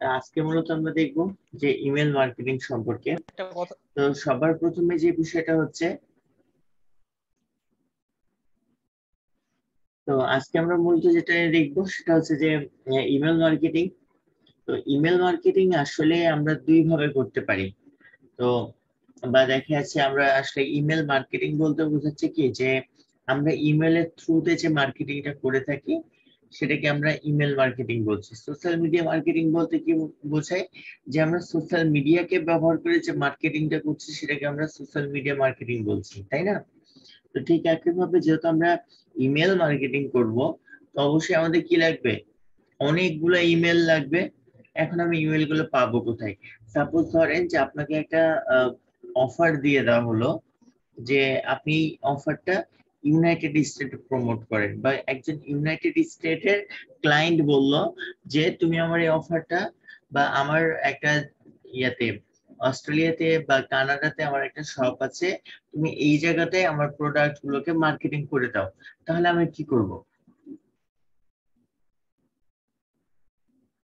আজকে মূলত আমরা দেখব যে ইমেল মার্কেটিং সম্পর্কে। একটা কথা। তো সবার প্রথমে যে বিষয়টা হচ্ছে, তো আজকে আমরা মূলত যেটা দেখবো সেটা হচ্ছে যে ইমেল মার্কেটিং। তো ইমেল মার্কেটিং আসলে আমরা দুই ভাবে করতে পারি। তো বা দেখা যাচ্ছে আমরা আসলে ইমেল মার্কেটিং বলতে বোঝাচ্ছে কি, যে আমরা ইমেলের থ্রুতে যে মার্কেটিংটা করে থাকি সেটাকে আমরা ইমেল মার্কেটিং বলছি। সোশ্যাল মিডিয়া মার্কেটিং বলতে কি বোঝায়, যে আমরা সোশ্যাল মিডিয়াকে ব্যবহার করে যে মার্কেটিংটা করছি সেটাকে আমরা সোশ্যাল মিডিয়া মার্কেটিং বলছি, তাই না? তো ঠিক একইভাবে যেহেতু আমরা ইমেল মার্কেটিং করব, তো অবশ্যই আমাদের কি লাগবে, অনেকগুলো ইমেল লাগবে। এখন আমি ইমেল গুলো পাবো কোথায়? সাপোজ ধরেন যে আপনাকে একটা অফার দিয়ে দেওয়া হলো, যে আপনি অফারটা ইউনাইটেড স্টেটে প্রমোট করেন, বা একজন ইউনাইটেড স্টেটের ক্লায়েন্ট বলল যে তুমি আমার এই অফারটা, বা আমার একটা ইয়াতে অস্ট্রেলিয়াতে বা কানাডাতে আমার একটা শপ আছে, তুমি এই জায়গাতে আমার প্রোডাক্ট গুলোকে মার্কেটিং করে দাও। তাহলে আমি কি করব?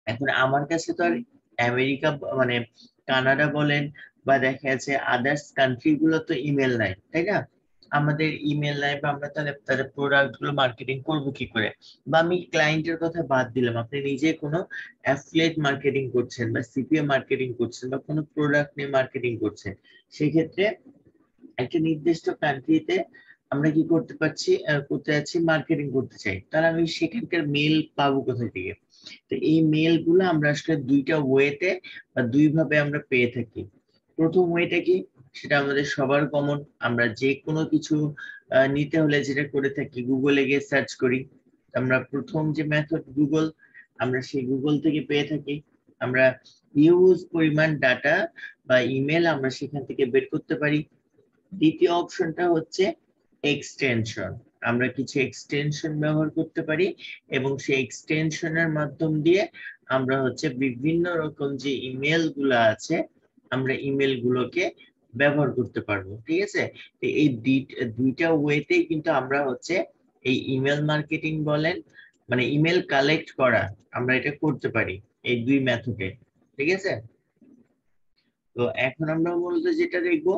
এখন আমার কাছে তো আর আমেরিকা মানে কানাডা বলেন বা দেখা যাচ্ছে আদার্স কান্ট্রি গুলো তো ইমেল নাই, তাই না? আমাদের ইমেল নাই, বা আমরা তাহলে তাদের প্রোডাক্ট গুলো মার্কেটিং করবো কি করে? বা আমি ক্লায়েন্টের কথা বাদ দিলাম, আপনি নিজে কোনো অ্যাফিলিয়েট মার্কেটিং করছেন বা সিপিএ মার্কেটিং করছেন বা কোনো প্রোডাক্ট নিয়ে মার্কেটিং করছেন, সেই ক্ষেত্রে একটা নির্দিষ্ট কান্ট্রিতে আমরা কি করতে পারছি, করতে যাচ্ছি, মার্কেটিং করতে চাই, তাহলে আমি সেখানকার মেল পাবো কোথা থেকে? তো এই মেল গুলো আমরা আসলে দুইটা ওয়েতে বা দুই ভাবে আমরা পেয়ে থাকি। প্রথম ওয়েটা কি, সেটা আমাদের সবার কমন, আমরা যে কোনো কিছু নিতে হলে যেটা করে থাকি, গুগলে গিয়ে সার্চ করি। আমরা প্রথম যে মেথড গুগল, আমরা সেই গুগল থেকে পেয়ে থাকি। আমরা হিউজ পরিমাণ ডাটা বা ইমেল আমরা সেখান থেকে বের করতে পারি। দ্বিতীয় অপশনটা হচ্ছে এক্সটেনশন। আমরা কিছু এক্সটেনশন ব্যবহার করতে পারি, এবং সেই এক্সটেনশনের মাধ্যম দিয়ে আমরা হচ্ছে বিভিন্ন রকম যে ইমেল গুলো আছে, আমরা ইমেল গুলোকে ব্যবহার করতে পারবো, ঠিক আছে? তো এই দুইটা ওয়েতে কিন্তু আমরা হচ্ছে এই ইমেল মার্কেটিং বলেন, মানে ইমেল কালেক্ট করা, আমরা এটা করতে পারি এই দুই মেথডে, ঠিক আছে? তো এখন আমরা মূলত যেটা দেখবো,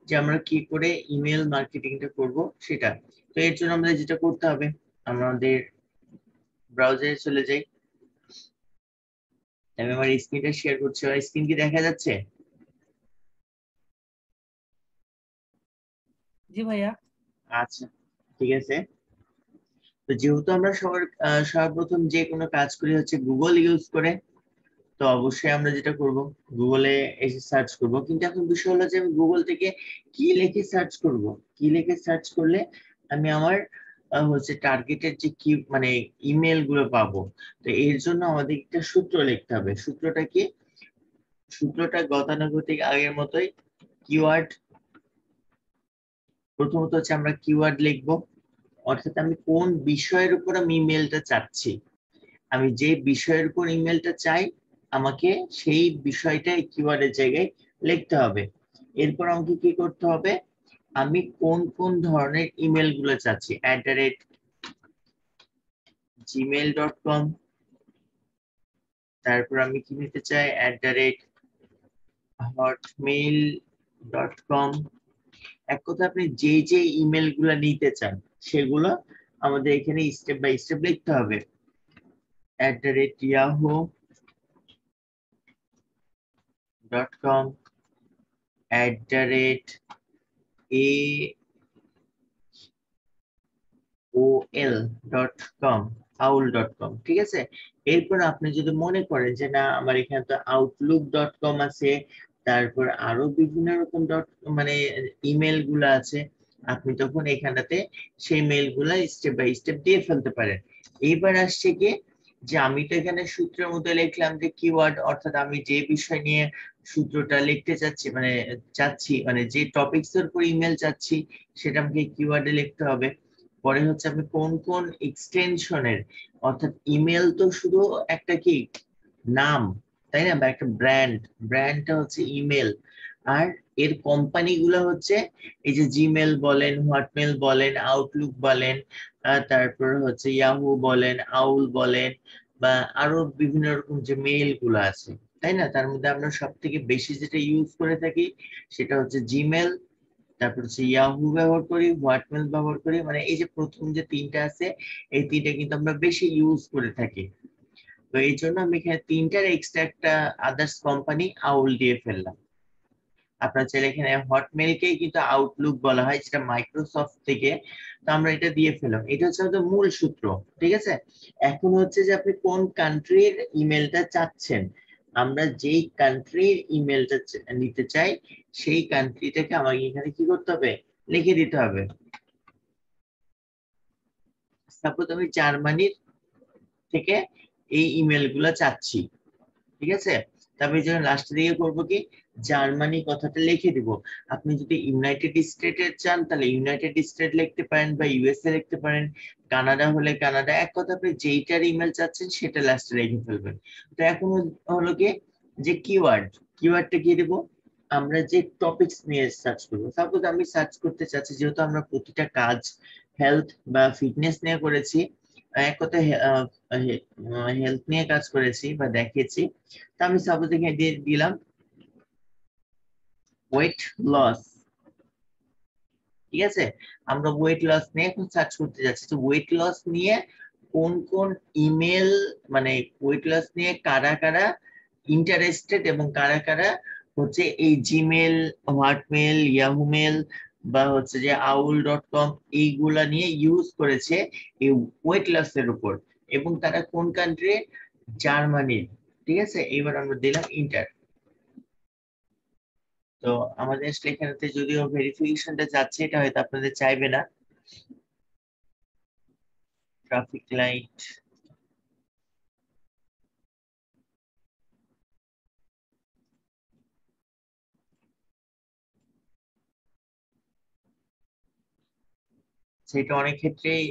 যে আমরা কি করে ইমেল মার্কেটিংটা করব সেটা। তো এর জন্য আমাদের যেটা করতে হবে, আমাদের ব্রাউজারে চলে যাই। আমি আমার স্ক্রিনটা শেয়ার করছি, আর স্ক্রিন কি দেখা যাচ্ছে? জি ভাইয়া। আচ্ছা, ঠিক আছে। তো যেহেতু আমরা সর্বপ্রথম যে কোনো কাজ করি হচ্ছে গুগল ইউজ করে, তো অবশ্যই আমরা যেটা করব, গুগলে এসে সার্চ করব। কিন্তু এখন বিষয় হলো যে আমি গুগল থেকে কি লিখে সার্চ করব? কি লিখে সার্চ করলে আমি আমার হচ্ছে টার্গেটের যে কি মানে ইমেল গুলো পাবো? তো এর জন্য আমাদের একটা সূত্র লিখতে হবে। সূত্রটা কি? সূত্রটা গতানুগতিক আগের মতোই, কিওয়ার্ড। প্রথমত হচ্ছে আমরা কিওয়ার্ড লিখবো, অর্থাৎ আমি কোন বিষয়ের উপর আমি ইমেলটা চাচ্ছি। আমি যে বিষয়ের উপর ইমেলটা চাই, আমাকে সেই বিষয়টা কিওয়ার্ডের জায়গায় লিখতে হবে। এরপর আমাকে কি করতে হবে, আমি কোন কোন ধরনের ইমেল গুলো চাচ্ছি, @gmail.com। তারপর আমি কি নিতে চাই, @hotmail.com। এক কথা, আপনি যে যে ইমেল গুলা নিতে চান সেগুলো আমাদের এখানে স্টেপ বাই স্টেপ লিখতে হবে। @yahoo.com, aol.com, aul.com, ঠিক আছে? এরপর আপনি যদি মনে করেন যে না, আমার এখানে তো outlook.com আছে, তারপর আরো বিভিন্ন রকম মানে ইমেল গুলো আছে, আপনি তখন এখানটাতে সেই মেল গুলা স্টেপ বাই স্টেপ দিয়ে ফেলতে পারেন। এইবার আসছে কি, যে আমি তো এখানে সূত্রের মধ্যে লিখলাম যে কিওয়ার্ড, অর্থাৎ আমি যে বিষয় নিয়ে সূত্রটা লিখতে চাচ্ছি, মানে যে টপিকস এর উপর ইমেল চাচ্ছি, সেটা আমাকে কিওয়ার্ডে লিখতে হবে। পরে হচ্ছে আমি কোন কোন এক্সটেনশনের, অর্থাৎ ইমেল তো শুধু একটা কি নাম, তাই না, বা একটা ব্র্যান্ড, ব্র্যান্ডটা হচ্ছে ইমেল। আর এর কোম্পানি গুলো হচ্ছে এই যে জিমেল বলেন, হটমেল বলেন, আউটলুক বলেন, তারপর হচ্ছে ইয়াহু বলেন, আউল বলেন, বা আরো বিভিন্ন রকম যে মেইল গুলো আছে, তাই না? তার মধ্যে আমরা সব থেকে বেশি যেটা ইউজ করে থাকি সেটা হচ্ছে জিমেল, তারপর হচ্ছে ইয়াহু ব্যবহার করি, হটমেল ব্যবহার করি। মানে এই যে প্রথম যে তিনটা আছে, এই তিনটা কিন্তু আমরা বেশি ইউজ করে থাকি। তো এই জন্য আমি এখানে তিনটার এক্সট্রা একটা আদার্স কোম্পানি আউল দিয়ে ফেললাম। আপনার চাইলে এখানে হটমেলকেই কিন্তু আউটলুক বলা হয়, যেটা মাইক্রোসফট থেকে। তো আমরা এটা দিয়ে ফেললাম, এটা হচ্ছে আমাদের মূল সূত্র। ঠিক আছে, এখন হচ্ছে যে আপনি কোন কান্ট্রির ইমেলটা চাচ্ছেন। আমরা যেই কান্ট্রির ইমেলটা নিতে চাই, সেই কান্ট্রিটাকে আমাকে এখানে কি করতে হবে, লিখে দিতে হবে। সাপোজ আমি জার্মানির থেকে এই ইমেল গুলা চাচ্ছি, ঠিক আছে? তবে এই জন্য লাস্টের দিকে করবো কি, জার্মানি কথাটা লিখে দিব। আপনি যদি ইউনাইটেড স্টেটের চান তাহলে ইউনাইটেড স্টেট লিখতে পারেন বা ইউএসএ লিখতে পারেন, কানাডা হলে কানাডা। এক কথা, আপনি যেইটার ইমেল চাচ্ছেন সেটা লাস্টে লিখে ফেলবেন। তো এখন হলো কি, যে কিওয়ার্ড, কিওয়ার্ডটা কি দিব, আমরা যে টপিকস নিয়ে সার্চ করবো। সাপোজ আমি সার্চ করতে চাচ্ছি, যেহেতু আমরা প্রতিটা কাজ হেলথ বা ফিটনেস নিয়ে করেছি, এক কথায় হেলথ নিয়ে কাজ করেছি বা দেখিয়েছি। তা আমি সাপোজ এখানে দিয়ে দিলাম ওয়েট লস। ঠিক আছে, আমরা ওয়েট লস নিয়ে এখন সার্চ করতে যাচ্ছি। তো ওয়েট লস নিয়ে কোন কোন ইমেল, মানে ওয়েট লস নিয়ে কারা কারা ইন্টারেস্টেড এবং কারা কারা হচ্ছে এই জিমেল, হটমেল, ইয়াহু মেল বা হচ্ছে যে aul.com এইগুলা নিয়ে ইউজ করেছে এই ওয়েট লস এর উপর, এবং তারা কোন কান্ট্রি, জার্মানির। ঠিক আছে, এবার আমরা দিলাম ইন্টার। তো আমাদের আসলে এখানে যদিও ভেরিফিকেশনটা যাচ্ছে, এটা হয়তো আপনাদের চাইবে না। ট্রাফিক লাইট, সেটা অনেক ক্ষেত্রেই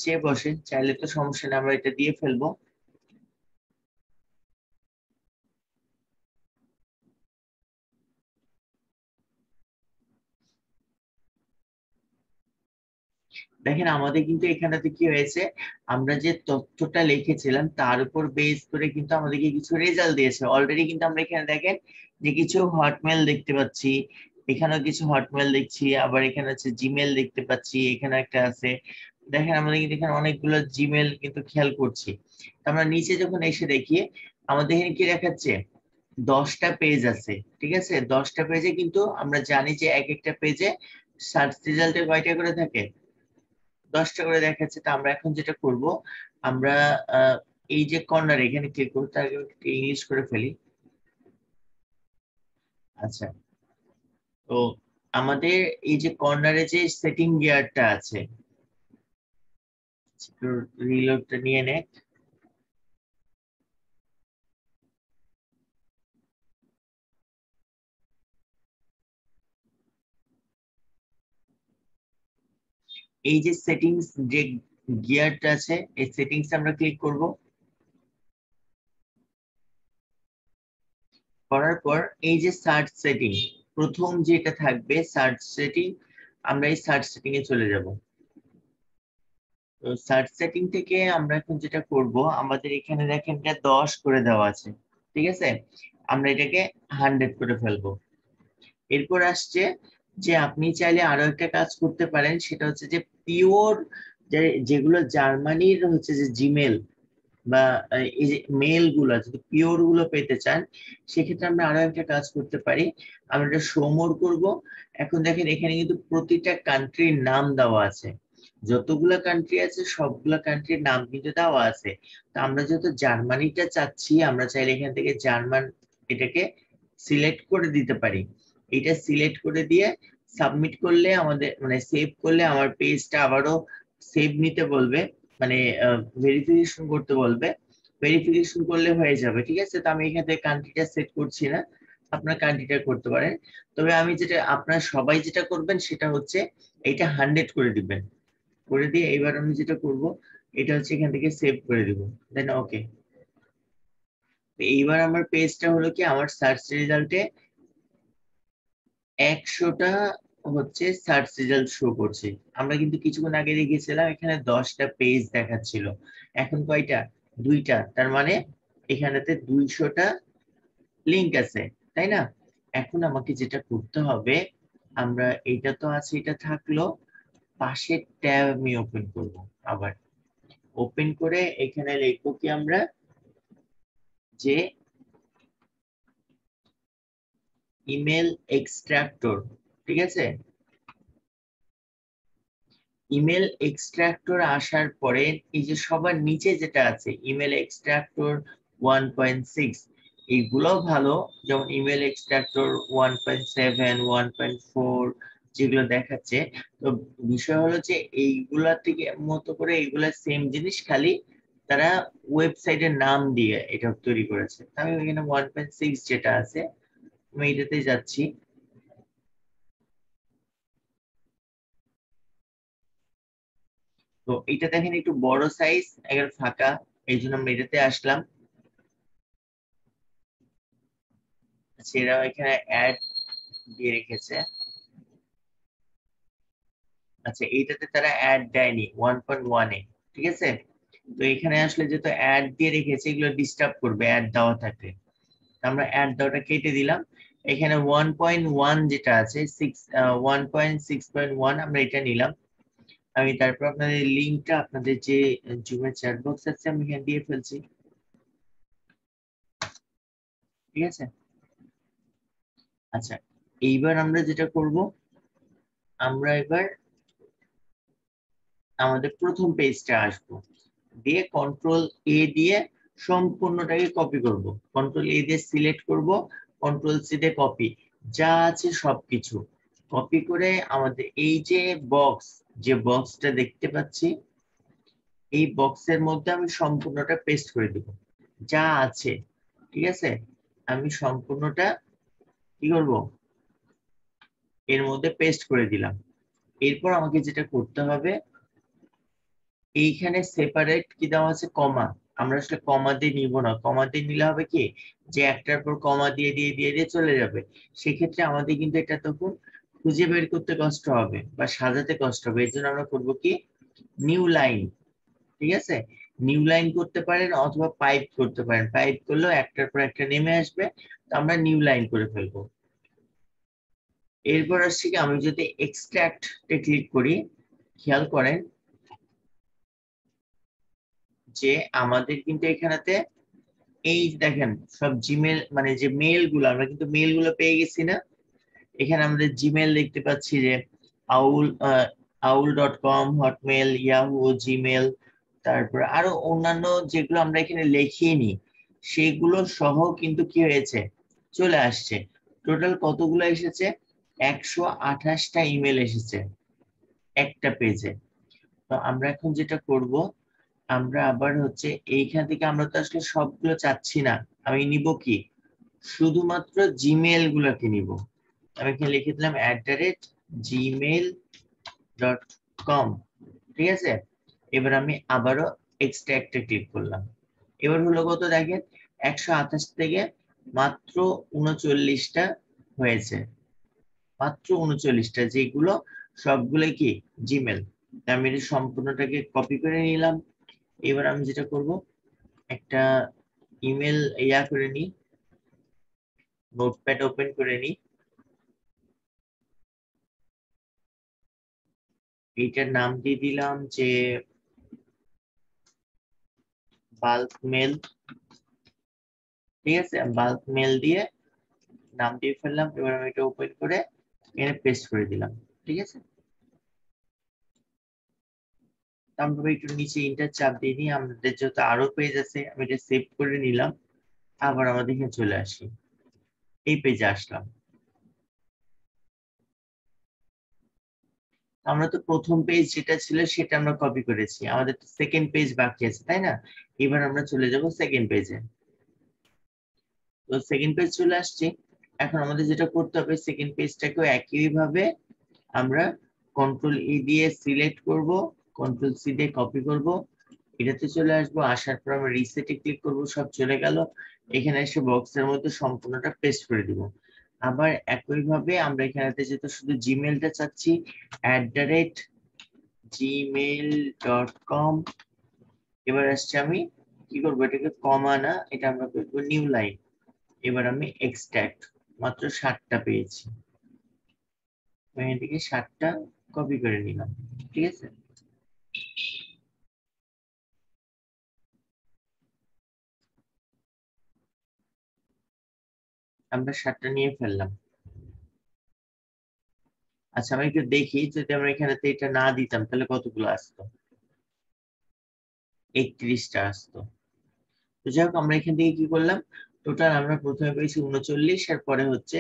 চেয়ে বসে, চাইলে তো সমস্যা নেই, আমরা এটা দিয়ে ফেলবো। দেখেন আমাদের কিন্তু এখানেতে কি হয়েছে, আমরা যে তথ্যটা লিখেছিলাম তার উপর বেস করে কিন্তু আমাদেরকে কিছু রেজাল্ট দিয়েছে অলরেডি। কিন্তু আমরা এখানে দেখেন যে কিছু হটমেল দেখতে পাচ্ছি, এখানেও কিছু হটমেল দেখছি, আবার এখানে হচ্ছে জিমেল দেখতে পাচ্ছি, এখানে একটা আছে। দেখেন আমাদের কিন্তু এখানে অনেকগুলো জিমেল কিন্তু খেয়াল করছি। তো আমরা নিচে যখন এসে দেখি, আমাদের এখানে কি দেখাচ্ছে, 10টা পেজ আছে। ঠিক আছে, 10টা পেজে কিন্তু আমরা জানি যে এক একটা পেজে সার্চ রেজাল্টে কয়টা করে থাকে, 10টা করে দেখাচ্ছে। তো আমরা এখন যেটা করব, আমরা এই যে কর্নার এখানে ক্লিক করব, তার আগে একটু ইংলিশ করে ফেলি। আচ্ছা, তো আমাদের এই যে কর্নারে যে সেটিং গিয়ারটা আছে, রিলোডটা নিয়ে নে। এই যে সেটিংস যে গিয়ারটা আছে, এই সেটিংস আমরা ক্লিক করব। করার পর এই যে সার্চ সেটিং, প্রথম যেটা থাকবে সার্চ সেটিং, আমরা এই সার্চ সেটিং এ চলে যাব। তো সার্চ সেটিং থেকে আমরা এখন যেটা করব, আমাদের এখানে দেখেন এটা 10 করে দেওয়া আছে। ঠিক আছে, আমরা এটাকে 100 করে ফেলবো। এরপর আসছে যে আপনি চাইলে আরো একটা কাজ করতে পারেন, সেটা হচ্ছে যে পিওর, যেগুলো জার্মানির হচ্ছে যে জিমেল বা এই যে মেল গুলো, যদি পিওর গুলো পেতে চান, সেক্ষেত্রে আমরা আরো একটা কাজ করতে পারি। আমরা এটা শো মোর করব। এখন দেখেন এখানে কিন্তু প্রতিটা কান্ট্রির নাম দেওয়া আছে, যতগুলা কান্ট্রি আছে সবগুলা কান্ট্রির নাম কিন্তু দেওয়া আছে। তো আমরা যেহেতু জার্মানিটা চাচ্ছি, আমরা চাইলে এখান থেকে জার্মান এটাকে সিলেক্ট করে দিতে পারি। এটা সিলেক্ট করে দিয়ে সাবমিট করলে আমাদের, মানে সেভ করলে আমার পেজটা আবারও সেভ নিতে বলবে, মানে ভেরিফিকেশন করতে বলবে। ভেরিফিকেশন করলে হয়ে যাবে। ঠিক আছে, তো আমি এখান থেকে কান্ট্রিটা সেট করছি না, আপনার কান্ট্রিটা করতে পারেন। তবে আমি যেটা, আপনারা সবাই যেটা করবেন সেটা হচ্ছে এটা 100 করে দিবেন। করে দিয়ে এবার আমি যেটা করব, এটা হচ্ছে এখান থেকে সেভ করে দিব, দেন ওকে। এইবার আমার পেজটা হলো কি, আমার সার্চ রেজাল্টে 100টা হচ্ছে সার্চ রেজাল্ট শো করছে। আমরা কিন্তু কিছুক্ষণ আগে দেখেছিলাম এখানে 10টা পেজ দেখাচ্ছিল, এখন কয়টা, দুইটা, তার মানে এখানেতে 200টা লিংক আছে, তাই না? এখন আমাকে যেটা করতে হবে, আমরা এটা তো আছে, এটা থাকলো, পাশে ট্যাব আমি ওপেন করব। আবার ওপেন করে এখানে লিখবো কি আমরা, যে ইমেল এক্সট্রাক্টর, ঠিক আছে? ইমেল এক্সট্রাক্টর আসার পরে এই যে সবার নিচে যেটা আছে ইমেল এক্সট্রাক্টর 1.6, এইগুলো ভালো, যেমন ইমেল এক্সট্রাক্টর 1.7, 1.4 যেগুলো দেখাচ্ছে। তো বিষয় হলো যে এইগুলা থেকে মতো করে এইগুলা সেম জিনিস, খালি তারা ওয়েবসাইটের নাম দিয়ে এটা তৈরি করেছে। আমি এখানে 1.6 যেটা আছে আমি এটাতে যাচ্ছি। তো এটা দেখেন একটু বড় সাইজ, এর ফাঁকা, এই জন্য আমরা এটাতে আসলাম। আচ্ছা, এরাও এখানে অ্যাড দিয়ে রেখেছে। আচ্ছা, এইটাতে তারা অ্যাড দেয়নি 1.1 এ, ঠিক আছে? তো এখানে আসলে যেহেতু অ্যাড দিয়ে রেখেছে, এগুলো ডিস্টার্ব করবে অ্যাড দেওয়া থাকলে। আমরা অ্যাড দেওয়াটা কেটে দিলাম। এখানে 1.1 যেটা আছে 1.6.1 আমরা এটা নিলাম। আমি তারপর আপনাদের লিঙ্কটা, আপনাদের যে জুমের চ্যাট বক্স আছে আমি এখানে দিয়ে ফেলছি, ঠিক আছে? আচ্ছা, এইবার আমরা যেটা করব, আমরা এবার আমাদের প্রথম পেজটা আসবো, দিয়ে কন্ট্রোল এ দিয়ে সম্পূর্ণটাকে কপি করব। কন্ট্রোল এ দিয়ে সিলেক্ট করব, কন্ট্রোল সি দিয়ে কপি, যা আছে সবকিছু কপি করে আমাদের এই যে বক্স, যে বক্সটা দেখতে পাচ্ছি, এই বক্সের মধ্যে আমি সম্পূর্ণটা পেস্ট করে দিব যা আছে, ঠিক আছে? আমি সম্পূর্ণটা কি করব, এর মধ্যে পেস্ট করে দিলাম। এরপর আমাকে যেটা করতে হবে, এইখানে সেপারেট কি দেওয়া আছে, কমা। আমরা আসলে কমা দিয়ে নিব না, কমা দিয়ে নিলে হবে কি, যে একটার পর কমা দিয়ে দিয়ে দিয়ে দিয়ে চলে যাবে। সেক্ষেত্রে আমাদের কিন্তু এটা তখন খুঁজে বের করতে কষ্ট হবে বা সাজাতে কষ্ট হবে। এর জন্য আমরা করবো কি, নিউ লাইন, ঠিক আছে? নিউ লাইন করতে পারেন অথবা পাইপ করতে পারেন, পাইপ করলেও একটার পর একটা নেমে আসবে। তো আমরা নিউ লাইন করে ফেলবো। এরপর আসছে কি, আমি যদি এক্সট্রাক্ট এ ক্লিক করি, খেয়াল করেন যে আমাদের কিন্তু এখানেতে এই দেখেন সব জিমেল, মানে যে মেল গুলো, আমরা কিন্তু মেল গুলো পেয়ে গেছি না? এখানে আমাদের জিমেল দেখতে পাচ্ছি, যে আউল aul.com, হটমেল, ইয়াহু, জিমেল, তারপর আরো অন্যান্য যেগুলো আমরা এখানে লিখিনি, সেগুলো সহ কিন্তু কি হয়েছে, চলে আসছে। টোটাল কতগুলো এসেছে, 128টা ইমেল এসেছে একটা পেজে। তো আমরা এখন যেটা করব, আমরা আবার হচ্ছে এইখান থেকে, আমরা তো আসলে সবগুলো চাচ্ছি না, আমি নিব কি, শুধুমাত্র জিমেল গুলোকে নিব। আমি এখানে লিখে দিলাম @gmail.com, ঠিক আছে? এবার আমি আবারও এক্সট্রাক্টে ক্লিক করলাম। এবার হলো কত দেখেন, 128 থেকে মাত্র 39টা হয়েছে, মাত্র 39টা, যেগুলো সবগুলো কি জিমেল। আমি এটা সম্পূর্ণটাকে কপি করে নিলাম। এবার আমি যেটা করব, একটা ইমেল করে নিই, নোটপ্যাড ওপেন করে নিই। এইটার নাম দিয়ে দিলাম যে বাল্ক মেল, ঠিক আছে? বাল্ক মেল দিয়ে নাম দিয়ে ফেললাম। এবার আমি এটা ওপেন করে এখানে পেস্ট করে দিলাম, ঠিক আছে? আমরা একটু নিচে ইন্টার চাপ দিয়ে নিই, আমাদের যত আরো পেজ আছে আমি এটা সেভ করে নিলাম। আবার আমাদের এখানে চলে আসি, এই পেজে আসলাম। আমরা তো প্রথম পেজ যেটা ছিল সেটা আমরা কপি করেছি, আমাদের তো সেকেন্ড পেজ বাকি আছে, তাই না? এবার আমরা চলে যাব সেকেন্ড পেজে। তো সেকেন্ড পেজ চলে আসছে। এখন আমাদের যেটা করতে হবে, সেকেন্ড পেজটাকেও একই ভাবে আমরা কন্ট্রোল ই দিয়ে সিলেক্ট করব, কন্ট্রোল সি দিয়ে কপি করব, এটাতে চলে আসবো। আসার পর আমরা রিসেটে ক্লিক করব, সব চলে গেল। এখানে এসে বক্সের মধ্যে সম্পূর্ণটা পেস্ট করে দিব। আবার একই ভাবে আমরা এখানেতে যেহেতু শুধু জিমেলটা চাচ্ছি, @gmail.com, এবার আসছে আমি কি করবো, এটাকে কমা না, এটা আমরা করবো নিউ লাইন। এবার আমি এক্সট্রাক্ট, মাত্র 7টা পেয়েছি, এখান থেকে 7টা কপি করে নিলাম। ঠিক আছে, আমরা 7টা নিয়ে ফেললাম। আচ্ছা আমি একটু দেখি, যদি আমরা এখানে এটা না দিতাম তাহলে কতগুলো আসতো, 31টা আসতো। তো যাই হোক, আমরা এখান থেকে কি করলাম, টোটাল আমরা প্রথমে পেয়েছি 39, এর পরে হচ্ছে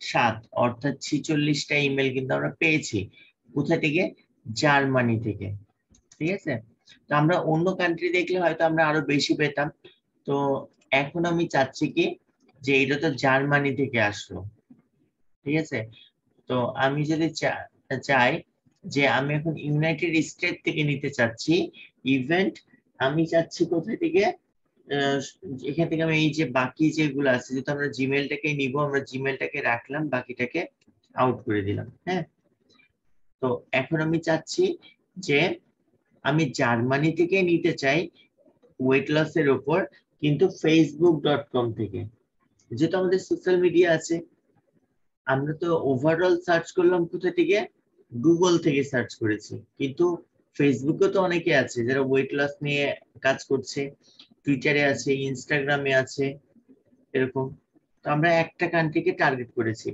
7, অর্থাৎ 46টা ইমেল কিন্তু আমরা পেয়েছি। কোথা থেকে? জার্মানি থেকে। ঠিক আছে, তো আমরা অন্য কান্ট্রি দেখলে হয়তো আমরা আরো বেশি পেতাম। তো এখন আমি চাচ্ছি কি, যে এটা তো জার্মানি থেকে আসলো। ঠিক আছে, তো আমি যদি চাই যে আমি এখন ইউনাইটেড স্টেট থেকে নিতে চাচ্ছি ইভেন্ট, আমি চাচ্ছি কোথা থেকে, আহ, এখান থেকে আমি এই যে বাকি যেগুলো আছে, যেহেতু আমরা জিমেলটাকে নিব, আমরা জিমেলটাকে রাখলাম, বাকিটাকে আউট করে দিলাম। হ্যাঁ, তো এখন আমি চাচ্ছি যে আমি জার্মানি থেকে নিতে চাই ওয়েট লস এর উপর, কিন্তু facebook.com থেকে। যেহেতু আমাদের সোশ্যাল মিডিয়া আছে, আমরা তো ওভারঅল সার্চ করলাম কোথা থেকে, গুগল থেকে সার্চ করেছি, কিন্তু ফেসবুকে তো অনেকে আছে যারা ওয়েট লস নিয়ে কাজ করছে, টুইটারে আছে, ইনস্টাগ্রামে আছে, এরকম। তো আমরা একটা কান্ট্রিকে টার্গেট করেছি।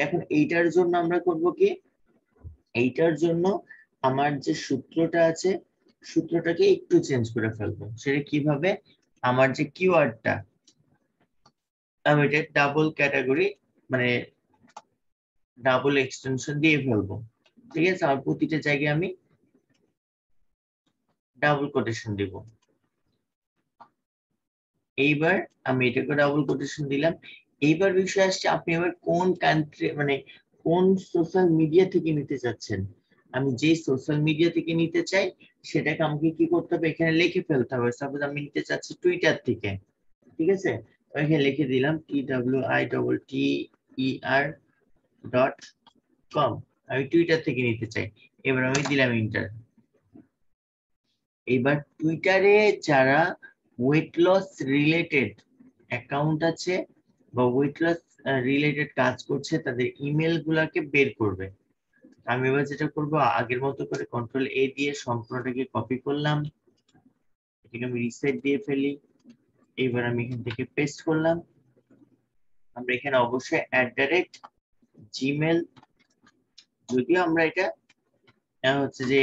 এখন এইটার জন্য আমরা করব কি, এইটার জন্য আমার যে সূত্রটা আছে, সূত্রটাকে একটু চেঞ্জ করে ফেলবো। সেটা কিভাবে, আমার যে কিওয়ার্ডটা, আমি এটা ডাবল ক্যাটাগরি, মানে ডাবল এক্সটেনশন দিয়ে ফেলবো। ঠিক আছে, আর প্রতিটা জায়গায় আমি ডাবল কোটেশন দিব। এইবার আমি এটাকে ডাবল কোটেশন দিলাম। এইবার বিষয় আসছে, আপনি এবার কোন কান্ট্রি, মানে কোন সোশ্যাল মিডিয়া থেকে নিতে চাচ্ছেন। আমি যে সোশ্যাল মিডিয়া থেকে নিতে চাই সেটাকে আমাকে কি করতে হবে, এখানে লিখে ফেলতে হবে। সাপোজ আমি নিতে চাচ্ছি টুইটার থেকে। ঠিক আছে, এখানে লিখে দিলাম TWITTER.com, আমি টুইটার থেকে নিতে চাই। এবার আমি দিলাম ইন্টার। এবার টুইটারে যারা ওয়েট লস রিলেটেড অ্যাকাউন্ট আছে বা ওয়েট লস রিলেটেড কাজ করছে, তাদের ইমেল গুলাকে বের করবে। আমি এবার যেটা করব, আগের মতো করে কন্ট্রোল-A দিয়ে সম্পূর্ণটাকে কপি করলাম, এটাকে আমি রিসেট দিয়ে ফেলি। এবার আমি এখান থেকে পেস্ট করলাম। আমরা এখানে অবশ্যই @gmail, যদিও আমরা এটা হচ্ছে যে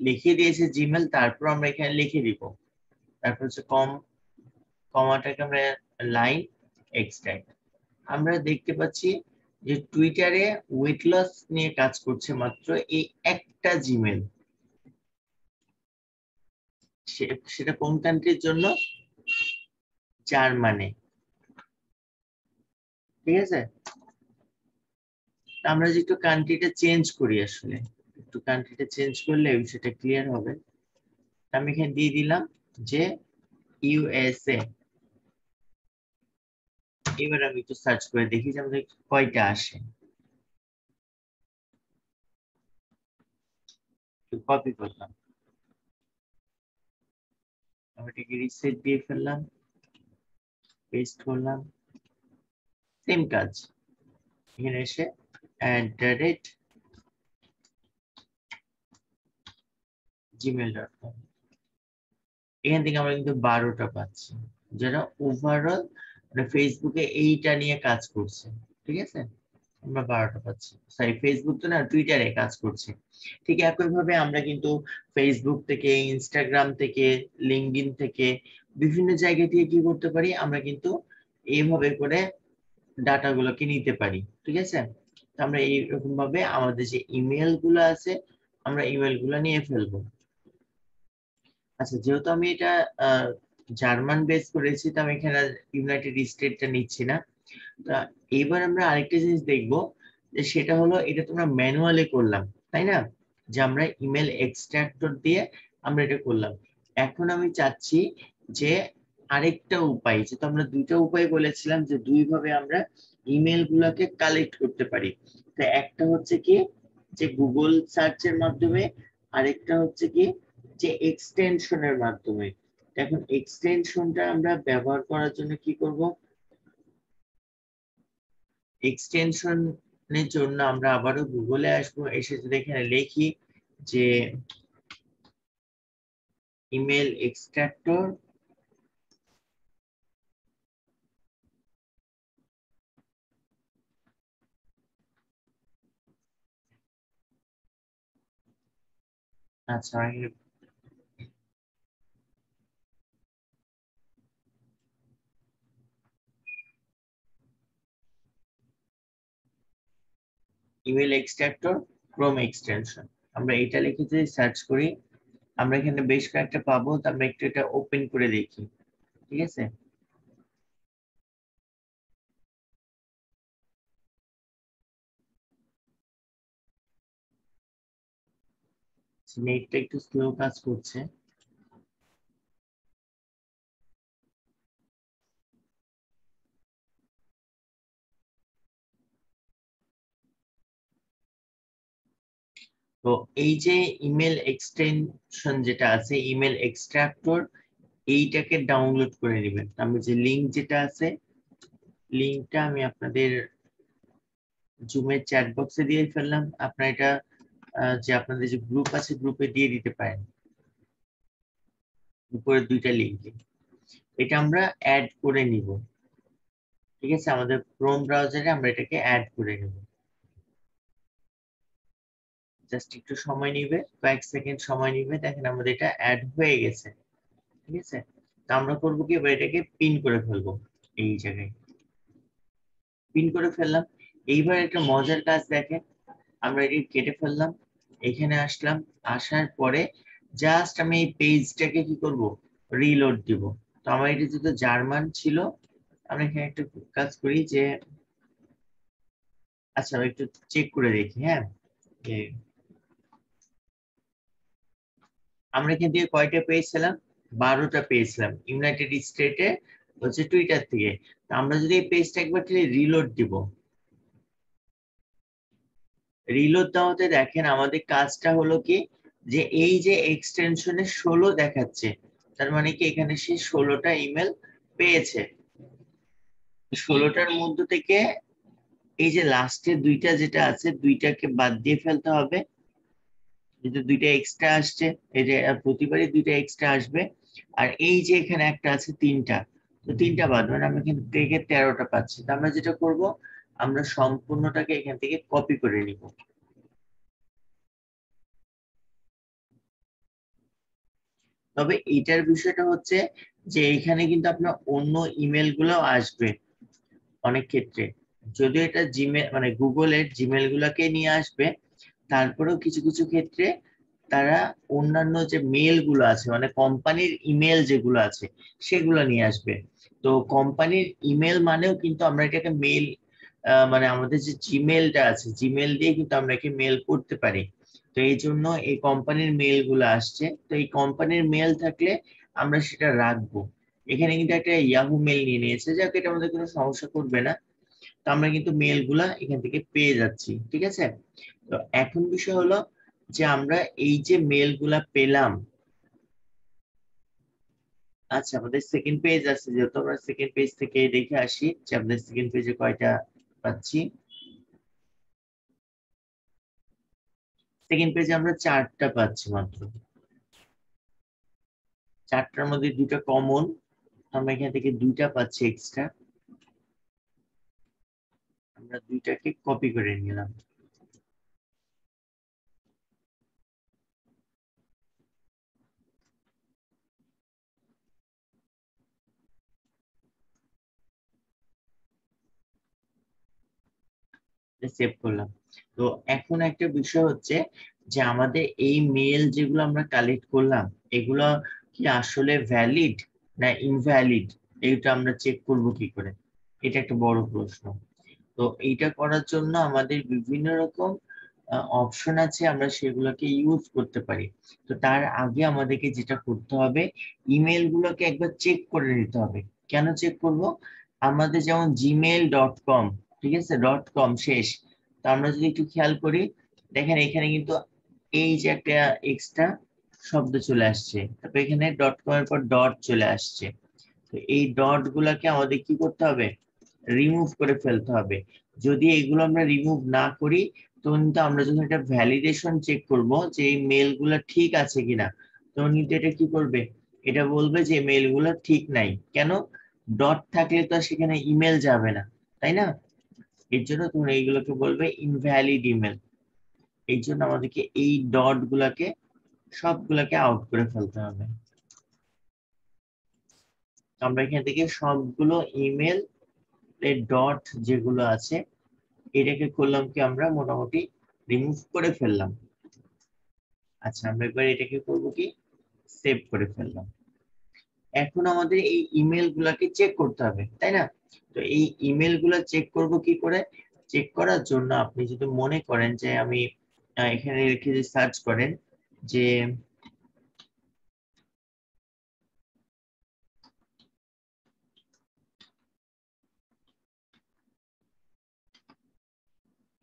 লিখে দিয়েছে জিমেল, তারপর আমরা এখানে লিখে দিব। তারপর হচ্ছে কমাটাকে আমরা লাইন এক্সট্রাক্ট। আমরা দেখতে পাচ্ছি যে টুইটারে ওয়েট লস নিয়ে কাজ করছে মাত্র এই একটা জিমেল। সেটা কোন কান্ট্রির জন্য? জার্মানি। ঠিক আছে, আমরা যে একটু কান্ট্রিটা চেঞ্জ করি, আসলে একটু কান্ট্রিটা চেঞ্জ করলে বিষয়টা ক্লিয়ার হবে। আমি এখানে দিয়ে দিলাম যে ইউএসএ। এবার আমি একটু সার্চ করে দেখি যে আমাদের কয়টা আসে। কপি করলাম, আমি এটাকে রিসেট দিয়ে ফেললাম, পেস্ট করলাম, সেম কাজ এখানে এসে @gmail.com, এখান থেকে আমরা কিন্তু 12টা পাচ্ছি, যারা ওভারঅল মানে ফেসবুকে এইটা নিয়ে কাজ করছে। ঠিক আছে, আমরা 12টা পাচ্ছি। সরি, ফেসবুক তো না, টুইটারে কাজ করছে। ঠিক একই ভাবে আমরা কিন্তু ফেসবুক থেকে, ইনস্টাগ্রাম থেকে, লিঙ্কডইন থেকে, বিভিন্ন জায়গা থেকে কি করতে পারি, আমরা কিন্তু এইভাবে করে ডাটা গুলোকে নিতে পারি। ঠিক আছে, তো আমরা এইরকম ভাবে আমাদের যে ইমেল গুলো আছে, আমরা ইমেল গুলো নিয়ে ফেলবো। আচ্ছা, যেহেতু আমি এটা জার্মান বেস করেছি, তো আমি এখানে ইউনাইটেড স্টেটটা নিচ্ছি না। তা এবার আমরা আরেকটা জিনিস দেখবো, যে সেটা হলো, এটা তোমরা ম্যানুয়ালি করলাম, তাই না, যে আমরা ইমেল এক্সট্রাক্টর দিয়ে আমরা এটা করলাম। এখন আমি চাচ্ছি যে আরেকটা উপায়, যেহেতু আমরা দুইটা উপায় বলেছিলাম যে দুই ভাবে আমরা ইমেল গুলাকে কালেক্ট করতে পারি। তো একটা হচ্ছে কি, যে গুগল সার্চের মাধ্যমে, আরেকটা হচ্ছে কি, যে এক্সটেনশনের মাধ্যমে। এখন এক্সটেনশনটা আমরা ব্যবহার করার জন্য কি করব, এক্সটেনশনের জন্য আমরা আবারও গুগলে আসবো, এসে যদি এখানে লিখি যে ইমেল এক্সট্রাক্টর, আচ্ছা ইমেল এক্সট্রাক্টর ক্রোম এক্সটেনশন, আমরা এটা লিখে যদি সার্চ করি আমরা এখানে বেশ কয়েকটা পাবো। তো আমরা একটু এটা ওপেন করে দেখি, ঠিক আছে। নেটটা একটু স্লো কাজ করছে। তো এই যে ইমেল এক্সটেনশন যেটা আছে, ইমেল এক্সট্রাক্টর, এইটাকে ডাউনলোড করে নেবেন। আমি যে লিংক যেটা আছে, লিংকটা আমি আপনাদের জুমের চ্যাট বক্সে দিয়ে ফেললাম। আপনারা এটা যে আপনাদের যে গ্রুপ আছে গ্রুপে দিয়ে দিতে পারেন, উপরে দুইটা লিংকে। এটা আমরা অ্যাড করে নিব, ঠিক আছে। আমাদের ক্রোম ব্রাউজারে আমরা এটাকে অ্যাড করে নিব। জাস্ট একটু সময় নিবে, কয়েক সেকেন্ড সময় নিবে। দেখেন আমাদের এটা অ্যাড হয়ে গেছে, ঠিক আছে। তো আমরা করবো কি, এবার এটাকে পিন করে ফেলবো। এই জায়গায় পিন করে ফেললাম। এইবার একটা মজার কাজ দেখেন, আমরা এটি কেটে ফেললাম, এখানে আসলাম, আসার পরে জাস্ট আমি এই পেজটাকে কি করব, রিলোড দিব। তো আমার এটি যেহেতু জার্মান ছিল, আমরা এখানে একটু কাজ করি যে, আচ্ছা একটু চেক করে দেখি, হ্যাঁ। আমরা এখান থেকে কয়টা পেয়েছিলাম, 12টা পেয়েছিলাম ইউনাইটেড স্টেটে হচ্ছে টুইটার থেকে। তো আমরা যদি এই পেজটা একবার রিলোড দিব, রিলোড দেওয়াতে দেখেন আমাদের কাজটা হলো কি, যে এই যে এক্সটেনশনে 16 দেখাচ্ছে, তার মানে কি এখানে সে 16টা ইমেল পেয়েছে। 16টার মধ্যে থেকে এই যে লাস্টে দুইটা যেটা আছে, দুইটাকে বাদ দিয়ে ফেলতে হবে। যেহেতু দুইটা এক্সট্রা আসছে, এই যে প্রতিবারই দুইটা এক্সট্রা আসবে। আর এই যে এখানে একটা আছে 3টা, তো 3টা বাদ, মানে আমরা এখান থেকে 13টা পাচ্ছি। তো আমরা যেটা করব, আমরা সম্পূর্ণটাকে এখান থেকে কপি করে নিব। তবে এটার বিষয়টা হচ্ছে যে এখানে কিন্তু আপনার অন্য ইমেল গুলো আসবে অনেক ক্ষেত্রে। যদিও এটা জিমেল মানে গুগলের জিমেল গুলাকে নিয়ে আসবে, তারপরেও কিছু কিছু ক্ষেত্রে তারা অন্যান্য যে মেল গুলো আছে, মানে কোম্পানির ইমেল যেগুলো আছে সেগুলো নিয়ে আসবে। তো কোম্পানির ইমেল মানেও কিন্তু আমরা এটাকে মেল, মানে আমাদের যে জিমেলটা আছে, জিমেল দিয়ে কিন্তু আমরা একে মেল করতে পারি। তো এই জন্য এই কোম্পানির মেল গুলো আসছে। তো এই কোম্পানির মেল থাকলে আমরা সেটা রাখবো। এখানে কিন্তু একটা ইয়াহু মেল নিয়ে নিয়েছে, যাকে এটা আমাদের কোনো সমস্যা করবে না। তো আমরা কিন্তু মেল গুলা এখান থেকে পেয়ে যাচ্ছি, ঠিক আছে। তো এখন বিষয় হলো যে আমরা এই যে মেল গুলা পেলাম, আচ্ছা আমাদের সেকেন্ড পেজ আছে, যেহেতু আমরা সেকেন্ড পেজ থেকে দেখে আসি যে আমাদের সেকেন্ড পেজে কয়টা পাচ্ছি। সেকেন্ড পেজে আমরা 4টা পাচ্ছি মাত্র। 4টার মধ্যে 2টা কমন, আমরা এখান থেকে 2টা পাচ্ছি এক্সট্রা, আমরা 2টাকে কপি করে নিলাম। সেভ করলাম। তো এখন একটা বিষয় হচ্ছে যে আমাদের এই মেল যেগুলো আমরা কালেক্ট করলাম, এগুলো কি আসলে ভ্যালিড না ইনভ্যালিড, এইটা আমরা চেক করব কি করে, এটা একটা বড় প্রশ্ন। তো এইটা করার জন্য আমাদের বিভিন্ন রকম অপশন আছে, আমরা সেগুলোকে ইউজ করতে পারি। তো তার আগে আমাদেরকে যেটা করতে হবে, ইমেল গুলোকে একবার চেক করে নিতে হবে। কেন চেক করব, আমাদের যেমন gmail.com, ঠিক আছে, .com শেষ। তো আমরা যদি একটু খেয়াল করি, দেখেন এখানে কিন্তু এই যে একটা এক্সট্রা শব্দ চলে আসছে, তারপর এখানে ডট কম এর পর ডট চলে আসছে। তো এই ডট গুলাকে আমাদের কি করতে হবে, রিমুভ করে ফেলতে হবে। যদি এগুলো আমরা রিমুভ না করি, তখন কিন্তু আমরা যখন এটা ভ্যালিডেশন চেক করব যে এই মেল গুলা ঠিক আছে কিনা, তখন কিন্তু এটা কি করবে, এটা বলবে যে মেল গুলা ঠিক নাই। কেন, ডট থাকলে তো সেখানে ইমেল যাবে না, তাই না? এর জন্য তুমি এইগুলোকে বলবে ইনভ্যালিড ইমেল। এই জন্য আমাদেরকে এই ডট গুলাকে সবগুলাকে আউট করে ফেলতে হবে। আমরা এখান থেকে সবগুলো ইমেল এর ডট যেগুলো আছে এটাকে করলাম কি, আমরা মোটামুটি রিমুভ করে ফেললাম। আচ্ছা, আমরা এবার এটাকে করবো কি, সেভ করে ফেললাম। এখন আমাদের এই ইমেল গুলাকে চেক করতে হবে, তাই না? তো এই ইমেল গুলা চেক করব কি করে, চেক করার জন্য আপনি যদি মনে করেন যে আমি এখানে রেখে যে সার্চ করেন যে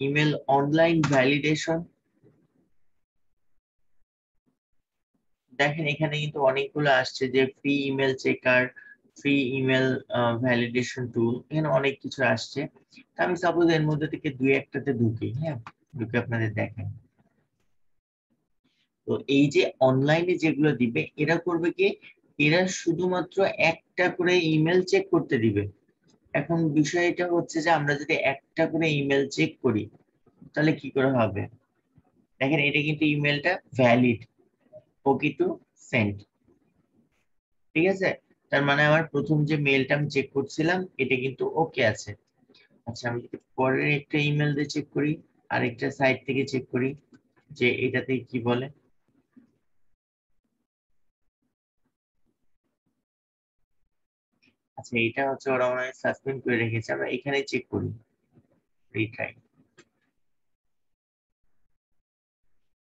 ইমেল অনলাইন ভ্যালিডেশন, দেখেন এখানে কিন্তু অনেকগুলো আসছে যে free email checker, free email validation tool, এখানে অনেক কিছু আসছে। তো আমি সাপোজ এর মধ্যে থেকে দুই একটাতে ঢুকি, হ্যাঁ, ঢুকে আপনাদের দেখেন। তো এই যে অনলাইনে যেগুলো দিবে এরা করবে কি, এরা শুধুমাত্র একটা করে ইমেল চেক করতে দিবে। এখন বিষয়টা হচ্ছে যে আমরা যদি একটা করে ইমেল চেক করি তাহলে কি করে হবে, দেখেন এটা কিন্তু ইমেলটা ভ্যালিড, ওকে টু সেন্ড, ঠিক আছে? তার মানে আমার প্রথম যে মেলটা আমি চেক করছিলাম এটা কিন্তু ওকে আছে। আচ্ছা, আমি যদি পরের একটা ইমেল দিয়ে চেক করি, আরেকটা সাইট থেকে চেক করি যে এটাতে কি বলে। আচ্ছা, এটা হচ্ছে ওরা মনে হয় সাসপেন্ড করে রেখেছে, আমরা এখানে চেক করি, রিট্রাই।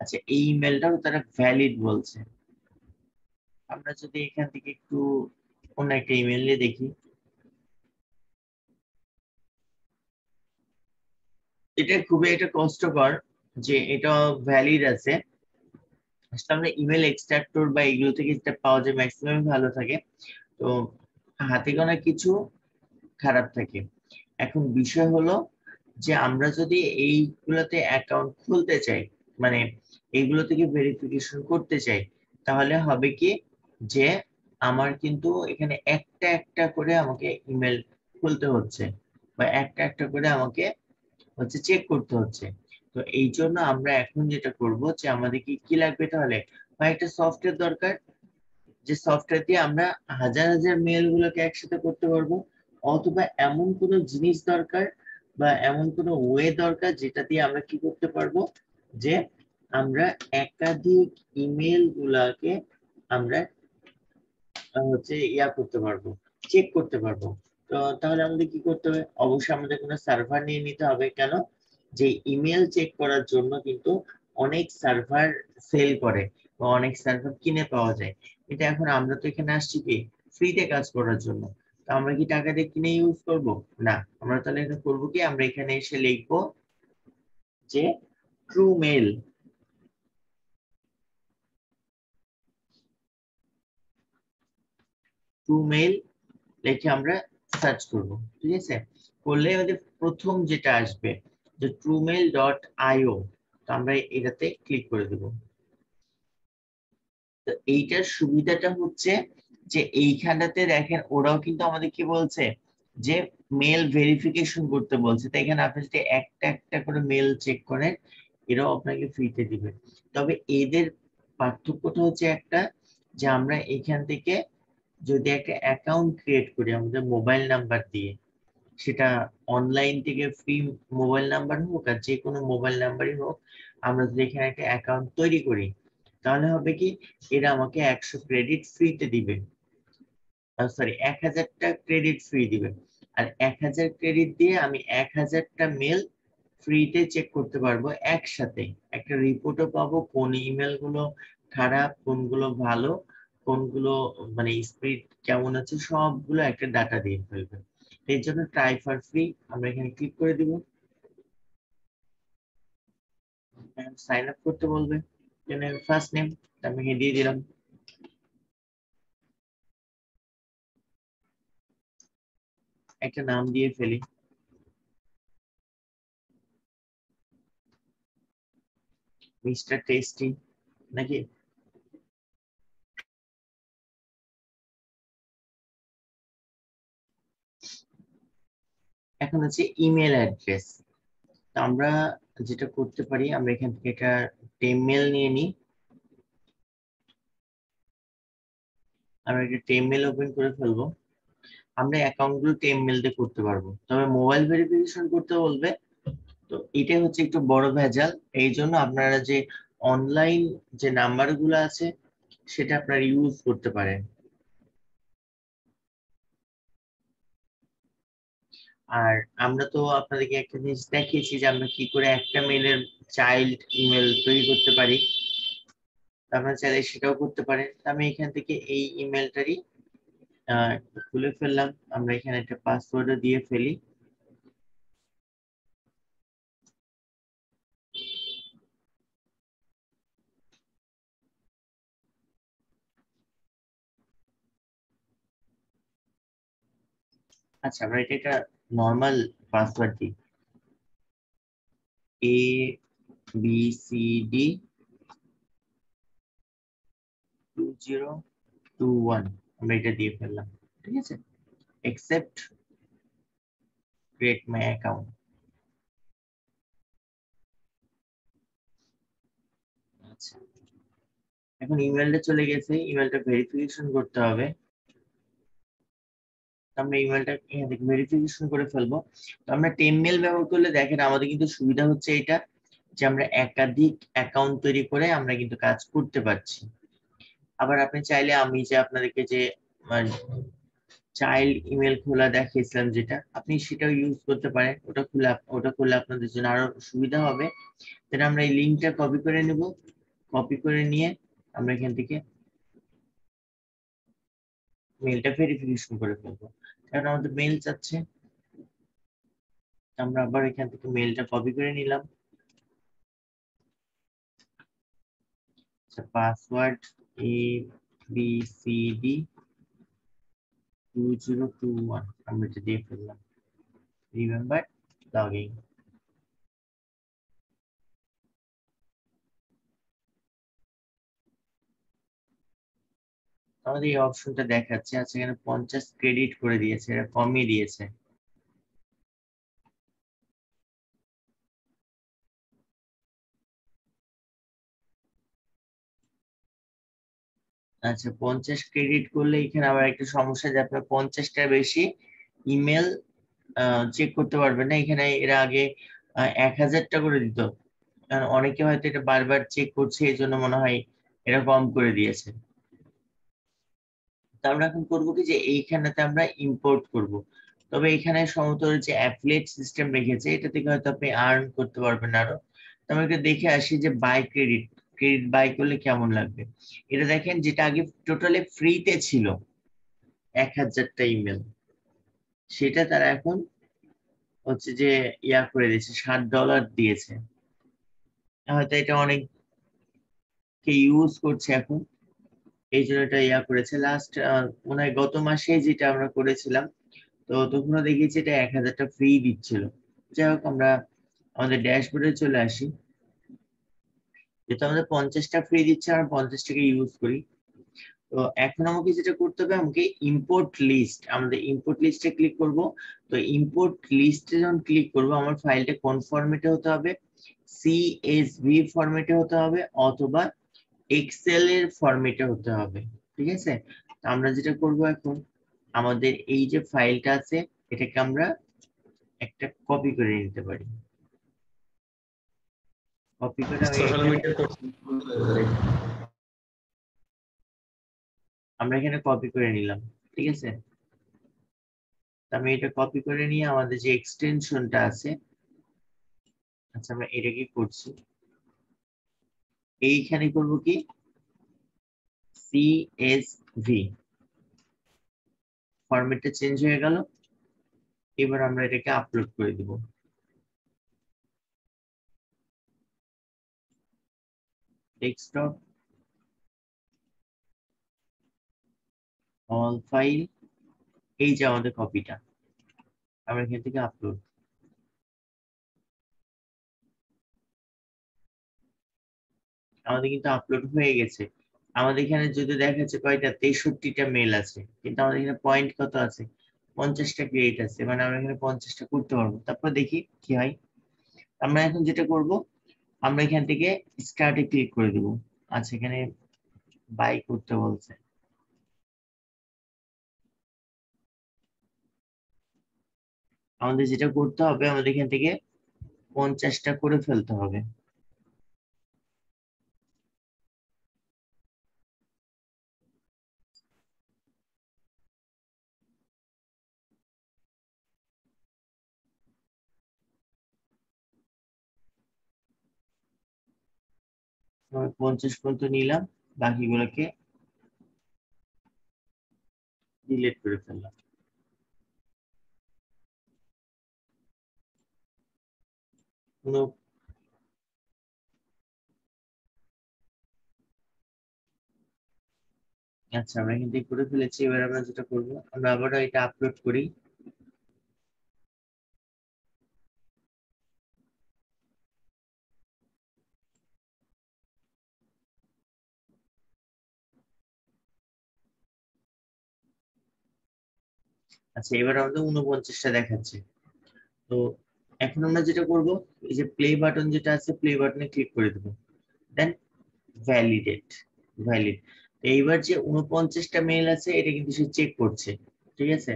আচ্ছা, এই ইমেলটাও তারা ভ্যালিড বলছে। আমরা যদি এখান থেকে একটু অন্য একটা ইমেল নিয়ে দেখি, এটা খুবই একটা কষ্টকর যে এটা ভ্যালিড আছে। আসলে আমরা ইমেল এক্সট্রাক্টর বা এগুলো থেকে যেটা পাওয়া যায় ম্যাক্সিমাম ভালো থাকে। তো হাতে গোনা কিছু খারাপ থাকে। এখন বিষয় হলো যে আমরা যদি এইগুলোতে অ্যাকাউন্ট খুলতে চাই, মানে এইগুলো থেকে ভেরিফিকেশন করতে চাই, তাহলে হবে কি যে আমার কিন্তু এখানে একটা একটা করে আমাকে ইমেল খুলতে হচ্ছে, বা একটা একটা করে আমাকে হচ্ছে চেক করতে হচ্ছে। তো এই জন্য আমরা এখন যেটা করব যে আমাদের কি কি লাগবে, তাহলে হয় একটা সফটওয়্যার দরকার, যে সফটওয়্যার দিয়ে আমরা হাজার হাজার মেল গুলোকে একসাথে করতে পারবো, অথবা এমন কোনো জিনিস দরকার বা এমন কোনো ওয়ে দরকার যেটা দিয়ে আমরা কি করতে পারবো, যে আমরা একাধিক ইমেল গুলাকে আমরা হচ্ছে ইয়া করতে পারবো, চেক করতে পারবো। তো তাহলে আমাদের কি করতে হবে, অবশ্যই আমাদের কোনো সার্ভার নিয়ে নিতে হবে। কেন, যে ইমেল চেক করার জন্য কিন্তু অনেক সার্ভার সেল করে বা অনেক সার্ভার কিনে পাওয়া যায়। এটা এখন আমরা তো এখানে আসছি কি ফ্রিতে কাজ করার জন্য, তো আমরা কি টাকা দিয়ে কিনে ইউজ করব? না। আমরা তাহলে এটা করবো কি, আমরা এখানে এসে লিখবো যে ট্রু মেল, ট্রু মেল লিখে আমরা সার্চ করব, ঠিক আছে? করলে আমাদের প্রথম যেটা আসবে যে truemail.io, তো আমরা এটাতে ক্লিক করে দেব। তো এইটার সুবিধাটা হচ্ছে যে এইখানটাতে দেখেন ওরাও কিন্তু আমাদের কি বলছে, যে মেল ভেরিফিকেশন করতে বলছে। তো এখানে আপনি যদি একটা একটা করে মেল চেক করেন, এরাও আপনাকে ফ্রিতে দিবে। তবে এদের পার্থক্যটা হচ্ছে একটা, যে আমরা এখান থেকে যদি একটা অ্যাকাউন্ট ক্রিয়েট করি আমাদের মোবাইল নাম্বার দিয়ে, সেটা অনলাইন থেকে ফ্রি মোবাইল নাম্বার হোক আর যে কোনো মোবাইল নাম্বারই হোক, আমরা যদি এখানে একটা অ্যাকাউন্ট তৈরি করি, তাহলে হবে কি, এরা আমাকে 100 ক্রেডিট ফ্রিতে দিবে, সরি 1000টা ক্রেডিট ফ্রি দিবে। আর 1000 ক্রেডিট দিয়ে আমি 1000টা মেল ফ্রিতে চেক করতে পারবো একসাথে। একটা রিপোর্টও পাবো কোন ইমেল গুলো খারাপ, কোনগুলো ভালো, কোনগুলো মানে স্পিড কেমন আছে, সবগুলো একটা ডাটা দিয়ে ফেলবে। এর জন্য ট্রাই ফর ফ্রি আমরা এখানে ক্লিক করে দিব, সাইন আপ করতে বলবে। এখানে ফার্স্ট নেম আমি দিয়ে দিলাম। একটা নাম দিয়ে ফেলি, মিস্টার টেস্টি নাকি। এখন হচ্ছে ইমেল অ্যাড্রেস। তো আমরা যেটা করতে পারি, আমরা এখান থেকে একটা টেমমেল নিয়ে নিই। আমরা একটা টেমমেল ওপেন করে ফেলবো। আমরা অ্যাকাউন্ট গুলো টেমমেল দিয়ে করতে পারবো, তবে মোবাইল ভেরিফিকেশন করতে বলবে। তো এটাই হচ্ছে একটু বড় ভেজাল। এই জন্য আপনারা যে অনলাইন যে নাম্বার গুলো আছে সেটা আপনারা ইউজ করতে পারেন। আর আমরা তো আপনাদেরকে একটা জিনিস দেখিয়েছি যে আমরা কি করে একটা মেলের চাইল্ড ইমেল তৈরি করতে পারি। তো আপনারা চাইলে সেটাও করতে পারেন। তো আমি এখান থেকে এই ইমেলটারই খুলে ফেললাম। আমরা এখানে একটা পাসওয়ার্ডও দিয়ে ফেলি। আচ্ছা, আমরা এটা একটা নর্মাল পাসওয়ার্ড দিই, ABCD2021, আমরা এটা দিয়ে ফেললাম। ঠিক আছে, accept create my account। আচ্ছা, এখন ইমেলটা চলে গেছে, ইমেলটা ভেরিফিকেশন করতে হবে। তো আমরা ইমেলটা এখান থেকে ভেরিফিকেশন করে ফেলবো। তো আমরা টেমমেল ব্যবহার করলে দেখেন আমাদের কিন্তু সুবিধা হচ্ছে এটা, যে আমরা একাধিক অ্যাকাউন্ট তৈরি করে আমরা কিন্তু কাজ করতে পারছি। আবার আপনি চাইলে আমি যে আপনাদেরকে যে চাইল্ড ইমেল খোলা দেখিয়েছিলাম যেটা, আপনি সেটাও ইউজ করতে পারেন। ওটা খুলে আপনাদের জন্য আরো সুবিধা হবে। তাহলে আমরা এই লিঙ্কটা কপি করে নেব। কপি করে নিয়ে আমরা এখান থেকে মেলটা ভেরিফিকেশন করে ফেলবো, কারণ আমাদের মেল চাচ্ছে। আমরা আবার এখান থেকে মেলটা কপি করে নিলাম। পাসওয়ার্ড ABCD2021 আমরা এটা দিয়ে ফেললাম। Remember login. আমাদের এই অপশনটা দেখাচ্ছে। আচ্ছা, এখানে 50 ক্রেডিট করে দিয়েছে, এটা কমিয়ে দিয়েছে। আচ্ছা, 50 ক্রেডিট করলে এখানে আবার একটা সমস্যা, যে আপনার 50টা বেশি ইমেল চেক করতে পারবেন না। এখানে এরা আগে 1000টা করে দিত, কারণ অনেকে হয়তো এটা বারবার চেক করছে, এই জন্য মনে হয় এটা কম করে দিয়েছে। তা আমরা এখন করবো কি, যে এইখানেতে আমরা ইম্পোর্ট করব। তবে এখানে সম্ভবত যে অ্যাফিলিয়েট সিস্টেম রেখেছে, এটা থেকে হয়তো আপনি আর্ন করতে পারবেন আরো। তো আমরা একটু দেখে আসি যে বাই ক্রেডিট, ক্রেডিট বাই করলে কেমন লাগবে। এটা দেখেন, যেটা আগে টোটালি ফ্রিতে ছিল 1000টা ইমেল, সেটা তারা এখন হচ্ছে যে ইয়া করে দিয়েছে, $60 দিয়েছে। হয়তো এটা অনেকে ইউজ করছে এখন, এই জন্য এটা ইয়া করেছে। লাস্ট মনে হয় গত মাসে যেটা আমরা করেছিলাম, তো তখনও দেখেছি এটা 1000টা ফ্রি দিচ্ছিল। যাই হোক, আমরা আমাদের ড্যাশবোর্ডে চলে আসি। যেহেতু আমাদের 50টা ফ্রি দিচ্ছে, আমরা 50টাকে ইউজ করি। তো এখন আমাকে যেটা করতে হবে, আমাকে ইম্পোর্ট লিস্ট, আমাদের ইম্পোর্ট লিস্টে ক্লিক করব। তো ইম্পোর্ট লিস্টে যখন ক্লিক করব, আমার ফাইলটা কোন ফরম্যাটে হতে হবে, CSV ফরম্যাটে হতে হবে অথবা এক্সেল এর ফরম্যাটে হতে হবে। ঠিক আছে, তো আমরা যেটা করব এখন, আমাদের এই যে ফাইলটা আছে এটাকে আমরা একটা কপি করে নিতে পারি। কপি করে আমি সোশ্যাল এখানে, মিডিয়া আমরা এখানে কপি করে নিলাম। ঠিক আছে, তো আমি এটা কপি করে নিয়ে আমাদের যে এক্সটেনশনটা আছে, আচ্ছা আমরা এটা কি করছি, এইখানে করব কি, CSV ফরম্যাটটা চেঞ্জ হয়ে গেল। এবার আমরা এটাকে আপলোড করে দিব। ডেস্কটপ অল ফাইল, এই যে আমাদের কপিটা, আমরা এখান থেকে আপলোড, আমাদের কিন্তু আপলোড হয়ে গেছে। আমাদের এখানে যদি দেখাচ্ছে কয়টা, 63টা মেল আছে, কিন্তু আমাদের এখানে পয়েন্ট কত আছে, 50টা ক্রেডিট আছে, মানে আমরা এখানে 50টা করতে পারবো। তারপর দেখি কি হয়। আমরা এখন যেটা করব, আমরা এখান থেকে স্টার্টে ক্লিক করে দেব। আচ্ছা, এখানে বাই করতে বলছে। আমাদের যেটা করতে হবে, আমাদের এখান থেকে 50টা করে ফেলতে হবে। আমরা 50 পর্যন্ত নিলাম, বাকিগুলোকে ডিলিট করে ফেললাম। কোনো আচ্ছা, আমরা এখান থেকে করে ফেলেছি। এবার আমরা যেটা করবো, আমরা আবারও এটা আপলোড করি। আচ্ছা, এবার আমাদের 49টা দেখাচ্ছে। তো এখন আমরা যেটা করব, এই যে প্লে বাটন যেটা আছে, প্লে বাটনে ক্লিক করে দেবো, দেন ভ্যালিডেট, ভ্যালিড। এইবার যে 49টা মেল আছে, এটা কিন্তু সে চেক করছে, ঠিক আছে।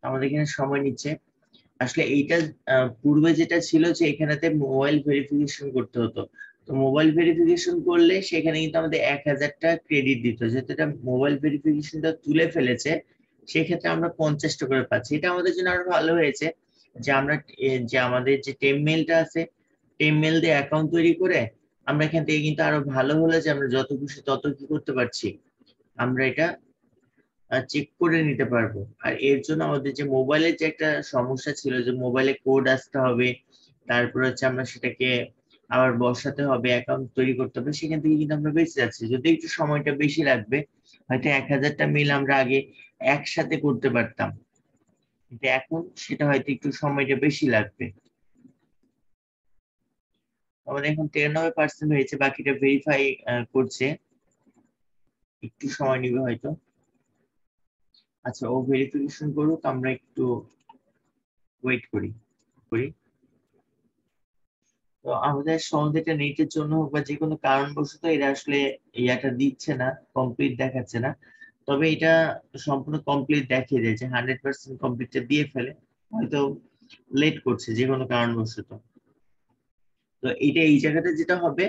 আমাদের এখানে সময় নিচ্ছে। আসলে এইটা পূর্বে যেটা ছিল যে এখানেতে মোবাইল ভেরিফিকেশন করতে হতো। তো মোবাইল ভেরিফিকেশন করলে সেখানে কিন্তু আমাদের 1000টা ক্রেডিট দিত, যেহেতু এটা মোবাইল ভেরিফিকেশনটা তুলে ফেলেছে, সেক্ষেত্রে আমরা 50টা করে পাচ্ছি। এটা আমাদের জন্য আরো ভালো হয়েছে যে আমরা যে আমাদের যে টেমমেলটা আছে, টেমমেল দিয়ে অ্যাকাউন্ট তৈরি করে আমরা এখান থেকে কিন্তু আরো ভালো হলে যে আমরা যত খুশি তত কি করতে পারছি, আমরা এটা চেক করে নিতে পারবো। আর এর জন্য আমাদের যে মোবাইলের যে একটা সমস্যা ছিল, যে মোবাইলে কোড আসতে হবে, তারপর হচ্ছে আমরা সেটাকে আবার বসাতে হবে, অ্যাকাউন্ট তৈরি করতে হবে, সেখান থেকে কিন্তু আমরা বেঁচে যাচ্ছি। যদি একটু সময়টা বেশি লাগবে, হয়তো 1000টা মিল আমরা আগে একসাথে করতে পারতাম, কিন্তু এখন সেটা হয়তো একটু সময়টা বেশি লাগবে। আমাদের এখন 93% হয়েছে, বাকিটা ভেরিফাই করছে, একটু সময় নিবে হয়তো। আচ্ছা, ও ভেরিফিকেশন করুক, আমরা একটু ওয়েট করি করি। তো আমাদের সহজ একটা নেটের জন্য হোক বা যে কোনো কারণবশত এটা আসলে ইয়াটা দিচ্ছে না, কমপ্লিট দেখাচ্ছে না। তবে এটা সম্পূর্ণ কমপ্লিট দেখিয়ে দেয়, যে 100% কমপ্লিটটা দিয়ে ফেলে, হয়তো লেট করছে যে কোনো কারণবশত। তো এটা এই জায়গাটা যেটা হবে,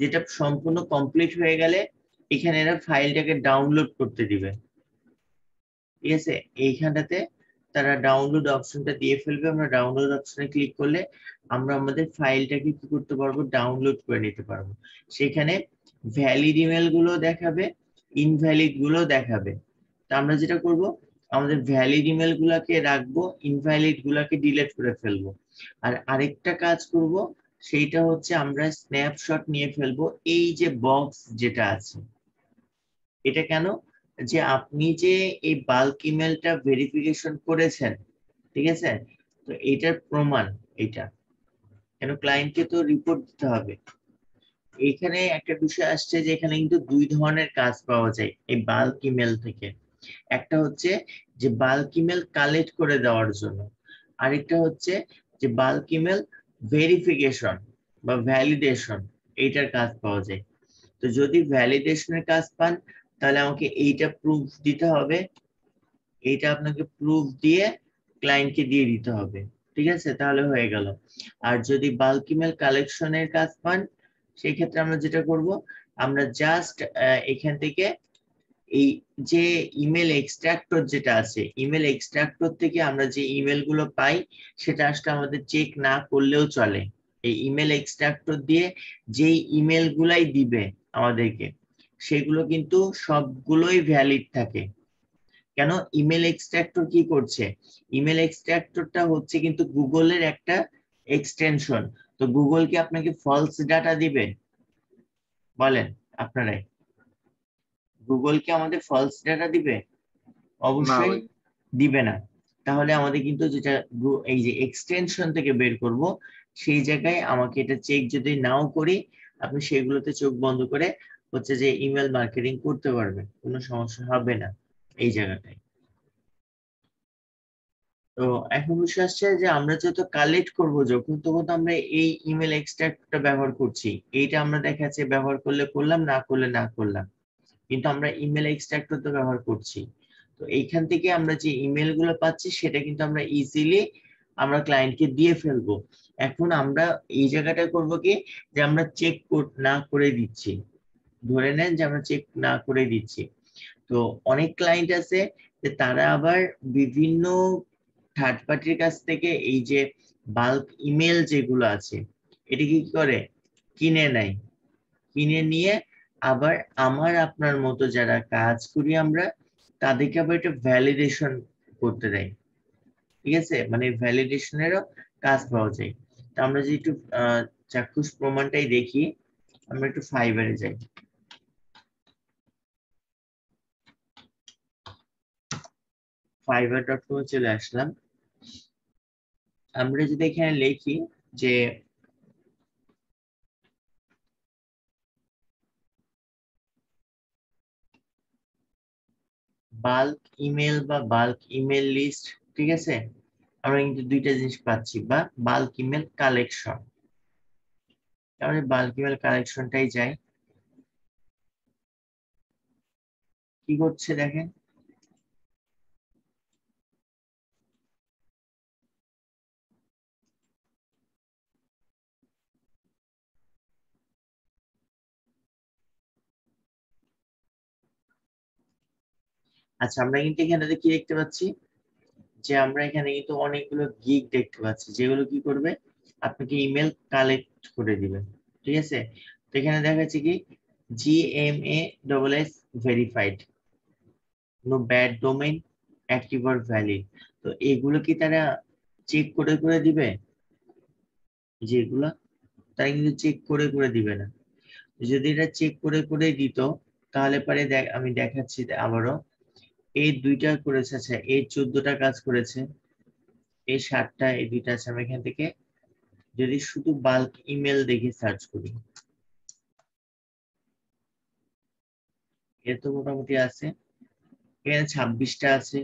যেটা সম্পূর্ণ কমপ্লিট হয়ে গেলে এখানে এরা ফাইলটাকে ডাউনলোড করতে দিবে, ঠিক আছে। এইখানটাতে তারা ডাউনলোড অপশনটা দিয়ে ফেলবে, আমরা ডাউনলোড অপশনে ক্লিক করলে আমরা আমাদের ফাইলটাকে কি করতে পারবো, ডাউনলোড করে নিতে পারবো। সেখানে ভ্যালিড ইমেল গুলো দেখাবে, ইনভ্যালিড গুলো দেখাবে। তা আমরা যেটা করব, আমাদের ভ্যালিড ইমেল গুলাকে রাখবো, ইনভ্যালিড গুলাকে ডিলিট করে ফেলবো। আর আরেকটা কাজ করব, সেইটা হচ্ছে আমরা স্ন্যাপশট নিয়ে ফেলবো এই যে বক্স যেটা আছে। এটা কেন, যে আপনি যে এই বাল্ক ইমেলটা ভেরিফিকেশন করেছেন, ঠিক আছে, তো এটার প্রমাণ এটা, কেন ক্লায়েন্টকে তো রিপোর্ট দিতে হবে। এখানে একটা বিষয় আসছে যে এখানে কিন্তু দুই ধরনের কাজ পাওয়া যায় এই বাল্ক ইমেল থেকে। একটা হচ্ছে যে বাল্ক ইমেল কালেক্ট করে দেওয়ার জন্য, আরেকটা হচ্ছে যে বাল্ক ইমেল ভেরিফিকেশন বা ভ্যালিডেশন, এইটার কাজ পাওয়া যায়। তো যদি ভ্যালিডেশনের কাজ পান, তাহলে আমাকে এইটা প্রুফ দিতে হবে, এইটা আপনাকে প্রুফ দিয়ে ক্লায়েন্টকে দিয়ে দিতে হবে, ঠিক আছে, তাহলে হয়ে গেল। আর যদি বাল্ক ইমেল কালেকশনের কাজ পান, সেই ক্ষেত্রে আমরা যেটা করব, আমরা জাস্ট এখান থেকে এই যে ইমেল এক্সট্রাক্টর যেটা আছে, ইমেল এক্সট্রাক্টর থেকে আমরা যে ইমেল গুলো পাই, সেটা আসলে আমাদের চেক না করলেও চলে। এই ইমেল এক্সট্রাক্টর দিয়ে যেই ইমেল গুলাই দিবে আমাদেরকে, সেগুলো কিন্তু সবগুলোই ভ্যালিড থাকে। কেন? ইমেল এক্সট্রাক্টর কি করছে? ইমেল এক্সট্রাক্টরটা হচ্ছে কিন্তু গুগলের একটা এক্সটেনশন। তো গুগল কি আপনাকে ফলস ডাটা দিবে? বলেন আপনারাই, গুগল কি আমাদের ফলস ডাটা দিবে? না অবশ্যই ভাই। দিবে না। তাহলে আমাদের কিন্তু যেটা এই যে এক্সটেনশন থেকে বের করব, সেই জায়গায় আমাকে এটা চেক যদি নাও করি, আপনি সেগুলোতে চোখ বন্ধ করে হচ্ছে যে ইমেল মার্কেটিং করতে পারবেন, কোনো সমস্যা হবে না এই জায়গাটায়। তো এখন বিষয় আসছে যে আমরা যত কালেক্ট করব যখন, তখন তো আমরা এই ইমেল এক্সট্রাক্টটা ব্যবহার করছি। এইটা আমরা দেখা যাচ্ছে ব্যবহার করলে করলাম, না করলে না করলাম, কিন্তু আমরা ইমেল এক্সট্রাক্টর তো ব্যবহার করছি। তো এইখান থেকে আমরা যে ইমেল গুলো পাচ্ছি সেটা কিন্তু আমরা ইজিলি আমরা ক্লায়েন্টকে দিয়ে ফেলবো। এখন আমরা এই জায়গাটা করব কি, যে আমরা চেক না করে দিচ্ছি, ধরে নেন যে আমরা চেক না করে দিচ্ছি। তো অনেক ক্লায়েন্ট আছে যে তারা আবার বিভিন্ন থার্ড পার্টির কাছ থেকে এই যে বাল্ক ইমেল যেগুলো আছে, এটা কি করে, কিনে নেয়। কিনে নিয়ে আবার আমার আপনার মতো যারা কাজ করি আমরা, তাদেরকে আবার এটা ভ্যালিডেশন করতে দেয়। ঠিক আছে, মানে ভ্যালিডেশনেরও কাজ পাওয়া যায়। তো আমরা যদি একটু চাক্ষুষ প্রমাণটাই দেখি, আমরা একটু ফাইবারে যাই। fiverr.com চলে আসলাম। আমরা যদি এখানে লিখি যে বাল্ক ইমেল বা বাল্ক ইমেল লিস্ট, ঠিক আছে, আমরা কিন্তু দুইটা জিনিস পাচ্ছি, বা বাল্ক ইমেল কালেকশন। তাহলে বাল্ক ইমেল কালেকশনটাই যাই, কি করছে দেখেন। আচ্ছা, আমরা কিন্তু এখানে কি দেখতে পাচ্ছি, যে আমরা এখানে কিন্তু অনেকগুলো গিগ দেখতে পাচ্ছি, যেগুলো কি করবে, আপনাকে ইমেল কালেক্ট করে দিবে। ঠিক আছে, তো এখানে দেখা যাচ্ছে কি, GMASS verified, no bad domain, active or valid. তো এগুলো কি তারা চেক করে করে দিবে? যেগুলা, তারা কিন্তু চেক করে করে দিবে না। যদি এটা চেক করে করে দিত, তাহলে পরে আমি দেখাচ্ছি আবারও, এই দুইটা করেছে, আচ্ছা এই 14টা কাজ করেছে, এই 7টা, এই দুইটা আছে। আমি এখান থেকে যদি শুধু বাল্ক ইমেল দেখে সার্চ করি, এর তো মোটামুটি আছে, এখানে 26টা আছে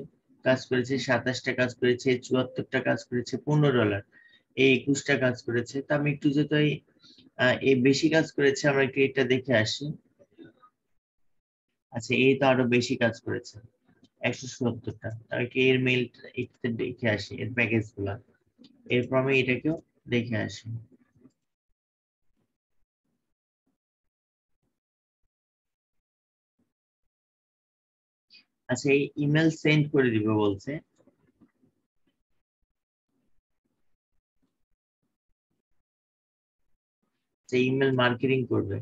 কাজ করেছে, 27টা কাজ করেছে, 74টা কাজ করেছে, $15, এই 21টা কাজ করেছে। তো আমি একটু যেহেতু এই বেশি কাজ করেছে, আমরা একটু এটা দেখে আসি। আচ্ছা, এই তো আরো বেশি কাজ করেছে, 170টা। তাহলে কি এর মেইল এটাতে দেখে আসি, এর প্যাকেজ গুলা, এরপর আমি এটাকেও দেখে আসি। আচ্ছা, এই ইমেল সেন্ড করে দিবে বলছে, যে ইমেল মার্কেটিং করবে।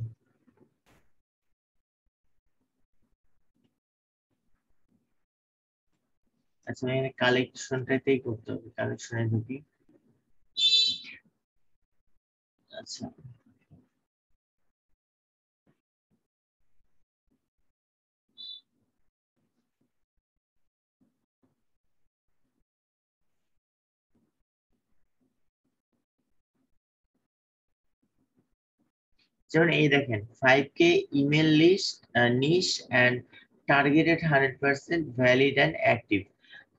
আচ্ছা, এখানে কালেকশনটাতেই করতে হবে, কালেকশনে ঢুকি। আচ্ছা, যেমন এই দেখেন, 5K email list, niche and targeted 100% valid and active.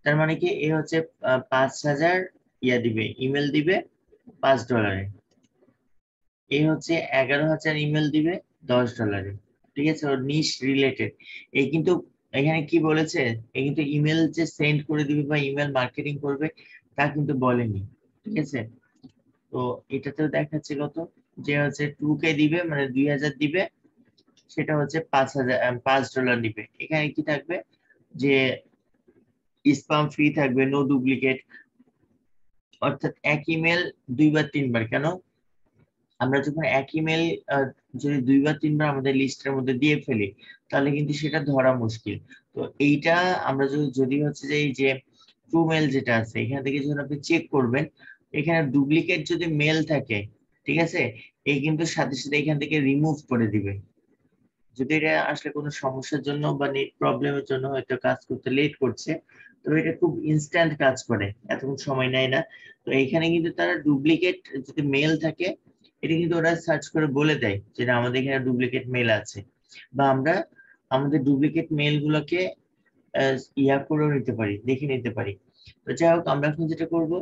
তার মানে কি, এ হচ্ছে 5,000 দিবে, ইমেল দিবে $5। এ হচ্ছে 11,000 ইমেল দিবে $10। ঠিক আছে, ওর নিশ রিলেটেড। এই কিন্তু এখানে কি বলেছে, এই কিন্তু ইমেল যে সেন্ড করে দিবে বা ইমেল মার্কেটিং করবে তা কিন্তু বলেনি। ঠিক আছে, তো এটাতেও দেখাচ্ছে কত, যে হচ্ছে 2K দিবে, মানে 2,000 দিবে, সেটা হচ্ছে $5 নিবে। এখানে কি থাকবে, যে স্পাম ফ্রি থাকবে, নো ডুপ্লিকেট, অর্থাৎ এক ইমেল 2 বার 3 বার। কেন, আমরা যখন এক ইমেল যদি 2 বার 3 বার আমাদের লিস্টের মধ্যে দিয়ে ফেলি, তাহলে কিন্তু সেটা ধরা মুশকিল। তো এইটা আমরা যদি হচ্ছে যে এই যে ট্রু মেল যেটা আছে এখান থেকে যখন আপনি চেক করবেন, এখানে ডুপ্লিকেট যদি মেল থাকে, ঠিক আছে, এই কিন্তু সাথে সাথে এখান থেকে রিমুভ করে দিবে। যদি এটা আসলে কোনো সমস্যার জন্য বা নেট প্রবলেমের জন্য হয়তো কাজ করতে লেট করছে, তো এটা খুব ইনস্ট্যান্ট কাজ করে, এতক্ষণ সময় নেয় না। তো এখানে কিন্তু তারা ডুপ্লিকেট যদি মেল থাকে, এটা কিন্তু ওরা সার্চ করে বলে দেয় যে না, আমাদের এখানে ডুপ্লিকেট মেল আছে, বা আমরা আমাদের ডুপ্লিকেট মেল গুলোকে ইয়া করেও নিতে পারি, দেখে নিতে পারি। তো যাই হোক, আমরা এখন যেটা করব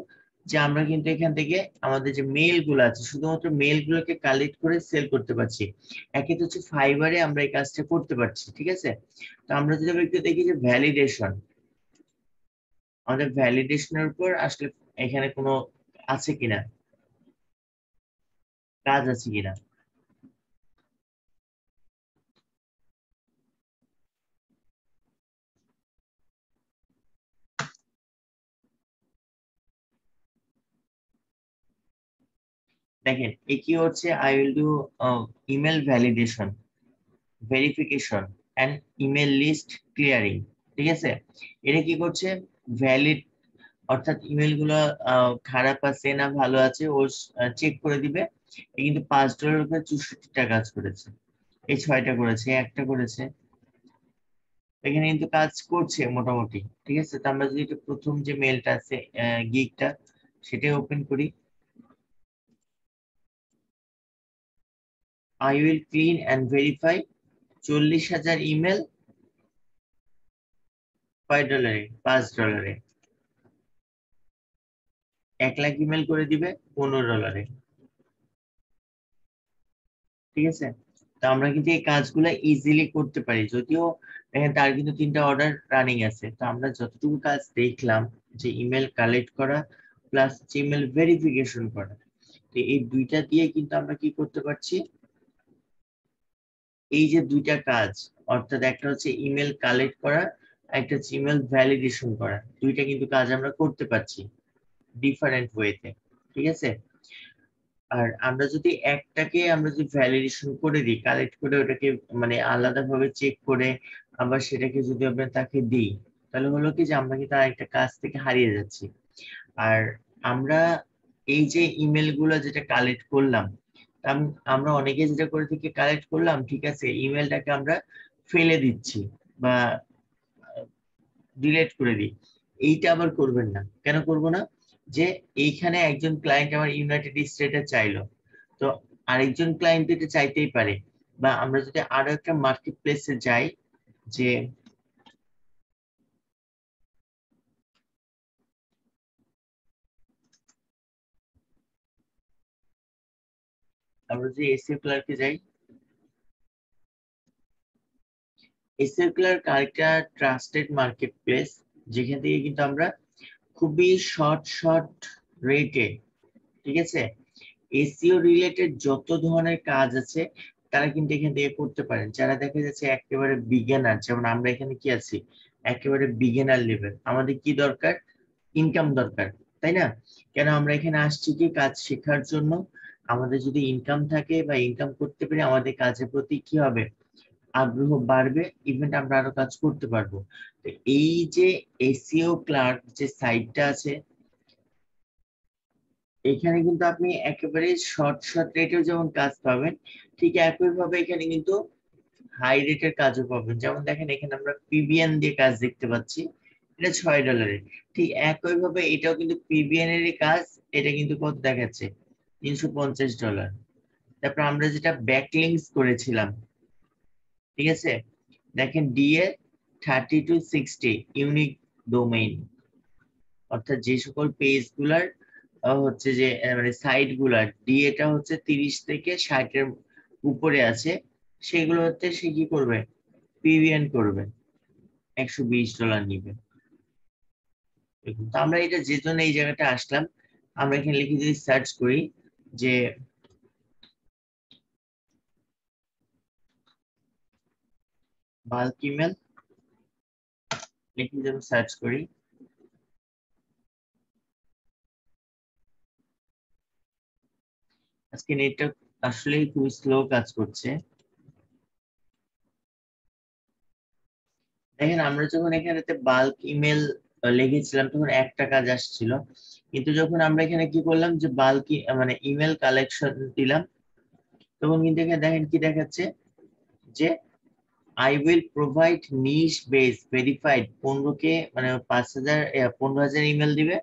যে আমরা কিন্তু এখান থেকে আমাদের যে মেল গুলো আছে শুধুমাত্র মেল গুলোকে কালেক্ট করে সেল করতে পারছি। একে তো হচ্ছে ফাইবারে আমরা এই কাজটা করতে পারছি, ঠিক আছে। তো আমরা যদি একটু দেখি যে ভ্যালিডেশন, আমাদের ভ্যালিডেশনের উপর আসলে এখানে কোনো আছে কিনা, কাজ আছে কিনা। দেখেন এ কি হচ্ছে, I will do email validation, verification and email list clearing, ঠিক আছে। এটা কি করছে, ভ্যালিড অর্থাৎ ইমেল গুলো খারাপ আছে না ভালো আছে ও চেক করে দিবে। এ কিন্তু $5 উপরে 64টা কাজ করেছে, এই 6টা করেছে, একটা করেছে, এখানে কিন্তু কাজ করছে মোটামুটি, ঠিক আছে। তো আমরা যদি একটু প্রথম যে মেলটা আছে গিগটা, সেটাই ওপেন করি। I will clean and verify 40,000 email, $5, $5, 1 lakh email করে দিবে $15, ঠিক আছে। তো আমরা কিন্তু এই কাজগুলো ইজিলি করতে পারি, যদিও দেখেন তার কিন্তু 3টা অর্ডার রানিং আছে। তো আমরা যতটুকু কাজ দেখলাম যে ইমেল কালেক্ট করা প্লাস ইমেল ভেরিফিকেশন করা, তো এই দুইটা দিয়ে কিন্তু আমরা কি করতে পারছি, এই যে দুইটা কাজ, অর্থাৎ একটা হচ্ছে ইমেল কালেক্ট করা, একটা হচ্ছে ইমেল ভ্যালিডেশন করা, দুইটা কিন্তু কাজ আমরা করতে পারছি ডিফারেন্ট ওয়েতে, ঠিক আছে। আর আমরা যদি একটাকে আমরা যদি ভ্যালিডেশন করে দিই, কালেক্ট করে ওটাকে মানে আলাদাভাবে চেক করে আবার সেটাকে যদি আমরা তাকে দিই, তাহলে হলো কি যে আমরা কিন্তু আরেকটা কাজ থেকে হারিয়ে যাচ্ছি। আর আমরা এই যে ইমেল গুলো যেটা কালেক্ট করলাম, আমরা অনেকে যেটা করে থেকে কালেক্ট করলাম, ঠিক আছে, ইমেলটাকে আমরা ফেলে দিচ্ছি বা ডিলেট করে দিই। এইটা আবার করবেন না। কেন করব না, যে এইখানে একজন ক্লায়েন্ট আমার ইউনাইটেড স্টেটে চাইলো, তো আরেকজন ক্লায়েন্ট এটা চাইতেই পারে। বা আমরা যদি আরো একটা মার্কেট প্লেসে যাই, যে আমরা যদি এসএ ক্লার্কে যাই, এসএ ক্লার্ক আরেকটা ট্রাস্টেড মার্কেট প্লেস, যেখান থেকে কিন্তু আমরা খুবই শর্ট শর্ট রেটে, ঠিক আছে, এসইও রিলেটেড যত ধরনের কাজ আছে তারা কিন্তু এখান থেকে করতে পারেন। যারা দেখা যাচ্ছে একেবারে বিগিনার, যেমন আমরা এখানে কি আছি, একেবারে বিগিনার লেভেল, আমাদের কি দরকার, ইনকাম দরকার, তাই না। কেন আমরা এখানে আসছি কি, কাজ শেখার জন্য। আমাদের যদি ইনকাম থাকে বা ইনকাম করতে পারি, আমাদের কাজের প্রতি কি হবে, আগ্রহ বাড়বে, ইভেন আমরা আরো কাজ করতে পারবো। তো এই যে এসইও ক্লার্ক যে সাইটটা আছে, এখানে কিন্তু আপনি একেবারে শর্ট শর্ট রেটেও যেমন কাজ পাবেন, ঠিক একই ভাবে এখানে কিন্তু হাই রেটের কাজও পাবেন। যেমন দেখেন এখানে আমরা পিবিএন দিয়ে কাজ দেখতে পাচ্ছি, এটা $6। ঠিক একই ভাবে এটাও কিন্তু পিবিএন এরই কাজ, এটা কিন্তু কত দেখাচ্ছে, $350। তারপর আমরা যেটা ব্যাকলিংস করেছিলাম, ঠিক আছে, দেখেন ডিএ 30 to 60 ইউনিক ডোমেইন, অর্থাৎ যে সকল পেজ গুলার হচ্ছে যে মানে সাইট গুলার ডিএটা হচ্ছে 30 থেকে 60-এর উপরে আছে, সেগুলো হচ্ছে সে কি করবে, পিভিএন করবে, $120 নিবে। দেখুন, তো আমরা এটা যে জন্য এই জায়গাটা আসলাম, আমরা এখানে লিখে যদি সার্চ করি যে বাল্ক ইমেল, লিখে যদি সার্চ করি, আজকে নেটটা আসলেই খুবই স্লো কাজ করছে। দেখেন আমরা যখন এখানেতে বাল্ক ইমেল লিখেছিলাম তখন একটা কাজ আসছিল, কিন্তু যখন আমরা এখানে কি করলাম যে বাল্ক মানে ইমেল কালেকশন দিলাম, তখন কিন্তু এখানে দেখেন কি দেখাচ্ছে যে I will provide niche base verified 15K মানে 5,000 15,000 ইমেল দিবে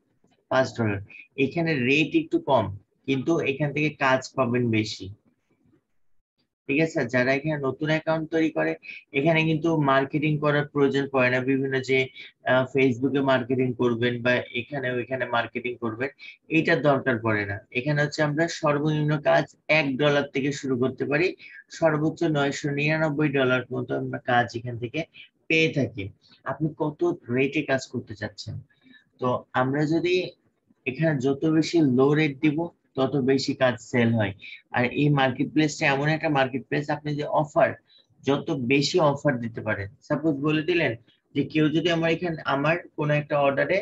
$5। এখানে রেট একটু কম, কিন্তু এখান থেকে কাজ পাবেন বেশি। ঠিক আছে, যারা এখানে নতুন অ্যাকাউন্ট তৈরি করে এখানে কিন্তু মার্কেটিং করার প্রয়োজন পড়ে না, বিভিন্ন যে ফেসবুকে মার্কেটিং করবেন বা এখানে ওইখানে মার্কেটিং করবেন, এইটার দরকার পড়ে না। এখানে হচ্ছে আমরা সর্বনিম্ন কাজ $1 থেকে শুরু করতে পারি, সর্বোচ্চ $999 পর্যন্ত আমরা কাজ এখান থেকে পেয়ে থাকি। আপনি কত রেটে কাজ করতে চাচ্ছেন? তো আমরা যদি এখানে যত বেশি লো রেট দিব তত বেশি কাজ সেল হয়। আর এই মার্কেট প্লেসটা এমন একটা মার্কেট প্লেস, আপনি যে অফার, যত বেশি অফার দিতে পারেন, সাপোজ বলে দিলেন যে কেউ যদি আমার এখানে আমার কোনো একটা অর্ডারে,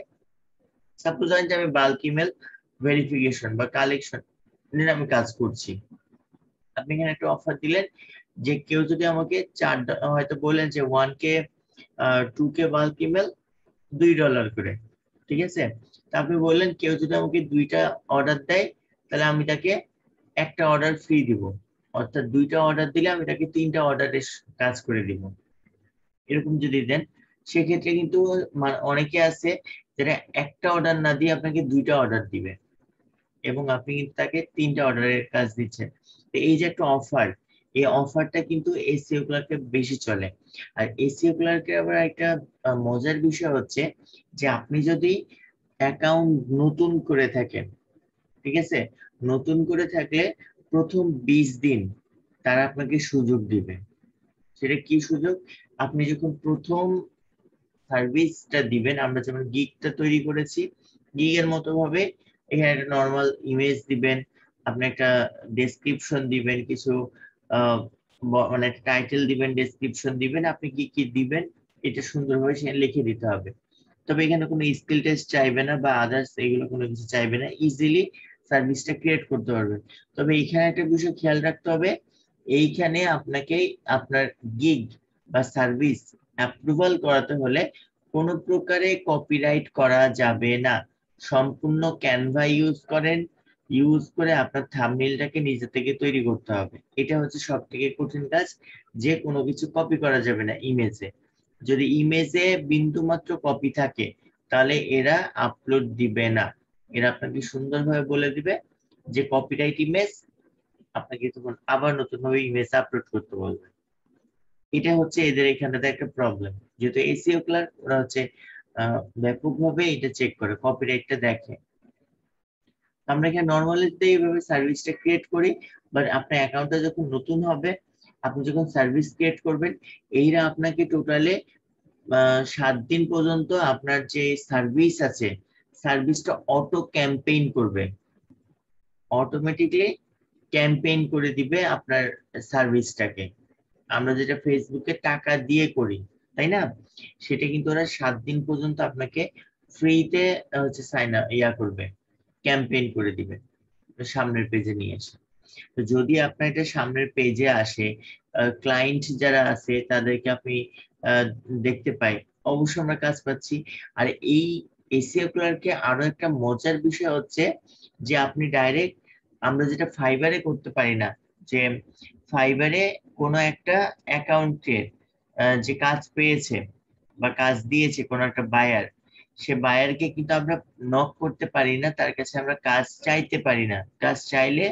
সাপোজ ধরেন যে আমি বাল্ক ইমেল ভেরিফিকেশন বা কালেকশন নিয়ে আমি কাজ করছি, আপনি এখানে একটা অফার দিলেন যে কেউ যদি আমাকে হয়তো বললেন যে 1K 2K বাল্ক ইমেল $2 করে, ঠিক আছে। তা আপনি বললেন কেউ যদি আমাকে 2টা অর্ডার দেয় তাহলে আমি তাকে একটা অর্ডার ফ্রি দিব, অর্থাৎ 2টা অর্ডার দিলে আমি তাকে 3টা অর্ডারের কাজ করে দিব। এরকম যদি দেন সেক্ষেত্রে কিন্তু অনেকে আছে যারা একটা অর্ডার না দিয়ে আপনাকে 2টা অর্ডার দিবে এবং আপনি কিন্তু তাকে 3টা অর্ডারের কাজ দিচ্ছেন। তো এই যে একটা অফার, এই অফারটা কিন্তু এসইও ক্লার্কে বেশি চলে। আর এসইও ক্লার্কে আবার একটা মজার বিষয় হচ্ছে যে আপনি যদি অ্যাকাউন্ট নতুন করে থাকেন, ঠিক আছে, নতুন করে থাকলে প্রথম 20 দিন তারা আপনাকে সুযোগ দিবে। সেটা কি সুযোগ? আপনি যখন প্রথম সার্ভিসটা দিবেন, আমরা যেমন গিগটা তৈরি করেছি, গিগের মতো ভাবে এখানে একটা নর্মাল ইমেজ দিবেন, আপনি একটা ডেসক্রিপশন দিবেন, কিছু মানে টাইটেল দিবেন, ডেসক্রিপশন দিবেন, আপনি কি কি দিবেন এটা সুন্দরভাবে সেখানে লিখে দিতে হবে। তবে এখানে কোনো স্কিল টেস্ট চাইবে না বা আদার্স এগুলো কোনো কিছু চাইবে না, ইজিলি সার্ভিসটা ক্রিয়েট করতে পারবেন। তবে এখানে একটা বিষয় খেয়াল রাখতে হবে, এইখানে আপনাকে আপনার গিগ বা সার্ভিস অ্যাপ্রুভাল করাতে হলে কোনো প্রকারে কপিরাইট করা যাবে না। সম্পূর্ণ ক্যানভা ইউজ করেন, ইউজ করে আপনার থাম্বনেইলটাকে নিজে থেকে তৈরি করতে হবে। এটা হচ্ছে সব থেকে কঠিন কাজ, যে কোনো কিছু কপি করা যাবে না ইমেজে। যদি ইমেজে বিন্দু মাত্র কপি থাকে তাহলে এরা আপলোড দিবে না, এরা আপনাকে সুন্দরভাবে বলে দিবে যে কপিরাইট ইমেজ, আপনাকে তখন আবার নতুন ভাবে ইমেজ আপলোড করতে বলবে। এটা হচ্ছে এদের এখানটাতে একটা প্রবলেম, যেহেতু এসইও ক্লার্ক ওরা হচ্ছে ব্যাপকভাবে এটা চেক করে, কপিরাইটটা দেখে। আমরা এখানে নর্মালি এইভাবে সার্ভিসটা ক্রিয়েট করি, বাট আপনার অ্যাকাউন্টটা যখন নতুন হবে, আপনি যখন সার্ভিস ক্রিয়েট করবেন, এইরা আপনাকে টোটালে 7 দিন পর্যন্ত আপনার যে সার্ভিস আছে সার্ভিসটা অটো ক্যাম্পেইন করবে, অটোমেটিকলি ক্যাম্পেইন করে দিবে আপনার সার্ভিসটাকে। আমরা যেটা ফেসবুকে টাকা দিয়ে করি, তাই না, সেটা কিন্তু ওরা 7 দিন পর্যন্ত আপনাকে ফ্রিতে হচ্ছে সাইন করবে, ক্যাম্পেইন করে দিবে সামনের পেজে নিয়ে এসে। তো যদি আপনার এটা সামনের পেজে আসে, ক্লায়েন্ট যারা আছে তাদেরকে আপনি দেখতে পাই, অবশ্যই আমরা কাজ পাচ্ছি। আর এই এসইও ক্লার্কে আরো একটা মজার বিষয় হচ্ছে যে আপনি ডাইরেক্ট, আমরা যেটা ফাইবারে করতে পারি না, যে ফাইবারে কোনো একটা অ্যাকাউন্টের যে কাজ পেয়েছে বা কাজ দিয়েছে কোনো একটা বায়ার, সে বায়ারকে কিন্তু আমরা নক করতে পারি না, তার কাছে আমরা কাজ চাইতে পারি না। কাজ চাইলে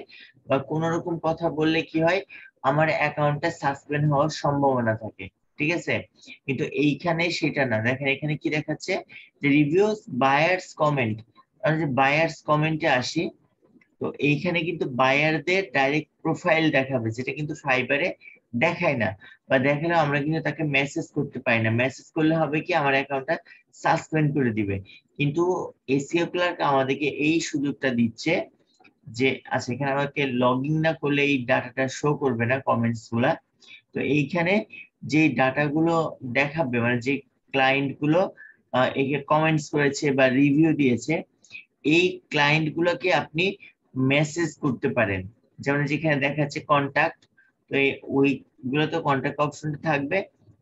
বা কোন রকম কথা বললে কি হয়, আমার অ্যাকাউন্টটা সাসপেন্ড হওয়ার সম্ভাবনা থাকে, ঠিক আছে। কিন্তু এইখানে সেটা না, দেখেন এখানে কি দেখাচ্ছে যে রিভিউস বায়ার্স কমেন্ট। আমরা যে বায়ার্স কমেন্টে আসি, তো এইখানে কিন্তু বায়ারদের ডাইরেক্ট প্রোফাইল দেখাবে, যেটা কিন্তু ফাইবারে দেখায় না, বা দেখালে আমরা কিন্তু তাকে মেসেজ করতে পারি না। মেসেজ করলে হবে কি, আমার অ্যাকাউন্টটা সাসপেন্ড করে দিবে। কিন্তু এসইও ক্লার্ক আমাদেরকে এই সুযোগটা দিচ্ছে যে আচ্ছা, এখানে আমাকে লগ ইন না করলে এই ডাটাটা শো করবে না, কমেন্টস গুলা। তো এইখানে যে ডাটাগুলো দেখাবে, মানে যে ক্লায়েন্ট গুলো একে কমেন্টস করেছে বা রিভিউ দিয়েছে, এই ক্লায়েন্ট গুলোকে আপনি মেসেজ করতে পারেন। যেমন যেখানে দেখাচ্ছে কন্টাক্ট, তো ওইগুলো তো কন্টাক্ট অপশনটা থাকবে,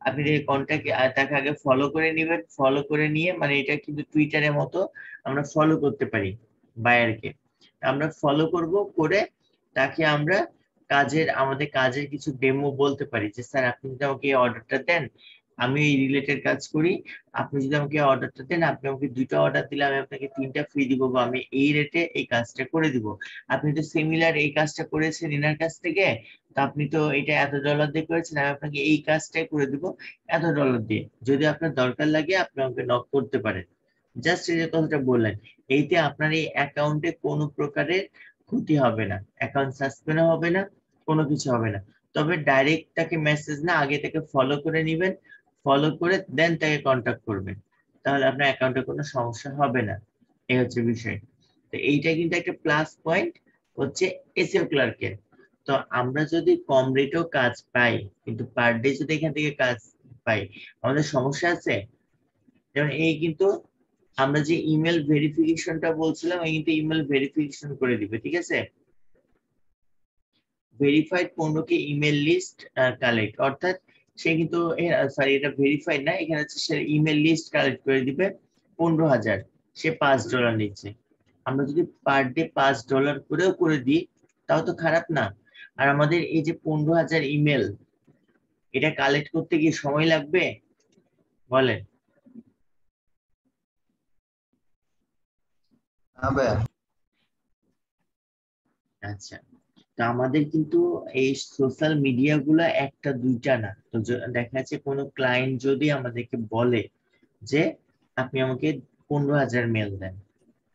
আপনি কন্ট্যাক্ট তাকে আগে ফলো করে নেবেন, ফলো করে নিয়ে মানে এটা কিন্তু টুইটারের মতো আমরা ফলো করতে পারি বায়ারকে। আমরা ফলো করব, করে তাকে আমরা আমাদের কাজের কিছু ডেমো বলতে পারি যে স্যার আপনি যদি আমাকে এই অর্ডারটা দেন, আমি এই রিলেটেড কাজ করি, আপনি যদি আমাকে অর্ডারটা দেন, আপনি আমাকে 2টা অর্ডার দিলে আমি আপনাকে 3টা ফ্রি দিব, বা আমি এই রেটে এই কাজটা করে দিব। আপনি তো সিমিলার এই কাজটা করেছেন এনার কাছ থেকে, তো আপনি তো এটা $এত দিয়ে করেছেন, আমি আপনাকে এই কাজটাই করে দিব $এত দিয়ে, যদি আপনার দরকার লাগে আপনি আমাকে নক করতে পারেন। জাস্ট এই যে কথাটা বললেন, এইতে আপনার এই অ্যাকাউন্টে কোনো প্রকারের ক্ষতি হবে না, অ্যাকাউন্ট সাসপেন্ড হবে না, কোনো কিছু হবে না। তবে ডাইরেক্ট তাকে মেসেজ না, আগে তাকে ফলো করে নিবেন, ফলো করে দেন তাকে কন্ট্যাক্ট করবেন, তাহলে আপনার অ্যাকাউন্টে কোনো সমস্যা হবে না। এই হচ্ছে বিষয়। তো এইটা কিন্তু একটা প্লাস পয়েন্ট হচ্ছে এসইও ক্লার্কের। তো আমরা যদি কম রেটেও কাজ পাই, কিন্তু পার ডে যদি এখান থেকে কাজ পাই, আমাদের সমস্যা আছে। যেমন এই কিন্তু আমরা যে ইমেল ভেরিফিকেশনটা বলছিলাম, এই কিন্তু ইমেল ভেরিফিকেশন করে দিবে, ঠিক আছে। ভেরিফাইড পণ্যকে ইমেল লিস্ট কালেক্ট, অর্থাৎ সে কিন্তু সরি এটা ভেরিফাইড না, এখানে হচ্ছে সে ইমেল লিস্ট কালেক্ট করে দিবে 15,000, সে $5 নিচ্ছে। আমরা যদি পার ডে $5 করেও করে দিই, তাও তো খারাপ না। আর আমাদের এই যে 15,000 ইমেল, এটা কালেক্ট করতে গিয়ে সময় লাগবে বলেন? হ্যাঁ ভাইয়া। আচ্ছা, তো আমাদের কিন্তু এই সোশ্যাল মিডিয়া গুলা একটা দুইটা না, তো দেখা যাচ্ছে কোনো ক্লায়েন্ট যদি আমাদেরকে বলে যে আপনি আমাকে 15,000 মেল দেন,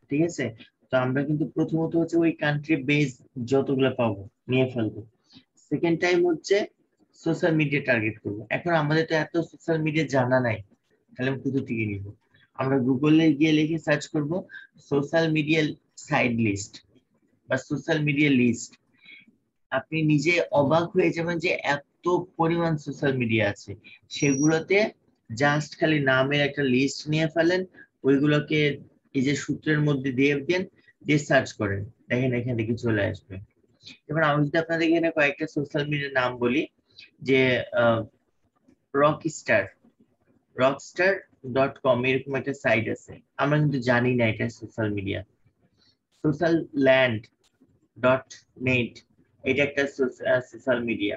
ঠিক আছে, তো আমরা কিন্তু প্রথমত হচ্ছে ওই কান্ট্রি বেস যতগুলো পাবো নিয়ে ফেলবো। সেকেন্ড টাইম হচ্ছে সোশ্যাল মিডিয়া টার্গেট করবো। এখন আমাদের তো এত সোশ্যাল মিডিয়া জানা নাই, তাহলে আমি কোথা থেকে নিব? আমরা গুগলে গিয়ে লিখে সার্চ করব সোশ্যাল মিডিয়া সাইড লিস্ট বা সোশ্যাল মিডিয়া লিস্ট। আপনি নিজে অবাক হয়ে যাবেন যে এত পরিমাণ সোশ্যাল মিডিয়া আছে। সেগুলোতে জাস্ট খালি নামের একটা লিস্ট নিয়ে ফেলেন, ওইগুলোকে এই যে সূত্রের মধ্যে দিয়ে দেন, দিয়ে সার্চ করেন, দেখেন এখান থেকে চলে আসবে। এবার আমি যদি আপনাদের এখানে কয়েকটা সোশ্যাল মিডিয়ার নাম বলি, যে রকস্টার, rockstar.com এরকম একটা সাইট আছে, আমরা কিন্তু জানি না এটা social media. Social land dot net, এটা একটা সোশ্যাল মিডিয়া।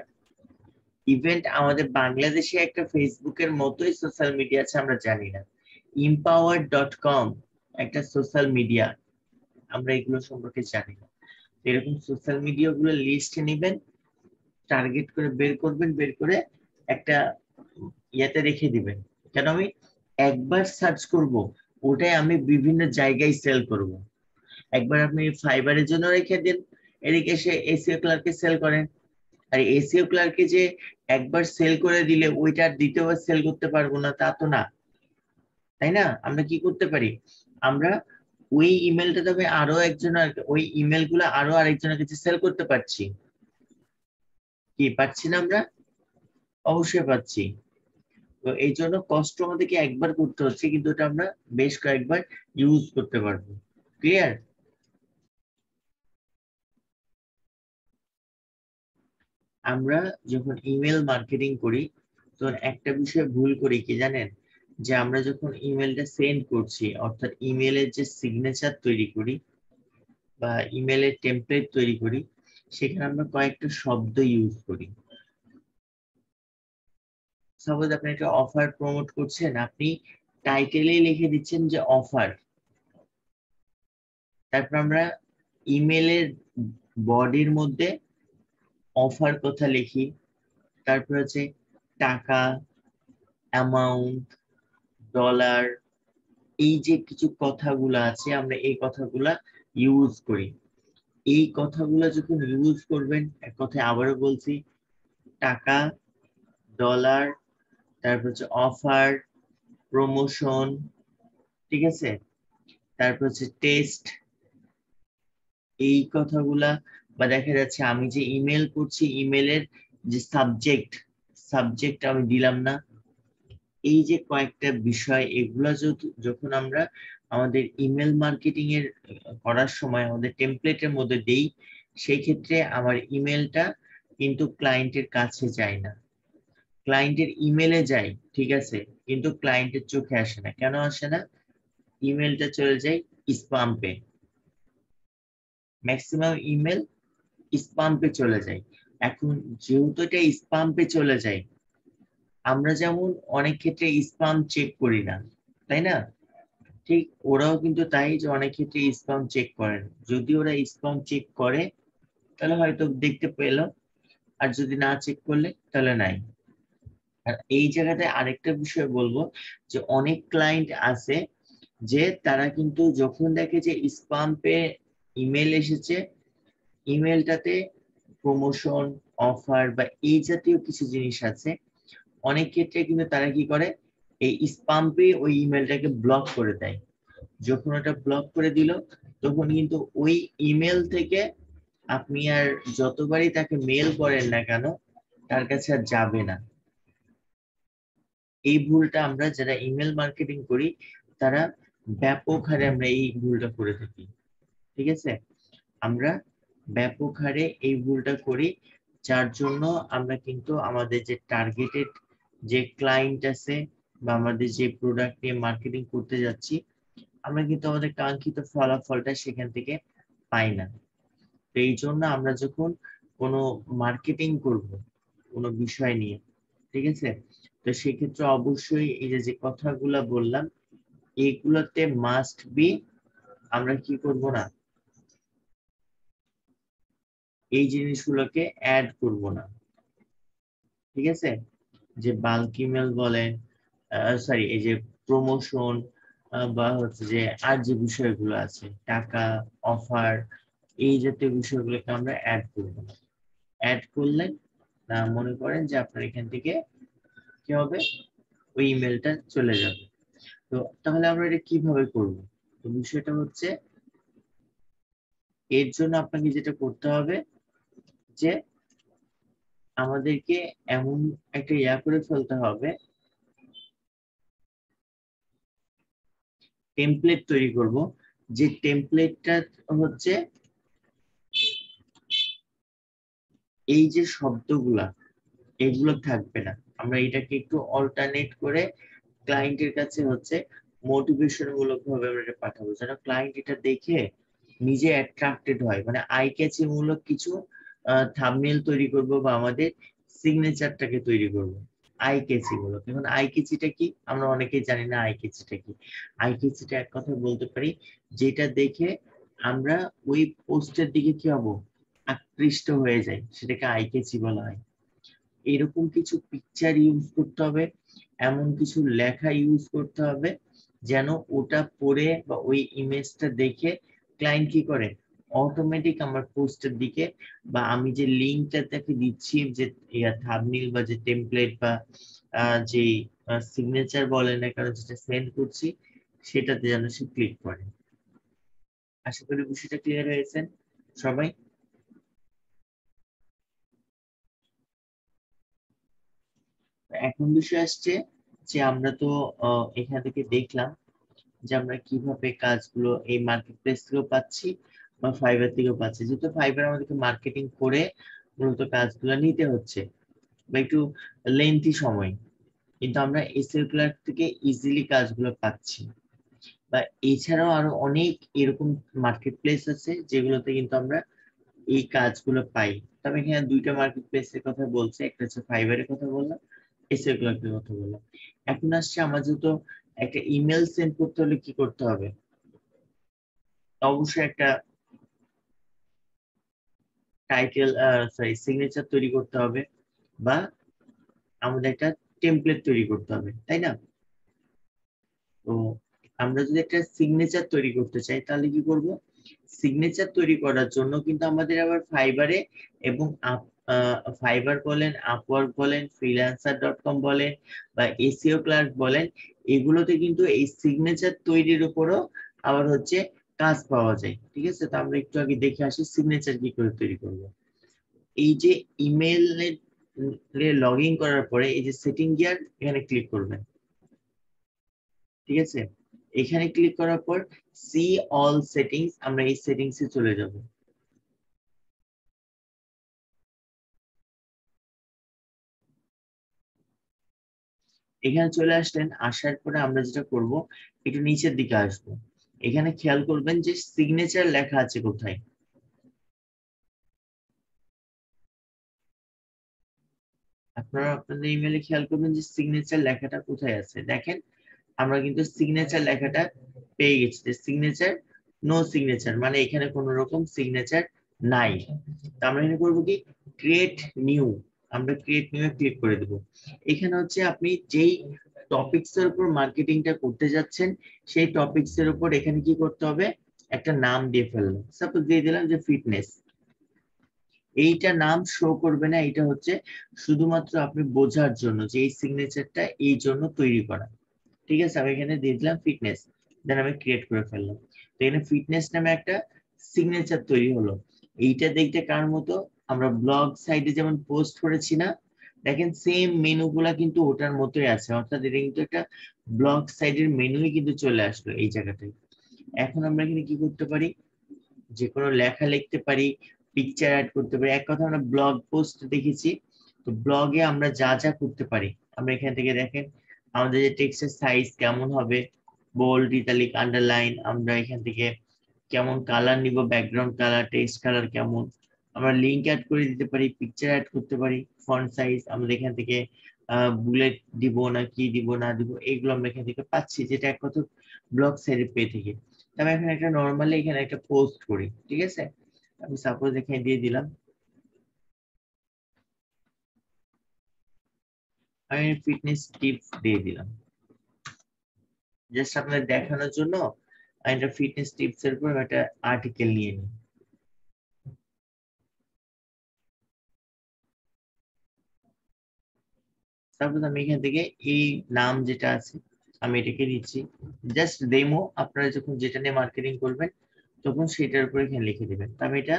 ইভেন্ট আমাদের বাংলাদেশে একটা ফেসবুকের মতোই সোশ্যাল মিডিয়া আছে, আমরা জানি না। empower.com একটা সোশ্যাল মিডিয়া, আমরা এগুলো সম্পর্কে জানি না। এরকম সোশ্যাল মিডিয়া গুলো লিস্ট নেবেন, টার্গেট করে বের করবেন, বের করে একটা ইয়াতে রেখে দিবেন। কেন আমি একবার সার্চ করব, ওটাই আমি বিভিন্ন জায়গায় সেল করব। একবার আপনি ফাইবারের জন্য রেখে দিন, এদিকে সে এসইও ক্লার্কে সেল করেন। আর এসইও ক্লার্কে যে একবার সেল করে দিলে ওইটা আর দ্বিতীয়বার সেল করতে পারবো না তা তো না, তাই না? আমরা কি করতে পারি, আমরা ওই ইমেলটা তবে আরো ওই ইমেল গুলো আরো আরেকজনের কাছে সেল করতে পারছি, কি পাচ্ছি না আমরা? অবশ্যই পাচ্ছি। তো এই জন্য কষ্ট আমাদেরকে একবার করতে হচ্ছে, কিন্তু এটা আমরা বেশ কয়েকবার ইউজ করতে পারবো। ক্লিয়ার? আমরা যখন ইমেল মার্কেটিং করি, তখন একটা বিষয় ভুল করি কি জানেন, যে আমরা যখন ইমেলটা সেন্ড করছি, অর্থাৎ ইমেলের যে সিগনেচার তৈরি করি বা ইমেলের টেমপ্লেট তৈরি করি, সেখানে আমরা কয়েকটা শব্দ ইউজ করি। সাপোজ আপনি একটা অফার প্রমোট করছেন, আপনি টাইটেলে লিখে দিচ্ছেন যে অফার, তারপর আমরা ইমেলের বডির মধ্যে অফার কথা লিখি, তারপর হচ্ছে টাকা, অ্যামাউন্ট, ডলার, এই যে কিছু কথাগুলো আছে আমরা এই কথাগুলা ইউজ করি। এই কথাগুলো যখন ইউজ করবেন, এক কথায় আবারও বলছি, টাকা, ডলার, তারপর হচ্ছে অফার, প্রমোশন, ঠিক আছে, তারপর হচ্ছে টেস্ট, এই কথাগুলা, বা দেখা যাচ্ছে আমি যে ইমেল করছি ইমেলের যে সাবজেক্ট আমি দিলাম না, এই যে কয়েকটা বিষয়, এগুলা যখন আমরা আমাদের ইমেল মার্কেটিং এর করার সময় আমাদের টেমপ্লেটের মধ্যে দেই, সেই ক্ষেত্রে আমার ইমেলটা কিন্তু ক্লায়েন্টের কাছে যায় না। ক্লায়েন্টের ইমেলে যায়, ঠিক আছে, কিন্তু ক্লায়েন্টের চোখে আসে না। কেন আসে না? ইমেলটা চলে যায় স্পামে। ম্যাক্সিমাম ইমেল স্পামে চলে যায়। এখন যেহেতু এটা স্পামে চলে যায়, আমরা যেমন অনেক ক্ষেত্রে স্পাম চেক করি না, তাই না? ঠিক ওরাও কিন্তু তাই, যে অনেক ক্ষেত্রে স্পাম চেক করেন। যদি ওরা স্পাম চেক করে তাহলে হয়তো দেখতে পেলো, আর যদি না চেক করলে তাহলে নাই। আর এই জায়গাতে আরেকটা বিষয় বলবো, যে অনেক ক্লায়েন্ট আছে যে তারা কিন্তু যখন দেখে যে স্পামে ইমেল এসেছে, ইমেলটাতে প্রমোশন, অফার বা এই জাতীয় কিছু জিনিস আছে, অনেক ক্ষেত্রে কিন্তু তারা কি করে, এই স্পামে ওই ইমেলটাকে ব্লক করে দেয়। যখন ওটা ব্লক করে দিল, তখন কিন্তু ওই ইমেল থেকে আপনি আর যতবারই তাকে মেল করেন না কেন, তার কাছে আর যাবে না। এই ভুলটা আমরা যারা ইমেল মার্কেটিং করি, তারা ব্যাপক হারে আমরা এই ভুলটা করে থাকি, ঠিক আছে? আমরা ব্যাপক হারে এই ভুলটা করি, যার জন্য আমরা কিন্তু আমাদের যে টার্গেটেড যে ক্লায়েন্ট আছে বা আমাদের যে প্রোডাক্ট নিয়ে মার্কেটিং করতে যাচ্ছি, আমরা কিন্তু আমাদের কাঙ্ক্ষিত ফলাফলটা সেখান থেকে পাই না। তো এই জন্য আমরা যখন কোনো মার্কেটিং করব কোনো বিষয় নিয়ে, ঠিক আছে, তো সেক্ষেত্রে অবশ্যই এই যে যে কথাগুলা বললাম, এইগুলোতে মাস্ট বি আমরা কি করব না, এই জিনিসগুলোকে অ্যাড করব না, ঠিক আছে? যে বাল্ক ইমেল বলেন, সরি, এই যে প্রমোশন বা হচ্ছে যে আর যে বিষয়গুলো আছে, টাকা, অফার, এই জাতীয় বিষয়গুলোকে আমরা অ্যাড করব না। অ্যাড করলে মনে করেন যে আপনার এখান থেকে কি হবে, ওই ইমেলটা চলে যাবে। তো তাহলে আমরা এটা কিভাবে করব? তো বিষয়টা হচ্ছে, এর জন্য আপনাকে যেটা করতে হবে, যে আমাদেরকে এমন একটা করে ফেলতে হবে, টেমপ্লেট তৈরি করব, যে টেমপ্লেটটা হচ্ছে এই যে শব্দগুলা, এগুলো থাকবে না। আমরা এটাকে একটু অল্টারনেট করে ক্লায়েন্টের কাছে হচ্ছে মোটিভেশন মূলক ভাবে আমরা এটা পাঠাবো, যেন ক্লায়েন্ট এটা দেখে নিজে অ্যাট্রাক্টেড হয়। মানে আই ক্যাচি মূলক কিছু থাম্বনেল তৈরি করব বা আমাদের সিগনেচারটাকে তৈরি করব আই ক্যাচি মূলক। এখন আই ক্যাচিটা কি, আমরা অনেকেই জানি না আই ক্যাচিটা কি। আই ক্যাচিটা এক কথা বলতে পারি, যেটা দেখে আমরা ওই পোস্টের দিকে কি হব, আকৃষ্ট হয়ে যায়, সেটাকে আই ক্যাচি বলা হয়। এরকম কিছু পিকচার ইউজ করতে হবে, এমন কিছু লেখা ইউজ করতে হবে, যেন ওটা পড়ে বা ওই ইমেজটা দেখে ক্লায়েন্ট কি করে, অটোমেটিক আমার পোস্টের দিকে, বা আমি যে লিঙ্কটা তাকে দিচ্ছি, যে থাম্বনেল বা যে টেমপ্লেট বা যে সিগনেচার বলে না কারণ, যেটা সেন্ড করছি, সেটাতে যেন সে ক্লিক করে। আশা করি বিষয়টা ক্লিয়ার হয়েছে সবাই। এখন বিষয় আসছে, যে আমরা তো এখান থেকে দেখলাম যে আমরা কিভাবে কাজগুলো এই মার্কেট প্লেস থেকেও পাচ্ছি বা ফাইবার থেকেও পাচ্ছি। যেহেতু ফাইবার আমাদেরকে মার্কেটিং করে মূলত কাজগুলো নিতে হচ্ছে বা একটু লেন্থি সময়, কিন্তু আমরা এসএল ক্লার্ক থেকে ইজিলি কাজগুলো পাচ্ছি। বা এছাড়াও আরো অনেক এরকম মার্কেট প্লেস আছে যেগুলোতে কিন্তু আমরা এই কাজগুলো পাই। তবে এখানে দুইটা মার্কেট প্লেসের কথা বলছি, একটা হচ্ছে ফাইবারের কথা বললাম, এসএল ক্লার্কের কথা বললাম। এখন আসছে আমার যেহেতু একটা ইমেল সেন্ড করতে হলে কি করতে হবে, অবশ্যই একটা টাইটেল, সরি, সিগনেচার তৈরি করতে হবে, বা আমাদের একটা টেমপ্লেট তৈরি করতে হবে, তাই না? তো আমরা যদি একটা সিগনেচার তৈরি করতে চাই তাহলে কি করব? সিগনেচার তৈরি করার জন্য কিন্তু আমাদের আবার ফাইবারে এবং ফাইবার বলেন, আপওয়ার্ক বলেন, ফ্রিল্যান্সার.কম বলেন বা এসইও ক্লার্ক বলেন, এগুলোতে কিন্তু এই সিগনেচার তৈরির উপরও আবার হচ্ছে কাজ পাওয়া যায়, ঠিক আছে? তো আমরা একটু আগে দেখে আসি সিগনেচার কি করে তৈরি করব। এই যে ইমেইলে লগ ইন করার পরে এই যে সেটিং গিয়ার, এখানে ক্লিক করবেন, ঠিক আছে? এখানে ক্লিক করার পর সি অল সেটিংস, আমরা এই সেটিংস এ চলে যাব। এখানে চলে আসলেন, আসার পরে আমরা যেটা করব একটু নিচের দিকে আসবো। এখানে খেয়াল করবেন যে সিগনেচার লেখা আছে কোথায়। আপনারা আপনাদের ইমেলে খেয়াল করবেন যে সিগনেচার লেখাটা কোথায় আছে। দেখেন আমরা কিন্তু সিগনেচার লেখাটা পেয়ে গেছি, যে সিগনেচার নো সিগনেচার মানে এখানে কোনো রকম সিগনেচার নাই। তো আমরা এখানে করবো কি, ক্রিয়েট নিউ। আমরা ক্রিয়েট নিউ এ ক্লিক করে দেবো। এখানে হচ্ছে আপনি যেই টপিকস এর উপর মার্কেটিংটা করতে যাচ্ছেন সেই টপিকস এর উপর এখানে কি করতে হবে, একটা নাম দিয়ে ফেললাম। সাপোজ দিয়ে দিলাম যে ফিটনেস। এইটা নাম শো করবে না, এটা হচ্ছে শুধুমাত্র আপনি বোঝার জন্য যে এই সিগনেচারটা এই জন্য তৈরি করা। ঠিক আছে, আমি এখানে দিয়ে দিলাম ফিটনেস, দেন আমি ক্রিয়েট করে ফেললাম। তো এখানে ফিটনেস নামে একটা সিগনেচার তৈরি হলো। এইটা দেখতে কার মতো, আমরা ব্লগ সাইটে যেমন পোস্ট করেছি না, দেখেন সেম মেনু গুলা কিন্তু ওটার মতোই আছে, অর্থাৎ এটা কিন্তু একটা ব্লগ সাইটের মেনুই কিন্তু চলে আসলো এই জায়গাটায়। এখন আমরা এখানে কি করতে পারি, যে কোনো লেখা লিখতে পারি, পিকচার অ্যাড করতে পারি। এক কথা আমরা ব্লগ পোস্ট দেখেছি, তো ব্লগে আমরা যা যা করতে পারি আমরা এখান থেকে দেখেন আমাদের যে টেক্সটের সাইজ কেমন হবে, বোল্ড, ইটালিক, আন্ডারলাইন, আমরা এখান থেকে কেমন কালার নিব, ব্যাকগ্রাউন্ড কালার, টেক্সট কালার কেমন, আমরা লিঙ্ক অ্যাড করে দিতে পারি, পিকচার অ্যাড করতে পারি, ফন্ট সাইজ আমরা এখান থেকে বুলেট দিব না কি দিব না দিব এগুলো আমরা এখান থেকে পাচ্ছি, যেটা এক কথা ব্লগ সাইডে পেয়ে থাকি। আমি এখন একটা নর্মালি এখানে একটা পোস্ট করি, ঠিক আছে, আমি সাপোজ এখানে দিয়ে দিলাম, আমি ফিটনেস টিপস দিয়ে দিলাম জাস্ট আপনাদের দেখানোর জন্য। আমি একটা ফিটনেস টিপস এর উপর একটা আর্টিকেল নিয়ে নিই। সাপোজ আমি এখান থেকে এই নাম যেটা আছে আমি এটাকে দিচ্ছি, জাস্ট ডেমো। আপনারা যখন যেটা নিয়ে মার্কেটিং করবেন তখন সেটার উপর এখানে লিখে দিবেন। আমি এটা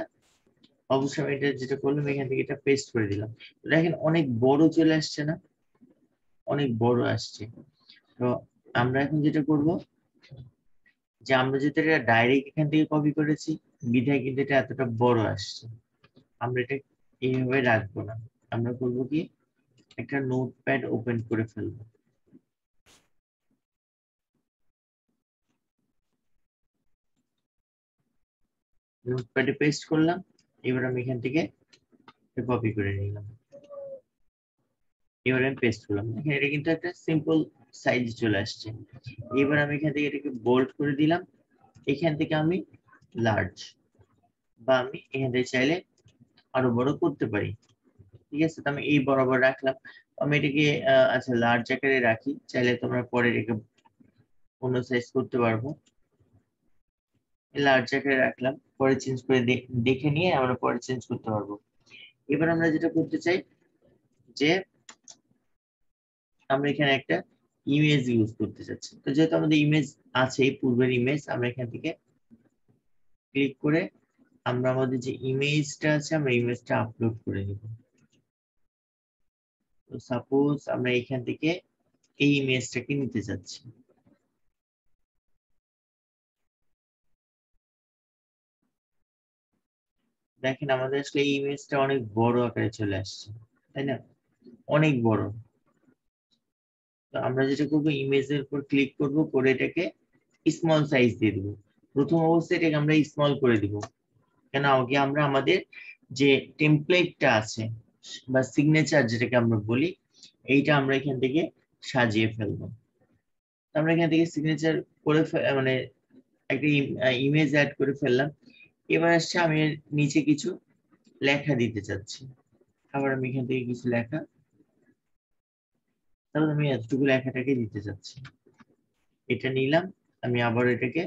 অবশ্যই আমি এটা যেটা করলাম এখান থেকে এটা পেস্ট করে দিলাম। তো দেখেন অনেক বড় চলে আসছে না, অনেক বড় আসছে। তো আমরা এখন যেটা করব, যে আমরা যেটা এটা ডাইরেক্ট এখান থেকে কপি করেছি বিধায় কিন্তু এটা এতটা বড় আসছে। আমরা এটা এইভাবে রাখবো না, আমরা করবো কি, একটা নোটপ্যাড ওপেন করে ফেলবো। নোটপ্যাডে পেস্ট করলাম, এবার আমি এখান থেকে কপি করে নিলাম, এবার আমি পেস্ট করলাম। দেখেন এটা কিন্তু একটা সিম্পল সাইজ চলে আসছে। এবার আমি এখান থেকে এটাকে বোল্ড করে দিলাম, এখান থেকে আমি লার্জ, বা আমি এখান থেকে চাইলে আরো বড় করতে পারি। ঠিক আছে, তো আমি এই বরাবর রাখলাম। আমি এটাকে আচ্ছা লার্জ আকারে রাখি, চাইলে তোমরা পরে রেখে অন্য সাইজ করতে পারবো। লার্জ আকারে রাখলাম, পরে চেঞ্জ করে দেখে নিয়ে আমরা পরে চেঞ্জ করতে পারবো। এবার আমরা যেটা করতে চাই, যে আমরা এখানে একটা ইমেজ ইউজ করতে চাচ্ছি। তো যেহেতু আমাদের ইমেজ আছে, পূর্বের ইমেজ, আমরা এখান থেকে ক্লিক করে আমরা আমাদের যে ইমেজটা আছে আমরা ইমেজটা আপলোড করে নিব। তো সাপোজ আমরা এখান থেকে এই ইমেজটাকে নিতে চাচ্ছি। দেখেন আমাদের আসলে এই ইমেজটা অনেক বড় আকারে চলে আসছে, তাই না, অনেক বড়। তো আমরা যেটা করবো, ইমেজের উপর ক্লিক করব, করে এটাকে স্মল সাইজ দিয়ে দিব। প্রথম অবস্থায় এটাকে আমরা স্মল করে দিব, কেন আগে আমরা আমাদের যে টেমপ্লেটটা আছে বা সিগনেচার যেটাকে আমরা বলি, এইটা আমরা এখান থেকে সাজিয়ে ফেলবো। তো আমরা এখান থেকে সিগনেচার করে মানে একটা ইমেজ অ্যাড করে ফেললাম। এবার আসছে আমি এর নিচে কিছু লেখা দিতে চাচ্ছি, আবার আমি এখান থেকে কিছু লেখা, তাহলে আমি এতটুকু লেখাটাকে দিতে চাচ্ছি। এটা নিলাম, আমি আবার এটাকে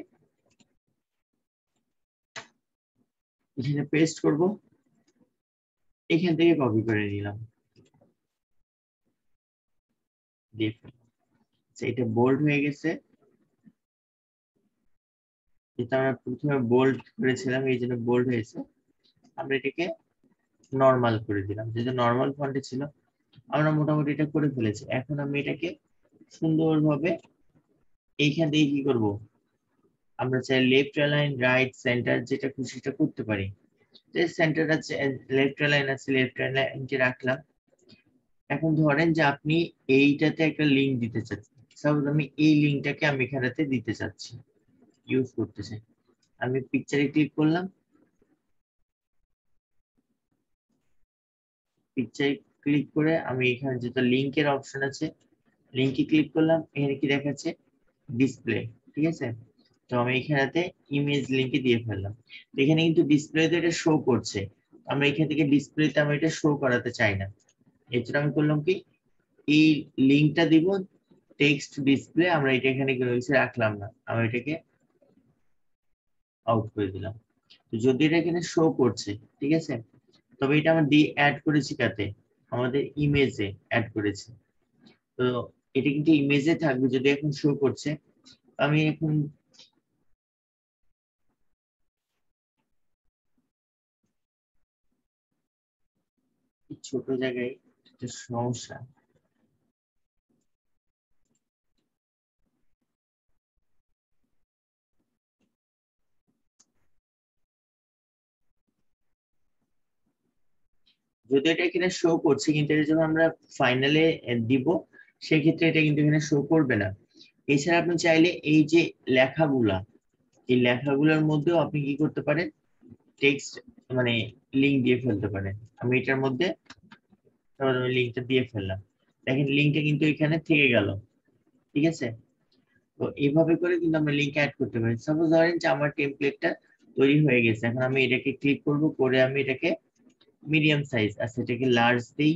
এখানে পেস্ট করব, এখান থেকে কপি করে নিলাম, দিয়ে ফেললাম। আচ্ছা, এটা বোল্ড হয়ে গেছে, যেটা আমরা প্রথমে বোল্ড করেছিলাম এই জন্য বোল্ড হয়েছে। আমরা এটাকে নর্মাল করে দিলাম, যেহেতু নর্মাল ফন্টে ছিল। আমরা মোটামুটি এটা করে ফেলেছি। এখন আমি এটাকে সুন্দরভাবে এইখান থেকে কি করব, আমরা চাই লেফট অ্যালাইন, রাইট, সেন্টার, যেটা খুশি সেটা করতে পারি। যে সেন্টার আছে, লেফট অ্যালাইন আছে, লেফট অ্যালাইনকে রাখলাম। এখন ধরেন যে আপনি এইটাতে একটা লিংক দিতে চাচ্ছেন, সাপোজ আমি এই লিংকটাকে আমি এখানেতে দিতে চাচ্ছি, ইউজ করতে চাই। আমি পিকচারে ক্লিক করলাম, পিকচারে ক্লিক করে আমি এখানে যেটা লিংকের অপশন আছে, লিংকে ক্লিক করলাম, এখানে কি দেখাচ্ছে ডিসপ্লে, ঠিক আছে। তো আমি এখানেতে ইমেজ লিংকে দিয়ে ফেললাম, তো এখানে কিন্তু ডিসপ্লেতে এটা শো করছে, আমরা এখান থেকে ডিসপ্লেতে আমি এটা শো করাতে চাই না। এর জন্য আমি করলাম কি, এই লিংকটা দিব টেক্সট ডিসপ্লে, আমরা এটা এখানে রাখলাম না, আমরা এটাকে আউট করে দিলাম। তো যদি এটা এখানে শো করছে, ঠিক আছে, তবে এটা আমরা অ্যাড করেছি কাতে, আমাদের ইমেজে অ্যাড করেছি। তো এটা কিন্তু ইমেজে থাকবে, যদি এখন শো করছে। আমি এখন ছোট জায়গায় একটা সমস্যা, যদি এটা এখানে শো করছে, কিন্তু এটা যখন আমরা ফাইনালে দিব, সেক্ষেত্রে এটা কিন্তু এখানে শো করবে না। এছাড়া আপনি চাইলে এই যে লেখাগুলা, এই লেখাগুলোর মধ্যেও আপনি কি করতে পারেন, টেক্সট মানে লিংক দিয়ে ফেলতে পারেন। আমি এটার মধ্যে লিংকটা দিয়ে ফেললাম, দেখেন লিংকটা কিন্তু এখানে থেকে গেল, ঠিক আছে। তো এইভাবে করে কিন্তু আমরা লিংক অ্যাড করতে পারি। সাপোজ ধরেন যে আমার টেমপ্লেটটা তৈরি হয়ে গেছে, এখন আমি এটাকে ক্লিক করব, করে আমি এটাকে মিডিয়াম সাইজ, আচ্ছা এটাকে লার্জ দিই,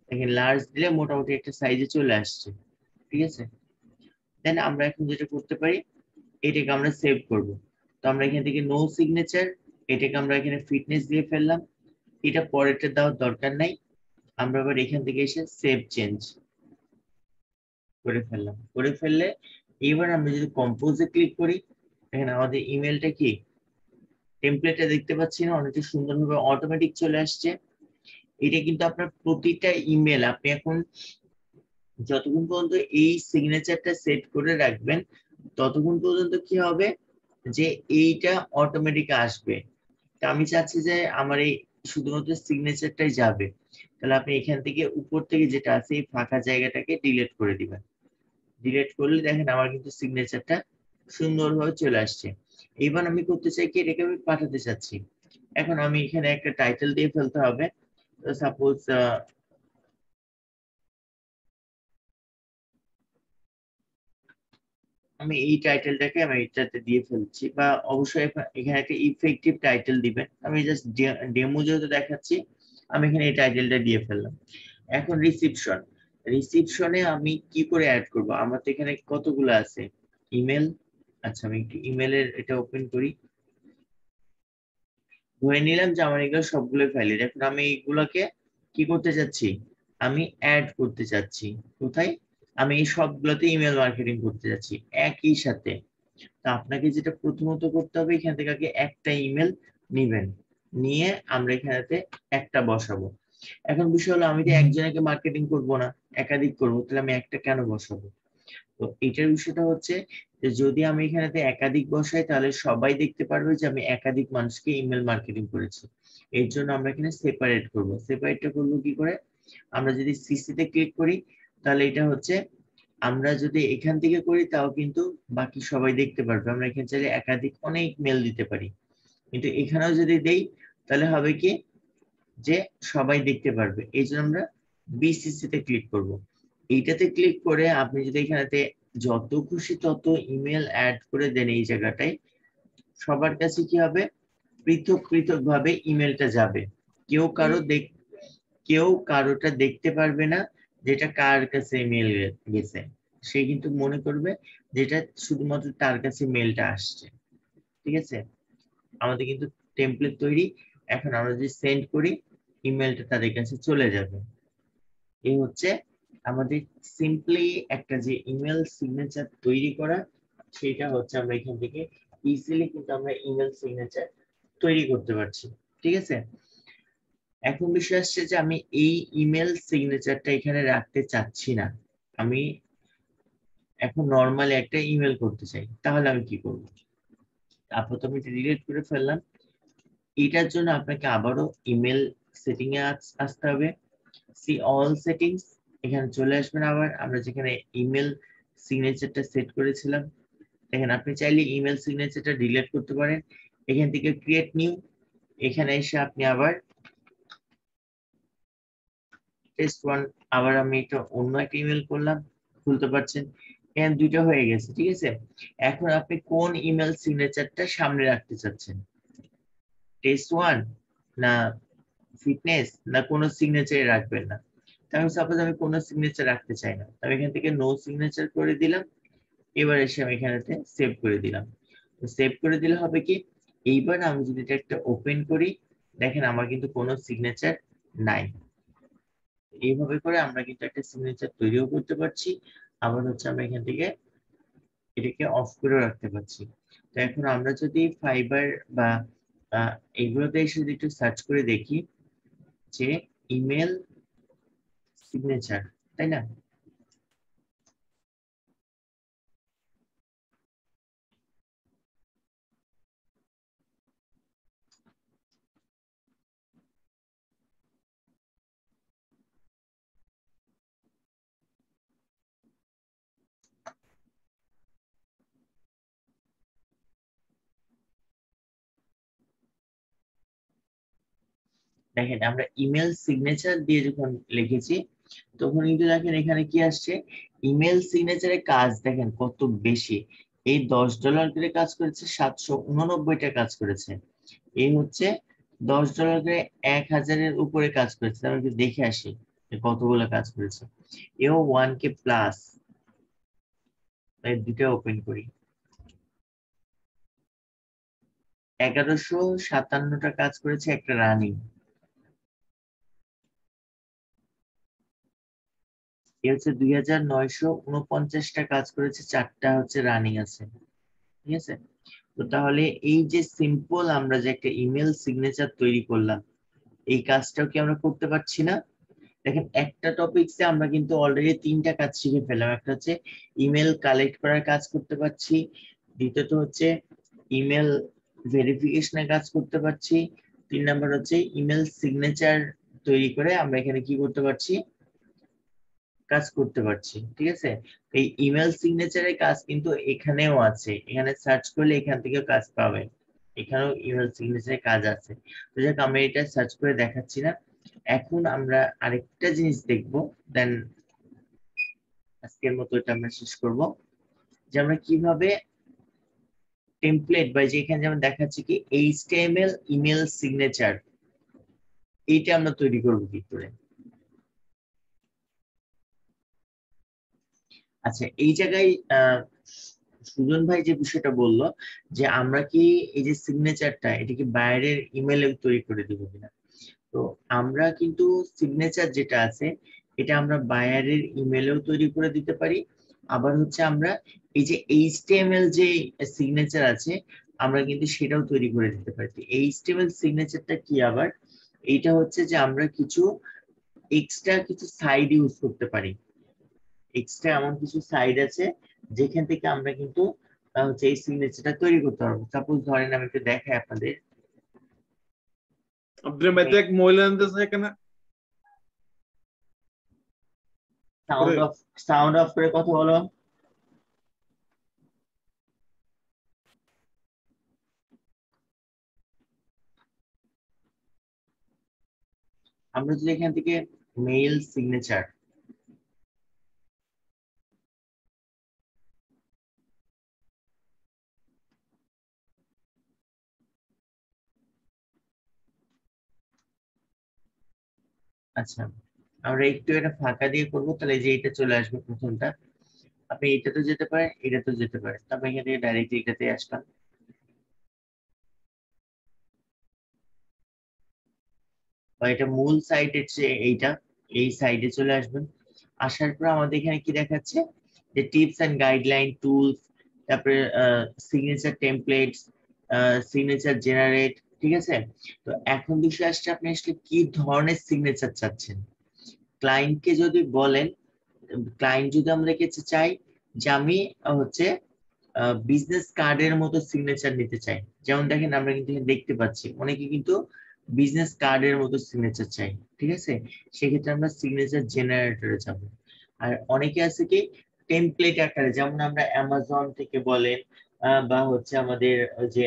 দেখেন লার্জ দিলে মোটামুটি একটা সাইজে চলে আসছে, ঠিক আছে। দেন আমরা এখন যেটা করতে পারি, এটাকে আমরা সেভ করব। তো আমরা এখান থেকে নো সিগনেচার, এটাকে আমরা এখানে ফিটনেস দিয়ে ফেললাম, এটা পরেরটা দেওয়ার দরকার নাই। আমরা আবার এখান থেকে এসে সেভ চেঞ্জ করে ফেললাম, করে ফেললে এবার আমরা যদি কম্পোজে ক্লিক করি, দেখেন আমাদের ইমেলটা কি টেমপ্লেটটা দেখতে পাচ্ছি না, অনেকটা সুন্দরভাবে অটোমেটিক চলে আসছে। এটা কিন্তু আপনার প্রতিটা ইমেল আপনি এখন যতক্ষণ পর্যন্ত এই সিগনেচারটা সেট করে রাখবেন, ততক্ষণ পর্যন্ত কি হবে, যে এইটা অটোমেটিক আসবে। তা আমি চাচ্ছি যে আমার এই শুধুমাত্র সিগনেচারটাই যাবে, তাহলে আপনি এখান থেকে উপর থেকে যেটা আছে এই ফাঁকা জায়গাটাকে ডিলিট করে দিবেন। ডিলিট করলে দেখেন আমার কিন্তু সিগনেচারটা সুন্দরভাবে চলে আসছে। এবার আমি করতে চাই কি, এটাকে আমি পাঠাতে চাচ্ছি। এখন আমি এখানে একটা টাইটেল দিয়ে ফেলতে হবে, সাপোজ আমি এই টাইটেলটাকে আমি এটাতে দিয়ে ফেলছি, বা অবশ্যই এখানে একটা ইফেক্টিভ টাইটেল দিবেন। আমি জাস্ট ডেমো যেহেতু দেখাচ্ছি, আমি এখানে এই টাইটেলটা দিয়ে ফেললাম। এখন রিসিপশন, রিসিপশনে আমি কি করে অ্যাড করব, আমার তো এখানে কতগুলো আছে ইমেল। আচ্ছা আমি একটু ইমেলের এটা ওপেন করি, ধরে নিলাম যে আমার এগুলো সবগুলো ভ্যালিড। এখন আমি এইগুলোকে কি করতে চাচ্ছি, আমি অ্যাড করতে চাচ্ছি। কোথায়, আমি এই সবগুলোতে ইমেল মার্কেটিং করতে যাচ্ছি একই সাথে। তো আপনাকে যেটা প্রথমত করতে হবে, এখান থেকে আগে একটা ইমেল নিবেন, নিয়ে আমরা এখানেতে একটা বসাবো। এখন বিষয় হলো, আমি তো একজনকে মার্কেটিং করব না, একাধিক করবো, তাহলে আমি একটা কেন বসাবো। তো এটার বিষয়টা হচ্ছে যে যদি আমি এখানেতে একাধিক বসাই, তাহলে সবাই দেখতে পারবে যে আমি একাধিক মানুষকে ইমেল মার্কেটিং করেছি। এর জন্য আমরা এখানে সেপারেট করব। সেপারেটটা করবো কি করে, আমরা যদি সিসি তে ক্লিক করি, তাহলে এটা হচ্ছে আমরা যদি এখান থেকে করি তাও কিন্তু বাকি সবাই দেখতে পারবে। আমরা এখানে চাইলে একাধিক অনেক মেল দিতে পারি, কিন্তু এখানেও যদি দেই তাহলে হবে কি, যে সবাই দেখতে পারবে। এই জন্য আমরা বিসিসি তে ক্লিক করব। এইটাতে ক্লিক করে আপনি যদি এখানেতে যত খুশি তত ইমেল অ্যাড করে দেন, এই জায়গাটায় সবার কাছে কি হবে, পৃথক পৃথক ভাবে ইমেলটা যাবে। কেউ কারো কেউ কারোটা দেখতে পারবে না, যেটা কার কাছে ইমেল গেছে। সে কিন্তু মনে করবে যেটা শুধুমাত্র তার কাছে মেলটা আসছে, ঠিক আছে। আমাদের কিন্তু টেমপ্লেট তৈরি, এখন আমরা যদি সেন্ড করি, ইমেলটা তাদের কাছে চলে যাবে। এই হচ্ছে আমাদের সিম্পলি একটা যে ইমেল সিগনেচার তৈরি করা, সেটা হচ্ছে আমরা এখান থেকে ইজিলি কিন্তু আমরা ইমেল সিগনেচার তৈরি করতে পারছি, ঠিক আছে। এখন বিষয় আসছে যে আমি এই ইমেল সিগনেচারটা এখানে রাখতে চাচ্ছি না, আমি এখন নর্মালি একটা ইমেল করতে চাই, তাহলে আমি কি করব, আপাতত আমি ডিলিট করে ফেললাম। এটার জন্য আপনাকে আবারও ইমেল সেটিং এ আসতে হবে। সি অল সেটিংস, এখানে চলে আসবেন। আবার আমরা যেখানে ইমেল সিগনেচারটা সেট করেছিলাম, দেখেন আপনি চাইলে ইমেল সিগনেচারটা ডিলিট করতে পারেন। এখান থেকে ক্রিয়েট নিউ, এখানে এসে আপনি আবার টেস্ট ওয়ান, আবার আমি এটা অন্য একটা ইমেল করলাম, খুলতে পারছেন। এখানে দুইটা হয়ে গেছে, ঠিক আছে। এখন আপনি কোন ইমেল সিগনেচারটা সামনে রাখতে চাচ্ছেন, টেস্ট ওয়ান না ফিটনেস না কোনো সিগনেচারে রাখবেন না? আমি সাপোজ আমি কোনো সিগনেচার রাখতে চাই না, আমি এখান থেকে নো সিগনেচার করে দিলাম। এবার এসে আমি এখানেতে সেভ করে দিলাম। সেভ করে দিলে হবে কি, এইবার আমি যদি এটা একটা ওপেন করি, দেখেন আমার কিন্তু কোনো সিগনেচার নাই। এইভাবে করে আমরা কিন্তু একটা সিগনেচার তৈরিও করতে পারছি, আবার হচ্ছে আমরা এখান থেকে এটাকে অফ করে রাখতে পারছি। তো এখন আমরা যদি ফাইবার বা এগুলোতে এসে যদি একটু সার্চ করে দেখি যে ইমেল সিগনেচার, তাই না? দেখেন আমরা ইমেল সিগনেচার দিয়ে যখন লিখেছি, তখন কিন্তু দেখেন এখানে কি আসছে, ইমেল সিগনেচারের কাজ দেখেন কত বেশি। এই $10 করে কাজ করেছে, 789টা কাজ করেছে। এই হচ্ছে $10 করে 1000-এর উপরে কাজ করেছে। আমি একটু দেখে আসি যে কতগুলো কাজ করেছে। এও 1K প্লাস। দুটো ওপেন করি, 1157টা কাজ করেছে একটা রানিং। এ হচ্ছে 2949টা কাজ করেছে, 4টা হচ্ছে রানিং আছে, ঠিক আছে। তো তাহলে এই যে সিম্পল আমরা যে একটা ইমেল সিগনেচার তৈরি করলাম, এই কাজটাও কি আমরা করতে পারছি না? দেখেন একটা টপিকসে আমরা কিন্তু অলরেডি 3টা কাজ শিখে ফেললাম। একটা হচ্ছে ইমেল কালেক্ট করার কাজ করতে পারছি, দ্বিতীয়ত হচ্ছে ইমেল ভেরিফিকেশনের কাজ করতে পারছি, 3 নাম্বার হচ্ছে ইমেল সিগনেচার তৈরি করে আমরা এখানে কি করতে পারছি, কাজ করতে পারছি, ঠিক আছে। এই ইমেল সিগনেচারের কাজ কিন্তু এখানেও আছে, এখানে সার্চ করলে এখান থেকেও কাজ পাবেন, এখানেও ইমেল সিগনেচারের কাজ আছে। তো যাক আমি এটা সার্চ করে দেখাচ্ছি না। এখন আমরা আরেকটা জিনিস দেখবো, দেন আজকের মতো এটা আমরা শেষ করব, যে আমরা কিভাবে টেমপ্লেট বা যেখানে যেমন দেখাচ্ছে কি এইচটিএমএল ইমেল সিগনেচার, এইটা আমরা তৈরি করবো কি করে। আচ্ছা এই জায়গায় সুজন ভাই যে বিষয়টা বললো, যে আমরা কি এই যে সিগনেচারটা এটা কি বাইরের ইমেলে তৈরি করে দিব কিনা। তো আমরা কিন্তু সিগনেচার যেটা আছে, এটা আমরা বাইরের ইমেলেও তৈরি করে দিতে পারি। আবার হচ্ছে আমরা এই যে এইচটিএমএল যে সিগনেচার আছে, আমরা কিন্তু সেটাও তৈরি করে দিতে পারি। এইচটিএমএল সিগনেচারটা কি আবার, এইটা হচ্ছে যে আমরা কিছু এক্সট্রা কিছু সাইড ইউজ করতে পারি। এক্সট্রা এমন কিছু সাইড আছে যেখান থেকে আমরা কিন্তু হচ্ছে এই সিগনেচারটা তৈরি করতে পারবো। সাপোজ ধরেন আমি একটু দেখাই আপনাদের। আব্দুল ভাই তো এক মহিলা আনতেছে এখানে করে। সাউন্ড অফ করে কথা বলো। আমরা যদি এখান থেকে মেইল সিগনেচার, আচ্ছা আমরা একটু এটা ফাঁকা দিয়ে করবো, তাহলে এই যে এটা চলে আসবে প্রথমটা। আপনি এটাতে যেতে পারেন, এটাতে যেতে পারেন, তারপর এখান থেকে ডাইরেক্ট এটাতে আসলাম, বা এটা মূল সাইটের চেয়ে এইটা, এই সাইডে চলে আসবেন। আসার পর আমাদের এখানে কি দেখাচ্ছে, যে টিপস এন্ড গাইডলাইন টুলস, তারপরে সিগনেচার টেমপ্লেটস, সিগনেচার জেনারেট, ঠিক আছে। তো এখন বিষয় আসছে আপনি আসলে কি ধরনের সিগনেচার চাচ্ছেন। ক্লায়েন্টকে যদি বলেন, ক্লায়েন্ট যদি আমরা কিছু চাই যে আমি হচ্ছে বিজনেস কার্ডের মতো সিগনেচার নিতে চাই, যেমন দেখেন আমরা কিন্তু এখানে দেখতে পাচ্ছি অনেকে কিন্তু বিজনেস কার্ডের মতো সিগনেচার চাই, ঠিক আছে? সেক্ষেত্রে আমরা সিগনেচার জেনারেটরে যাব। আর অনেকে আছে কি টেমপ্লেট আকারে, যেমন আমরা অ্যামাজন থেকে বলেন বা হচ্ছে আমাদের যে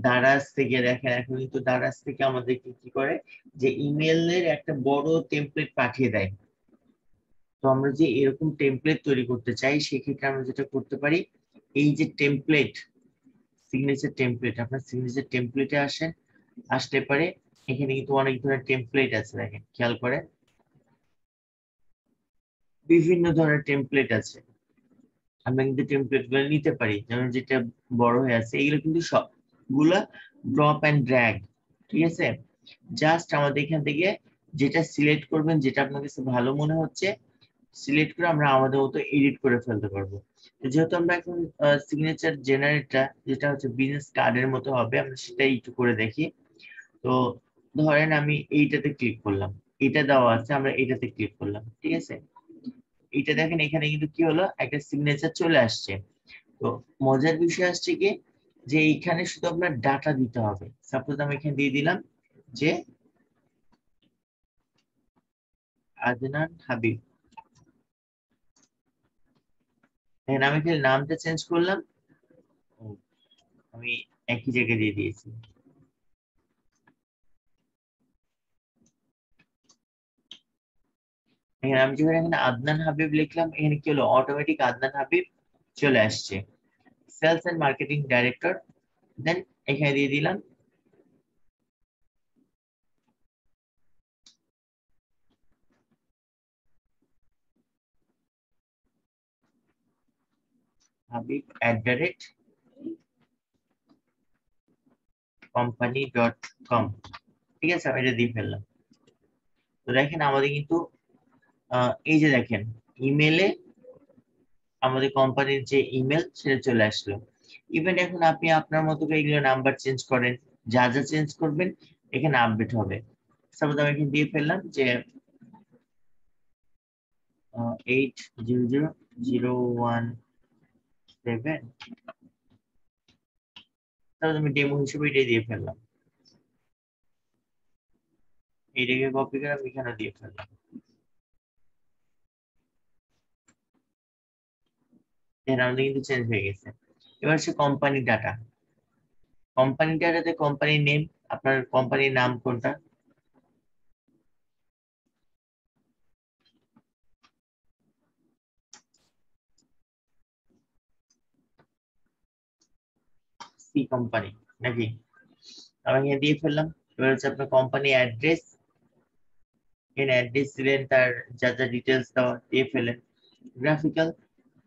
দারাজ থেকে, দেখেন এখন কিন্তু দারাজ থেকে আমাদেরকে কি করে যে ইমেলের একটা বড় টেমপ্লেট পাঠিয়ে দেয়। তো আমরা যে এরকম টেমপ্লেট তৈরি করতে চাই, সেক্ষেত্রে আমরা যেটা করতে পারি, এই যে টেমপ্লেট, সিগনেচার টেমপ্লেট, আপনার সিগনেচার টেমপ্লেটে আসতে পারে। এখানে কিন্তু অনেক ধরনের টেমপ্লেট আছে, দেখেন খেয়াল করে বিভিন্ন ধরনের টেমপ্লেট আছে। আমরা কিন্তু টেমপ্লেট গুলো নিতে পারি, যেমন যেটা বড় হয়ে আছে, এগুলো কিন্তু সবগুলা ড্রপ এন্ড ড্র্যাগ, ঠিক আছে? জাস্ট আমাদের এখান থেকে যেটা সিলেক্ট করবেন, যেটা আপনার কাছে ভালো মনে হচ্ছে সিলেক্ট করে আমরা আমাদের মতো এডিট করে ফেলতে পারবো। যেহেতু আমরা এখন সিগনেচার জেনারেটর যেটা হচ্ছে বিজনেস কার্ডের মতো হবে, আমরা সেটাই একটু করে দেখি। তো ধরেন আমি এইটাতে ক্লিক করলাম, এটা দেওয়া আছে, আমরা এটাতে ক্লিক করলাম, ঠিক আছে? এটা দেখেন এখানে কিন্তু কি হলো, একটা সিগনেচার চলে আসছে। তো মজার বিষয় আসছে কি, যে এইখানে শুধু আপনার ডাটা দিতে হবে। সাপোজ আমি এখানে দিয়ে দিলাম যে আদনান হাবিব, দেখেন আমি খালি নামটা চেঞ্জ করলাম, আমি একই জায়গায় দিয়ে দিয়েছি। এখানে আমি যখন এখানে আদনান হাবিব লিখলাম, এখানে কি হলো, অটোমেটিক আদনান হাবিব চলে আসছে, সেলস এন্ড মার্কেটিং ডাইরেক্টর। দেন এখানে দিয়ে দিলাম habib@company.com, ঠিক আছে? আমি এটা দিয়ে ফেললাম। তো দেখেন আমাদের কিন্তু এই যে দেখেন ইমেলে আমাদের কোম্পানির যে ইমেল সেটা চলে আসলো। ইভেন এখন আপনি আপনার মতো করে এগুলো নাম্বার চেঞ্জ করেন, যা যা চেঞ্জ করবেন এখানে আপডেট হবে। সাপোজ আমি এখানে দিয়ে ফেললাম যে 800001 তাহলে আমি ডেমো হিসেবে এটাই দিয়ে ফেললাম, এইটাকে কপি করে আমি এখানে দিয়ে ফেললাম। দেন আমাদের কিন্তু চেঞ্জ হয়ে গেছে। এবার সে কোম্পানি ডাটা, কোম্পানি ডাটাতে কোম্পানির নেম, আপনার কোম্পানির নাম কোনটা, সি কোম্পানি নাকি, আমি এখানে দিয়ে ফেললাম। এবার হচ্ছে আপনার কোম্পানি অ্যাড্রেস, এখানে অ্যাড্রেস দিলেন, তার যা যা ডিটেলস দেওয়া দিয়ে ফেলেন। গ্রাফিক্যাল,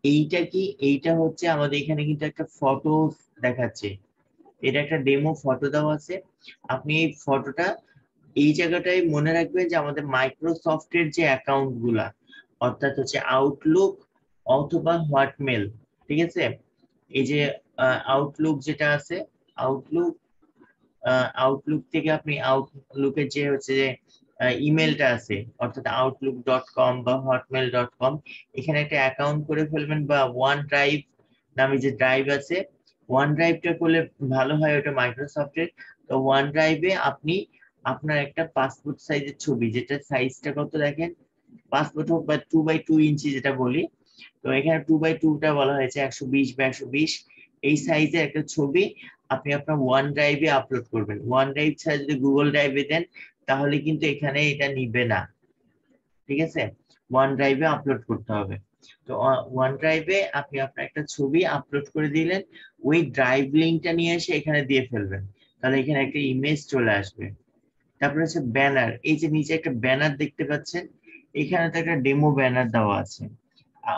এইটা কি, এইটা হচ্ছে আমাদের এখানে কিন্তু একটা ফটো দেখাচ্ছে, এটা একটা ডেমো ফটো দেওয়া আছে। আপনি এই ফটোটা এই জায়গাটায় মনে রাখবেন যে আমাদের মাইক্রোসফটের যে অ্যাকাউন্ট গুলা, অর্থাৎ হচ্ছে আউটলুক অথবা হটমেল, ঠিক আছে? এই যে আউটলুক যেটা আছে, আউটলুক আউটলুক থেকে আপনি আউটলুকের যে হচ্ছে যে ইমেলটা আছে, অর্থাৎ outlook.com বা hotmail.com, এখানে একটা অ্যাকাউন্ট করে ফেলবেন, বা ওয়ান ড্রাইভ নামে যে ড্রাইভ আছে, ওয়ান ড্রাইভটা করলে ভালো হয়, ওটা মাইক্রোসফটের। তো ওয়ান ড্রাইভে আপনি আপনার একটা পাসপোর্ট সাইজের ছবি, যেটা সাইজটা কত দেখেন, পাসপোর্ট হোক বা 2x2 ইঞ্চি যেটা বলি, তো এখানে 2x2টা বলা হয়েছে 120x120, এই সাইজের একটা ছবি আপনি আপনার ওয়ান ড্রাইভে আপলোড করবেন। ওয়ান ড্রাইভ ছাড়া যদি গুগল ড্রাইভে দেন তাহলে কিন্তু এখানে এটা নিবে না, ঠিক আছে? ওয়ান ড্রাইভে আপলোড করতে হবে। তো ওয়ান ড্রাইভে আপনি আপনার একটা ছবি আপলোড করে দিলেন, ওই ড্রাইভ লিঙ্কটা নিয়ে এসে এখানে দিয়ে ফেলবেন, তাহলে এখানে একটা ইমেজ চলে আসবে। তারপরে হচ্ছে ব্যানার, এই যে নিচে একটা ব্যানার দেখতে পাচ্ছেন, এখানে তো একটা ডেমো ব্যানার দেওয়া আছে।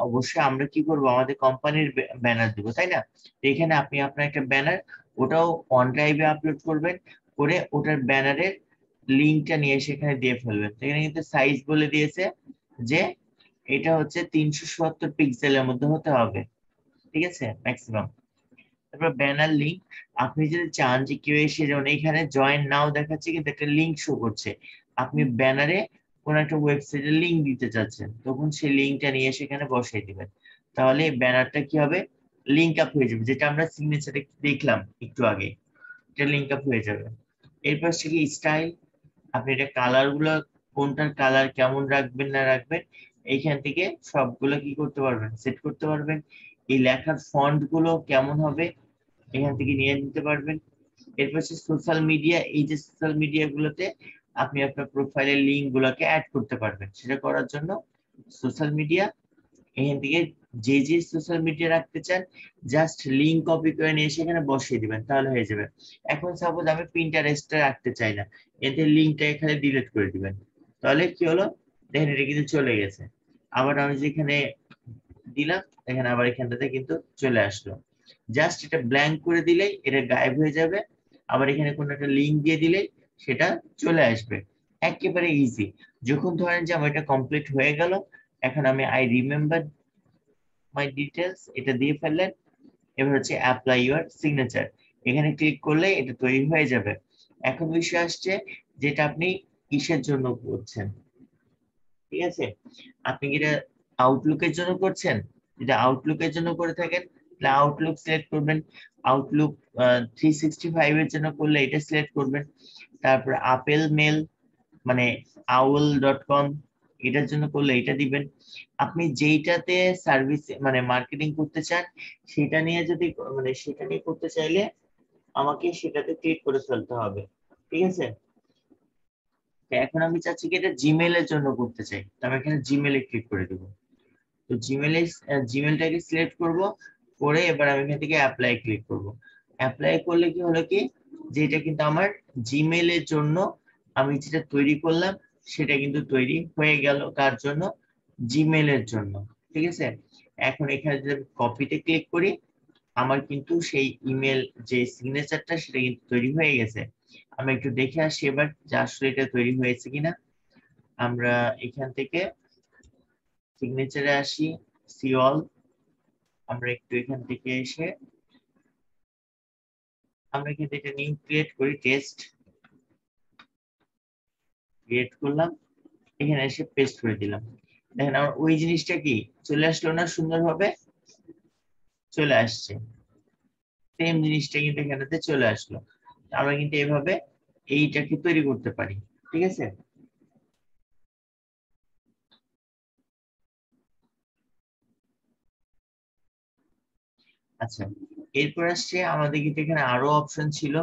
অবশ্যই আমরা কি করব, আমাদের কোম্পানির ব্যানার দিব, তাই না? তো এখানে আপনি আপনার একটা ব্যানার, ওটাও অন ড্রাইভে আপলোড করবেন, করে ওটার ব্যানারের লিঙ্কটা নিয়ে সেখানে দিয়ে ফেলবেন। তো এখানে কিন্তু সাইজ বলে দিয়েছে যে এটা হচ্ছে 370 পিক্সেলের মধ্যে হতে হবে, ঠিক আছে, ম্যাক্সিমাম। তারপর ব্যানার লিঙ্ক, আপনি যদি চান যে কেউ এসে, যেমন এখানে জয়েন নাও দেখাচ্ছে কিন্তু একটা লিঙ্ক শো করছে, আপনি ব্যানারে কোন একটা ওয়েবসাইটের লিঙ্ক দিতে চাচ্ছেন, তখন সেই লিঙ্কটা নিয়ে সেখানে বসাই দিবেন, তাহলে ব্যানারটা কি হবে, লিঙ্ক আপ হয়ে যাবে, যেটা আমরা সিগনেচারে দেখলাম একটু আগে, এটা লিঙ্ক আপ হয়ে যাবে। এরপর সে কি স্টাইল, আপনি এটা কালার গুলো কোনটার কালার কেমন রাখবেন না রাখবেন এইখান থেকে সবগুলো কি করতে পারবেন, সেট করতে পারবেন। এই লেখার ফন্ট গুলো কেমন হবে এখান থেকে নিয়ে নিতে পারবেন। এরপর হচ্ছে সোশ্যাল মিডিয়া, এই যে সোশ্যাল মিডিয়া গুলোতে আপনি আপনার প্রোফাইলের লিঙ্ক গুলোকে অ্যাড করতে পারবেন। সেটা করার জন্য সোশ্যাল মিডিয়া, এখান থেকে যে যে সোশ্যাল মিডিয়া রাখতে চান জাস্ট লিঙ্ক কপি করে নিয়ে সেখানে বসিয়ে দিবেন, তাহলে হয়ে যাবে। এখন সাপোজ আমি পিন্টারেস্টে রাখতে চাই না, এতে লিঙ্কটা এখানে ডিলিট করে দিবেন, তাহলে কি হলো দেখেন এটা কিন্তু চলে গেছে। আবার আমি যেখানে দিলাম এখানে আবার এখানটাতে কিন্তু চলে আসলো। জাস্ট এটা ব্ল্যাঙ্ক করে দিলেই এটা গায়েব হয়ে যাবে, আবার এখানে কোনো একটা লিঙ্ক দিয়ে দিলেই সেটা চলে আসবে। একেবারে ইজি। যখন ধরেন যে আমার এটা কমপ্লিট হয়ে গেল, এখন আমি আই রিমেম্বার মাই ডিটেলস এটা দিয়ে ফেললেন, এবার হচ্ছে অ্যাপ্লাই ইউর সিগনেচার, এখানে ক্লিক করলে এটা তৈরি হয়ে যাবে। এখন বিষয় আসছে যেটা আপনি কিসের জন্য করছেন, ঠিক আছে? আপনি কি এটা আউটলুকের জন্য করছেন? যদি আউটলুকের জন্য করে থাকেন তাহলে আউটলুক সিলেক্ট করবেন। আউটলুক 365 এর জন্য করলে এটা সিলেক্ট করবেন। তারপর আপেল মেল মানে aul.com এটার জন্য করলে এটা দিবেন। আপনি যেইটাতে সার্ভিস মানে মার্কেটিং করতে চান সেটা নিয়ে যদি মানে সেটা নিয়ে করতে চাইলে আমাকে সেটাতে ক্লিক করে ফেলতে হবে, ঠিক আছে? তো এখন আমি চাচ্ছি কি এটা জিমেল এর জন্য করতে চাই, তো আমি এখানে জিমেলে ক্লিক করে দেবো। তো জিমেলটাকে সিলেক্ট করব, করে এবার আমি এখান থেকে অ্যাপ্লাই ক্লিক করব। অ্যাপ্লাই করলে কি হলো কি যে এটা কিন্তু আমার জিমেলের জন্য আমি যেটা তৈরি করলাম সেটা কিন্তু তৈরি হয়ে গেল, কার জন্য? জিমেলের জন্য, ঠিক আছে? এখন এখানে যদি কপিতে ক্লিক করি আমার কিন্তু সেই ইমেল যে সিগনেচারটা সেটা কিন্তু তৈরি হয়ে গেছে। আমি একটু দেখে আসি এবার যে আসলে এটা তৈরি হয়েছে কিনা। আমরা এখান থেকে সিগনেচারে আসি, সি অল, আমরা একটু এখান থেকে এসে আমরা কিন্তু এটা নিউ ক্রিয়েট করি, টেস্ট ক্রিয়েট করলাম, এখানে এসে পেস্ট করে দিলাম। দেখেন আমার ওই জিনিসটা কি চলে আসলো না, সুন্দরভাবে চলে আসছে, সেম জিনিসটা কিন্তু এখানেতে চলে আসলো। আমরা কিন্তু এভাবে এইটাকে তৈরি করতে পারি, ঠিক আছে? আচ্ছা, এরপর আসছে আমাদের কিন্তু এখানে আরো অপশন ছিল।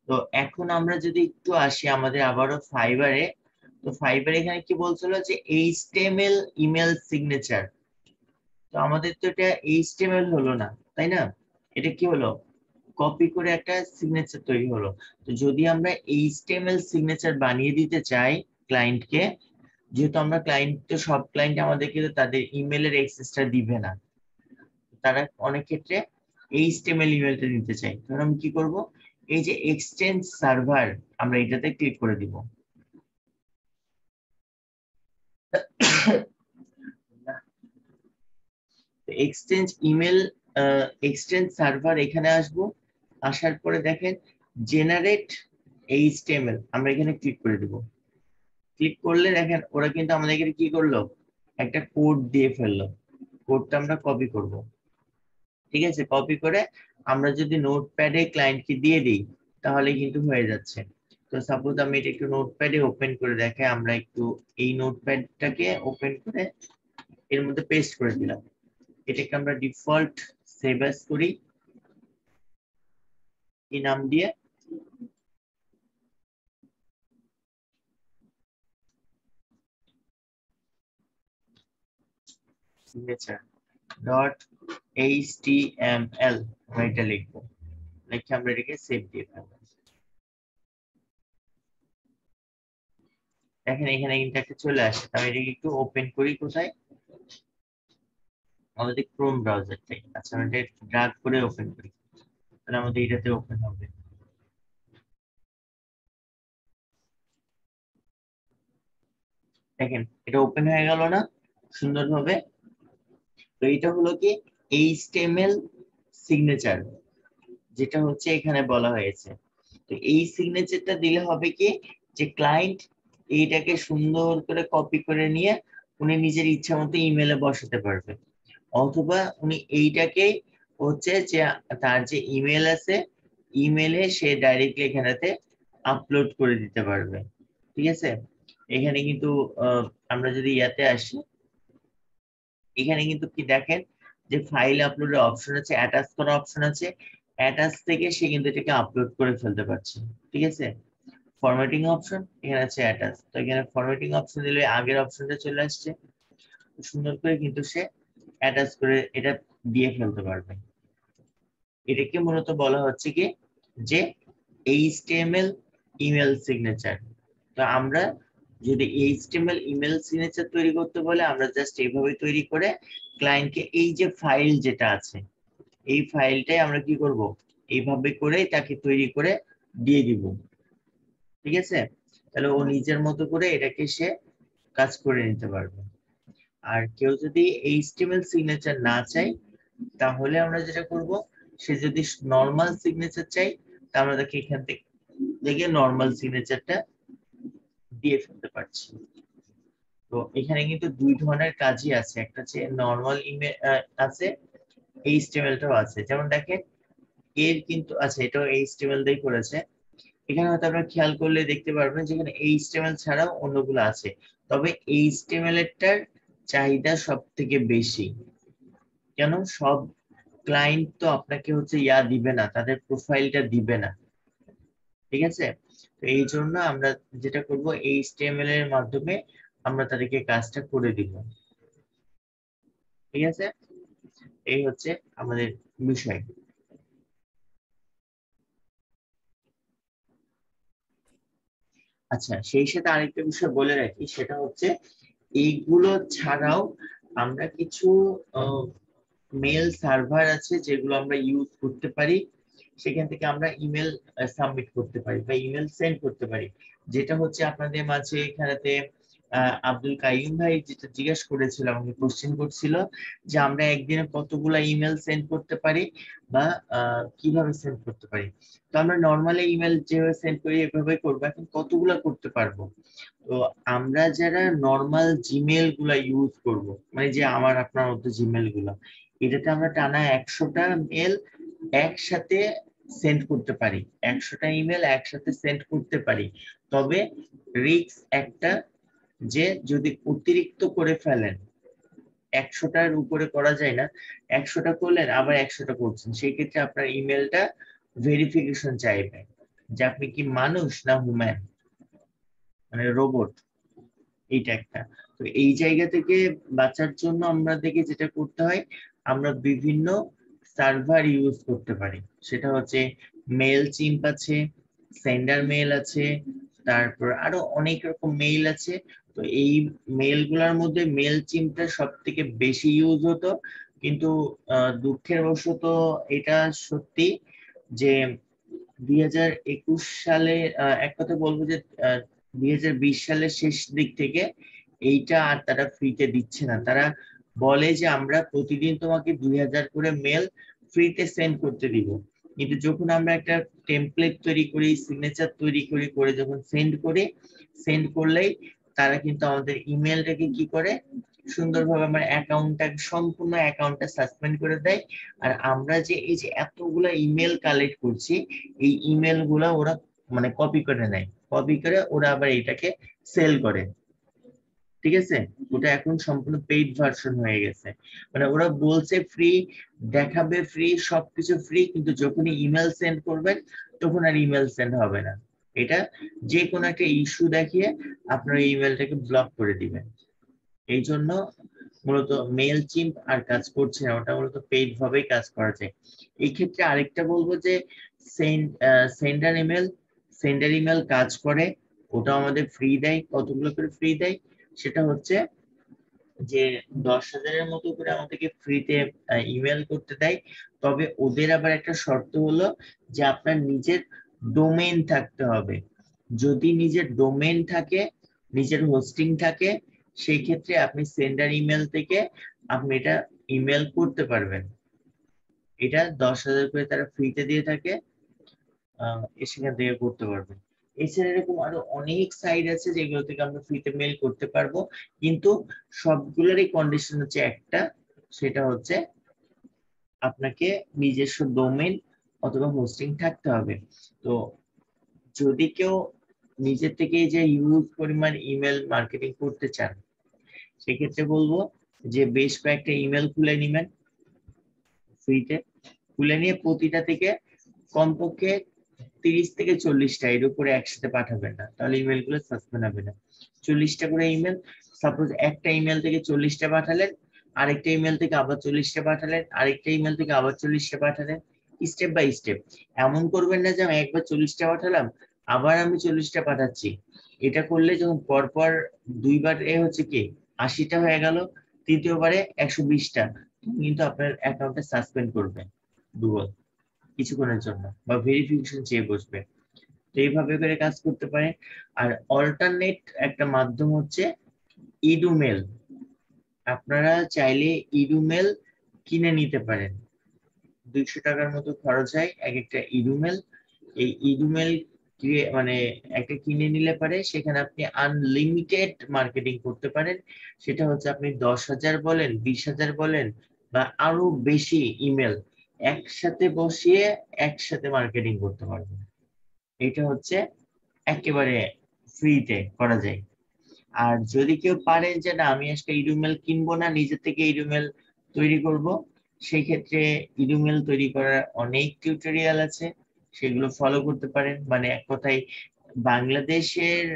তো এখন আমরা যদি একটু আসি আমাদের আবারও ফাইবারে, তো ফাইবার এখানে কি বলছিল যে এইচটিএমএল ইমেল সিগনেচার। তো আমাদের তো এটা এইচটিএমএল হলো না, তাই না? এটা কি হলো, কপি করে একটা সিগনেচার তৈরি হলো। তো যদি আমরা এইচটিএমএল সিগনেচার বানিয়ে দিতে চাই ক্লায়েন্টকে, যেহেতু আমরা ক্লায়েন্ট তো সব ক্লায়েন্ট আমাদেরকে তো তাদের ইমেলের অ্যাক্সেসটা দিবে না, তারা অনেক ক্ষেত্রে এইচটিএমএল ইমেলটা নিতে চাই, তখন আমি কি করব, এই যে এক্সচেঞ্জ সার্ভার আমরা এটাতে ক্লিক করে দিব। এক্সচেঞ্জ ইমেল এক্সচেঞ্জ সার্ভার এখানে আসবো, আসার পরে দেখেন জেনারেট এইচটিএমএল আমরা এখানে ক্লিক করে দিব। ক্লিক করলে দেখেন ওরা কিন্তু আমাদেরকে কি করলো, একটা কোড দিয়ে ফেললো। কোডটা আমরা কপি করব, ঠিক আছে? কপি করে আমরা যদি নোটপ্যাডে ক্লায়েন্টকে দিয়ে দিই তাহলে কিন্তু হয়ে যাচ্ছে। তো সাপোজ আমি এটা একটু নোটপ্যাডে ওপেন করে দেখাই, আমরা একটু এই নোটপ্যাডটাকে ওপেন করে এর মধ্যে পেস্ট করে দিলাম। এটাকে আমরা ডিফল্ট সেভ অ্যাজ করি এই নাম দিয়ে, সিগনেচার ডট এইচটিএমএল আমরা এটা লিখবো, লিখে আমরা এটাকে সেভ দিয়ে ফেলবো। দেখেন এখানে কিন্তু একটা চলে আসে। আমি এটাকে একটু ওপেন করি কোথায়, আমাদের ক্রোম ব্রাউজারটাই। আচ্ছা আমি এটা ড্র্যাগ করে ওপেন করি, তাহলে আমাদের এটাতে ওপেন হবে। দেখেন এটা ওপেন হয়ে গেল না সুন্দরভাবে? তো এটা হলো কি এইচটিএমএল সিগনেচার, যেটা হচ্ছে এখানে বলা হয়েছে। তো এই সিগনেচারটা দিলে হবে কি যে ক্লায়েন্ট এইটাকে সুন্দর করে কপি করে নিয়ে উনি নিজের ইচ্ছা মতো ইমেলে বসাতে পারবে, অথবা উনি এইটাকে হচ্ছে যে তার যে ইমেল আছে ইমেলে সে ডাইরেক্টলি এখানেতে আপলোড করে দিতে পারবে। ঠিক আছে, এখানে কিন্তু আমরা যদি ইয়াতে আসি, এখানে কিন্তু কি দেখেন যে ফাইল আপলোডের অপশন আছে, অ্যাটাচ করা অপশন আছে, অ্যাটাচ থেকে সে কিন্তু এটাকে আপলোড করে ফেলতে পারছে। ঠিক আছে, ফরম্যাটিং অপশন, এখানে আছে অ্যাটাচ, তো এখানে ফরম্যাটিং অপশন দিলে আগের অপশনটা চলে আসছে, সুন্দর করে কিন্তু সে অ্যাটাচ করে এটা দিয়ে ফেলতে পারবে। এটাকে মূলত বলা হচ্ছে কি যে HTML ইমেল সিগনেচার। তো আমরা যদি HTML ইমেল সিগনেচার তৈরি করতে বলে আমরা জাস্ট এইভাবে তৈরি করে ক্লায়েন্টকে এই যে ফাইল যেটা আছে এই ফাইলটাই আমরা কি করব, এইভাবে করে তাকে তৈরি করে দিয়ে দিব। ঠিক আছে, তাহলে ও নিজের মতো করে এটাকে সে কাজ করে নিতে পারবে। আর কেউ যদি HTML সিগনেচার না চাই তাহলে আমরা যেটা করব, সে যদি নরমাল সিগনেচার চাই তাহলে আমরা তাকে এখান থেকে দেখে নরমাল সিগনেচারটা দিয়ে ফেলতে পারছি। তো এখানে কিন্তু দুই ধরনের কাজই আছে, একটা হচ্ছে নরমাল ইমেল আছে, HTML টাও আছে। যেমন দেখেন এর কিন্তু আছে, এটাও HTML দিয়ে করেছে। এখানে হয়তো আপনারা খেয়াল করলে দেখতে পারবেন যেখানে HTML ছাড়াও অন্যগুলো আছে, তবে HTML এরটার চাহিদা সব থেকে বেশি। কেন, সব ক্লায়েন্ট তো আপনাকে হচ্ছে ইয়া দিবে না, তাদের প্রোফাইলটা দিবে না। ঠিক আছে, তো এই জন্য আমরা যেটা করব HTML এর মাধ্যমে আমরা তাদেরকে কাজটা করে দিব। ঠিক আছে, এই হচ্ছে আমাদের বিষয়। আচ্ছা, সেই সাথে আরেকটা বিষয় বলে রাখি, সেটা হচ্ছে এইগুলো ছাড়াও আমরা কিছু মেল সার্ভার আছে যেগুলো আমরা ইউজ করতে পারি, সেখান থেকে আমরা ইমেল সাবমিট করতে পারি বা ইমেল সেন্ড করতে পারি। যেটা হচ্ছে আপনাদের মাঝে এখানেতে আব্দুল কাইয়ুম ভাই যেটা জিজ্ঞেস করেছিল, আমাকে কোশ্চেন করছিল যে আমরা একদিনে কতগুলা ইমেল সেন্ড করতে পারি বা কিভাবে সেন্ড করতে পারি। তো আমরা নর্মালি ইমেল যেভাবে সেন্ড করি এভাবে করবো, এখন কতগুলা করতে পারবো। তো আমরা যারা নর্মাল জিমেল গুলা ইউজ করব, মানে যে আমার আপনার মতো জিমেল গুলা, এটাতে আমরা টানা 100টা মেল একসাথে সেন্ড করতে পারি, 100টা ইমেল একসাথে সেন্ড করতে পারি। তবে রিস্ক একটা, যে যদি অতিরিক্ত করে ফেলেন, 100টার উপরে করা যায় না, 100টা করলেন আবার 100টা করছেন, সেই ক্ষেত্রে আপনার ইমেলটা ভেরিফিকেশন চাইবে যে আপনি কি মানুষ না হুম্যান, মানে রোবট। এইটা একটা, তো এই জায়গা থেকে বাঁচার জন্য আমাদেরকে যেটা করতে হয়, আমরা বিভিন্ন সার্ভার ইউজ করতে পারি। সেটা হচ্ছে মেল চিম্প আছে, সেন্ডার মেল আছে, তারপর আরো অনেক রকম মেইল আছে। তো এই মেল গুলার মধ্যে মেল চিম্পটা সব থেকে বেশি ইউজ হতো, কিন্তু দুঃখের বশত এটা সত্যি যে 2021 সালে, এক কথা বলবো যে 2020 সালের শেষ দিক থেকে এইটা আর তারা ফ্রিতে দিচ্ছে না। তারা বলে যে আমরা প্রতিদিন তোমাকে 2000 করে মেল ফ্রিতে সেন্ড করতে দিব, কিন্তু যখন আমরা একটা টেমপ্লেট তৈরি করি, সিগনেচার তৈরি করি, করে যখন সেন্ড করলেই তারা কিন্তু আমাদের ইমেলটাকে কি করে, সুন্দরভাবে আমার অ্যাকাউন্টটাকে, সম্পূর্ণ অ্যাকাউন্টটা সাসপেন্ড করে দেয়। আর আমরা যে এই যে এতগুলা ইমেল কালেক্ট করছি, এই ইমেল গুলা ওরা মানে কপি করে নেয়, কপি করে ওরা আবার এইটাকে সেল করে। ঠিক আছে, ওটা এখন সম্পূর্ণ পেইড ভার্সন হয়ে গেছে, মানে ওরা বলছে ফ্রি, দেখাবে ফ্রি, সবকিছু ফ্রি, কিন্তু যখনই ইমেল সেন্ড করবেন তখন আর ইমেল সেন্ড হবে না। এটা যে কোনো একটা ইস্যু দেখিয়ে আপনার ইমেলটাকে ব্লক করে দিবেন। এই জন্য মূলত মেল চিম্প আর কাজ করছে না, ওটা মূলত পেইড ভাবেই কাজ করা যায়। এই ক্ষেত্রে আরেকটা বলবো যে সেন্ডার ইমেল, সেন্ডার ইমেল কাজ করে, ওটা আমাদের ফ্রি দেয়। কতগুলো করে ফ্রি দেয়, সেটা হচ্ছে যে 10,000-এর মতো করে আমাদেরকে ফ্রিতে ইমেল করতে দেয়। তবে ওদের আবার একটা শর্ত হলো যে আপনার নিজের ডোমেইন থাকতে হবে। যদি নিজের ডোমেইন থাকে, নিজের হোস্টিং থাকে, সেই ক্ষেত্রে আপনি সেন্ডার ইমেল থেকে আপনি এটা ইমেল করতে পারবেন। এটা 10,000 করে তারা ফ্রিতে দিয়ে থাকে, সেখান থেকে করতে পারবেন। এছাড়া এরকম আরো অনেক সাইট আছে যেগুলো থেকে আমরা ফ্রিতে মেল করতে পারবো, কিন্তু সবগুলোরই কন্ডিশন হচ্ছে একটা, সেটা হচ্ছে আপনাকে নিজস্ব ডোমেইন অথবা হোস্টিং থাকতে হবে। তো যদি কেউ নিজে থেকে যে ইউজ পরিমাণ ইমেল মার্কেটিং করতে চান, সেক্ষেত্রে বলবো যে বেশ কয়েকটা ইমেল খুলে নিবেন ফ্রিতে, খুলে নিয়ে প্রতিটা থেকে কমপক্ষে 30 থেকে 40টা, এর উপরে একসাথে পাঠাবেন না, তাহলে ইমেল গুলো সাসপেন্ড হবে না। 40টা করে ইমেল, সাপোজ একটা ইমেল থেকে 40টা পাঠালেন, আরেকটা ইমেল থেকে আবার 40টা পাঠালেন, আরেকটা ইমেল থেকে আবার 40টা পাঠালেন, স্টেপ বাই স্টেপ। এমন করবেন না যে আমি একবার 40টা পাঠালাম আবার আমি 40টা পাঠাচ্ছি। এটা করলে যখন পরপর দুইবার হচ্ছে কি 80টা হয়ে গেল, তৃতীয়বারে 120টা, কিন্তু আপনার অ্যাকাউন্টে সাসপেন্ড করবে গুগল কিছুক্ষণের জন্য, বা ভেরিফিকেশন চেয়ে বসবে। তো এইভাবে করে কাজ করতে পারে। আর অল্টারনেট একটা মাধ্যম হচ্ছে ইডুমেল। আপনারা চাইলে ইডুমেল কিনে নিতে পারেন, 200 টাকার মতো খরচ হয় এক একটা ইডুমেল। এই ইডুমেল মানে একটা কিনে নিলে পারে সেখানে আপনি আনলিমিটেড মার্কেটিং করতে পারেন। সেটা হচ্ছে আপনি 10,000 বলেন, 20,000 বলেন, বা আরো বেশি ইমেল একসাথে বসিয়ে একসাথে মার্কেটিং করতে পারবেন। এটা হচ্ছে একেবারে ফ্রিতে করা যায়। আর যদি কেউ পারে যে না আমি আজকে ইডুমেল কিনবো না, নিজে থেকে ইডুমেল তৈরি করব, সেই ক্ষেত্রে ইডুমেল তৈরি করার অনেক টিউটোরিয়াল আছে, সেগুলো ফলো করতে পারেন। মানে এক কথায় বাংলাদেশের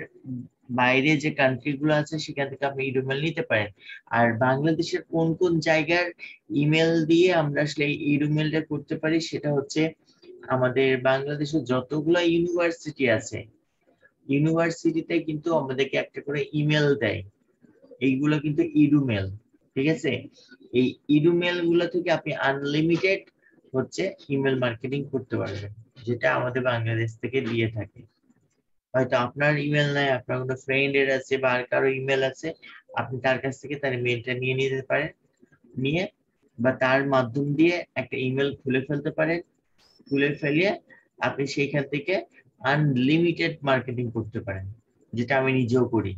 বাইরে যে কান্ট্রি গুলো আছে সেখান থেকে আপনি ইডুমেল নিতে পারেন। আর বাংলাদেশের কোন কোন জায়গার ইমেল দিয়ে আমরা আসলে ইডুমেলটা করতে পারি, সেটা হচ্ছে আমাদের বাংলাদেশে যতগুলো ইউনিভার্সিটি আছে, ইউনিভার্সিটিতে কিন্তু আমাদেরকে একটা করে ইমেল দেয়, এইগুলো কিন্তু ইডুমেল। ঠিক আছে, এই ইডুমেল গুলো থেকে আপনি আনলিমিটেড হচ্ছে ইমেল মার্কেটিং করতে পারবেন, যেটা আমাদের বাংলাদেশ থেকে দিয়ে থাকে। হয়তো আপনার ইমেল নাই, আপনার কোনো ফ্রেন্ডের আছে বা আর কারো ইমেল আছে, আপনি তার কাছ থেকে তার মেলটা নিয়ে নিতে পারেন, নিয়ে বা তার মাধ্যম দিয়ে একটা ইমেল খুলে ফেলতে পারেন, খুলে ফেলিয়ে আপনি সেইখান থেকে আনলিমিটেড মার্কেটিং করতে পারেন, যেটা আমি নিজেও করি।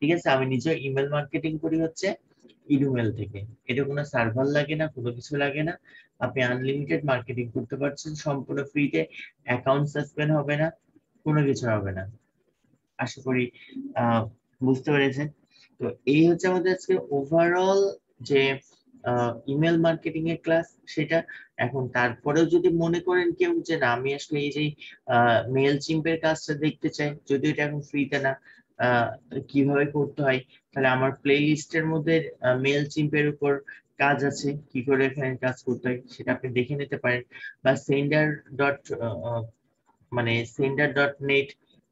ঠিক আছে, আমি নিজেও ইমেল মার্কেটিং করি হচ্ছে ইডুমেল থেকে। এটা কোনো সার্ভার লাগে না, কোনো কিছু লাগে না, আপনি আনলিমিটেড মার্কেটিং করতে পারছেন সম্পূর্ণ ফ্রিতে, অ্যাকাউন্ট সাসপেন্ড হবে না, কোনো কিছু হবে না। আশা করি বুঝতে পেরেছেন। তো এই হচ্ছে আমাদের আজকে ওভারঅল যে ইমেল মার্কেটিং এর ক্লাস, সেটা। এখন তারপরেও যদি মনে করেন কেউ যে না আমি আসলে এই যে মেল চিম্পের কাজটা দেখতে চাই, যদিও এটা এখন ফ্রিতে না, কিভাবে করতে হয়, তাহলে আমার প্লে লিস্টের মধ্যে মেল চিম্পের উপর কাজ আছে, কি করে এখানে কাজ করতে হয় সেটা আপনি দেখে নিতে পারেন। বা সেন্ডার ডট মানে সেন্ডার ডট নেট,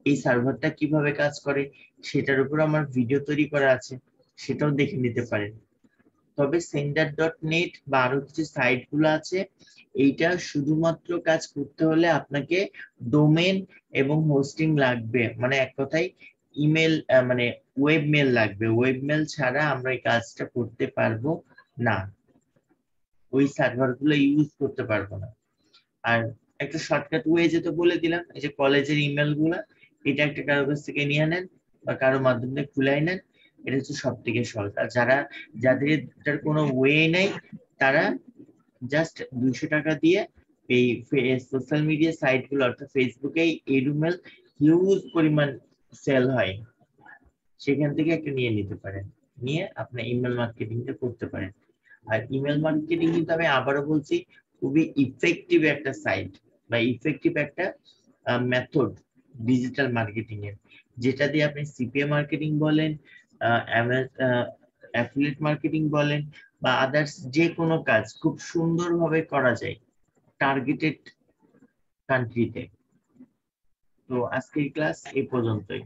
এই সার্ভারটা কিভাবে কাজ করে সেটার উপর আমার ভিডিও তৈরি করা আছে, সেটাও দেখে নিতে পারেন। তবে সেন্ডার ডট নেট বা আরো কিছু সাইট গুলো আছে, এইটা শুধুমাত্র কাজ করতে হলে আপনাকে ডোমেন এবং হোস্টিং লাগবে, মানে এক কথায় ইমেল মানে ওয়েব মেল লাগবে। ওয়েব মেল ছাড়া আমরা এই কাজটা করতে পারবো না, ওই সার্ভার গুলো ইউজ করতে পারবো না। আর একটা শর্টকাট ওয়ে যেটা বলে দিলাম, এই যে কলেজের ইমেল গুলা, এটা একটা কারো কাছ থেকে নিয়ে নেন বা কারো মাধ্যমে খুলাই নেন, এটা হচ্ছে সব থেকে সহজ। আর যাদের এটার কোনো ওয়ে নেই, তারা জাস্ট 200 টাকা দিয়ে এই সোশ্যাল মিডিয়া সাইট গুলো, অর্থাৎ ফেসবুকে ইডুমেল হিউজ পরিমাণ সেল হয়, সেখান থেকে একটা নিয়ে নিতে পারেন, নিয়ে আপনার ইমেল মার্কেটিংটা করতে পারেন। আর ইমেল মার্কেটিং কিন্তু আমি আবারও বলছি খুবই ইফেক্টিভ একটা সাইট বা ইফেক্টিভ একটা মেথড ডিজিটাল মার্কেটিং এর, যেটা দিয়ে আপনি সিপিএ মার্কেটিং বলেন, অ্যাফিলিয়েট মার্কেটিং বলেন, বা আদার্স যে কোনো কাজ খুব সুন্দরভাবে করা যায় টার্গেটেড কান্ট্রিতে। তো আজকের ক্লাস এই পর্যন্তই।